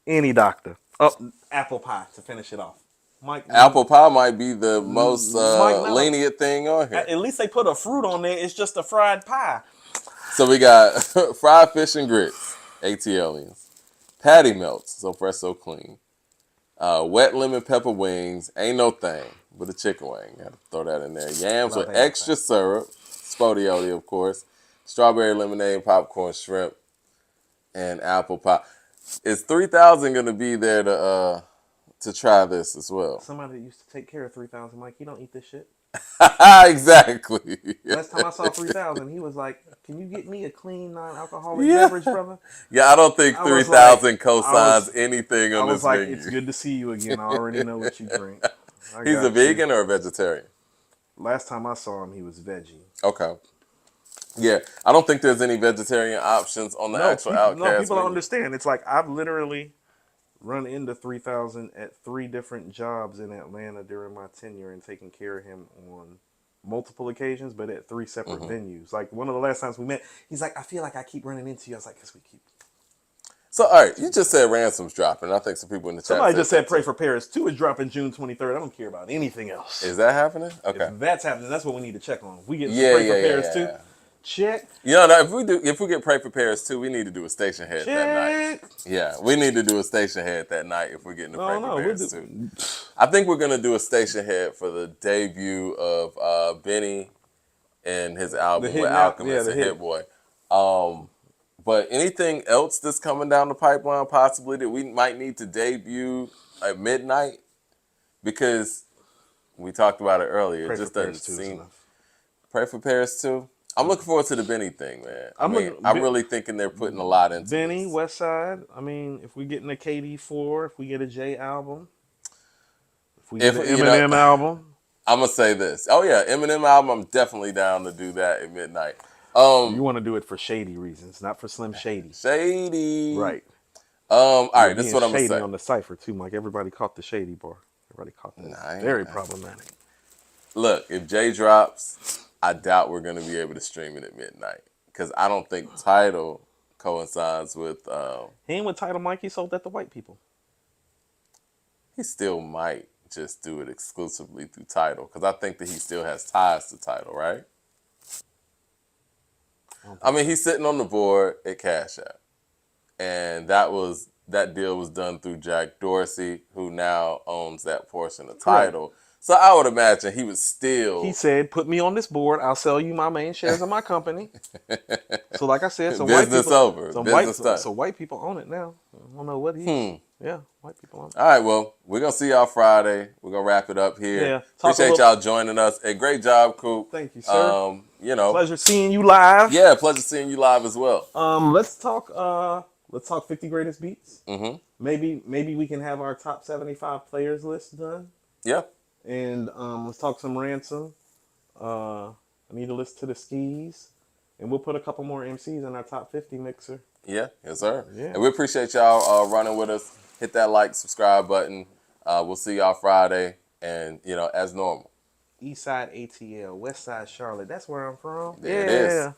Any doctor. Oh, apple pie to finish it off. Mike, apple pie might be the most lenient thing on here. At least they put a fruit on there. It's just a fried pie. So we got fried fish and grits, ATLians. Patty melts, so fresh, so clean. Wet lemon pepper wings, ain't no thing but a chicken wing. Got to throw that in there. Yams with extra syrup, spodioli, of course. Strawberry lemonade, popcorn shrimp, and apple pie. Is 3,000 going to be there to try this as well? Somebody that used to take care of 3,000, Mike, he don't eat this shit. Exactly. Last time I saw 3,000, he was like, "Can you get me a clean non-alcoholic beverage, brother?" Yeah, I don't think 3,000 co-signs anything on this menu. It's good to see you again. I already know what you drink. He's a vegan or a vegetarian? Last time I saw him, he was veggie. Okay. Yeah, I don't think there's any vegetarian options on the actual Outcast. No, people don't understand. It's like I've literally run into 3,000 at 3 different jobs in Atlanta during my tenure and taken care of him on multiple occasions, but at 3 separate venues. Like one of the last times we met, he's like, "I feel like I keep running into you." I was like, "Because we keep." So, all right, you just said Ransom's dropping. I think some people in the chat. Somebody just said Pray for Paris 2 is dropping June 23rd. I don't care about anything else. Is that happening? Okay. If that's happening, that's what we need to check on. If we get Pray for Paris 2, check. You know, if we get Pray for Paris 2, we need to do a station head that night. Yeah, we need to do a station head that night if we're getting to Pray for Paris 2. I think we're gonna do a station head for the debut of Benny and his album with Alchemist and Hit Boy. But anything else that's coming down the pipeline possibly that we might need to debut at midnight? Because we talked about it earlier. It just doesn't seem. Pray for Paris 2? I'm looking forward to the Benny thing, man. I'm really thinking they're putting a lot into Benny, West Side. I mean, if we get in a KD4, if we get a J album, if we get an Eminem album. I'm going to say this. Oh, yeah, Eminem album, I'm definitely down to do that at midnight. You want to do it for shady reasons, not for Slim Shady. Shady. Right. All right, this is what I'm going to say. Shady on the cipher, too, Mike. Everybody caught the shady bar. Everybody caught that. Very problematic. Look, if Jay drops, I doubt we're going to be able to stream it at midnight. Because I don't think Tidal coincides with... He ain't with Tidal, Mike. He sold that to white people. he still might just do it exclusively through Tidal, because I think that he still has ties to Tidal, right? I mean, he's sitting on the board at Cash App, and that deal was done through Jack Dorsey, who now owns that portion of Tidal. So I would imagine he would still. He said, "Put me on this board. I'll sell you my main shares of my company." So, like I said, some business white people, over. Some business white, done. so white people own it now. I don't know what he. Yeah, white people own it. All right, well, we're gonna see y'all Friday. We're gonna wrap it up here. Yeah, appreciate y'all joining us. Hey, great job, Coop. Thank you, sir. You know, pleasure seeing you live. Yeah, pleasure seeing you live as well. Let's talk 50 greatest beats. Mm-hmm. Maybe we can have our top 75 players list done. Yeah. And let's talk some Ransom. I need to listen to the Skis. And we'll put a couple more MCs in our top 50 mixer. Yeah, yes, sir. Yeah. And we appreciate y'all running with us. Hit that like, subscribe button. We'll see y'all Friday. And, as normal. Eastside ATL, Westside Charlotte. That's where I'm from. There it is.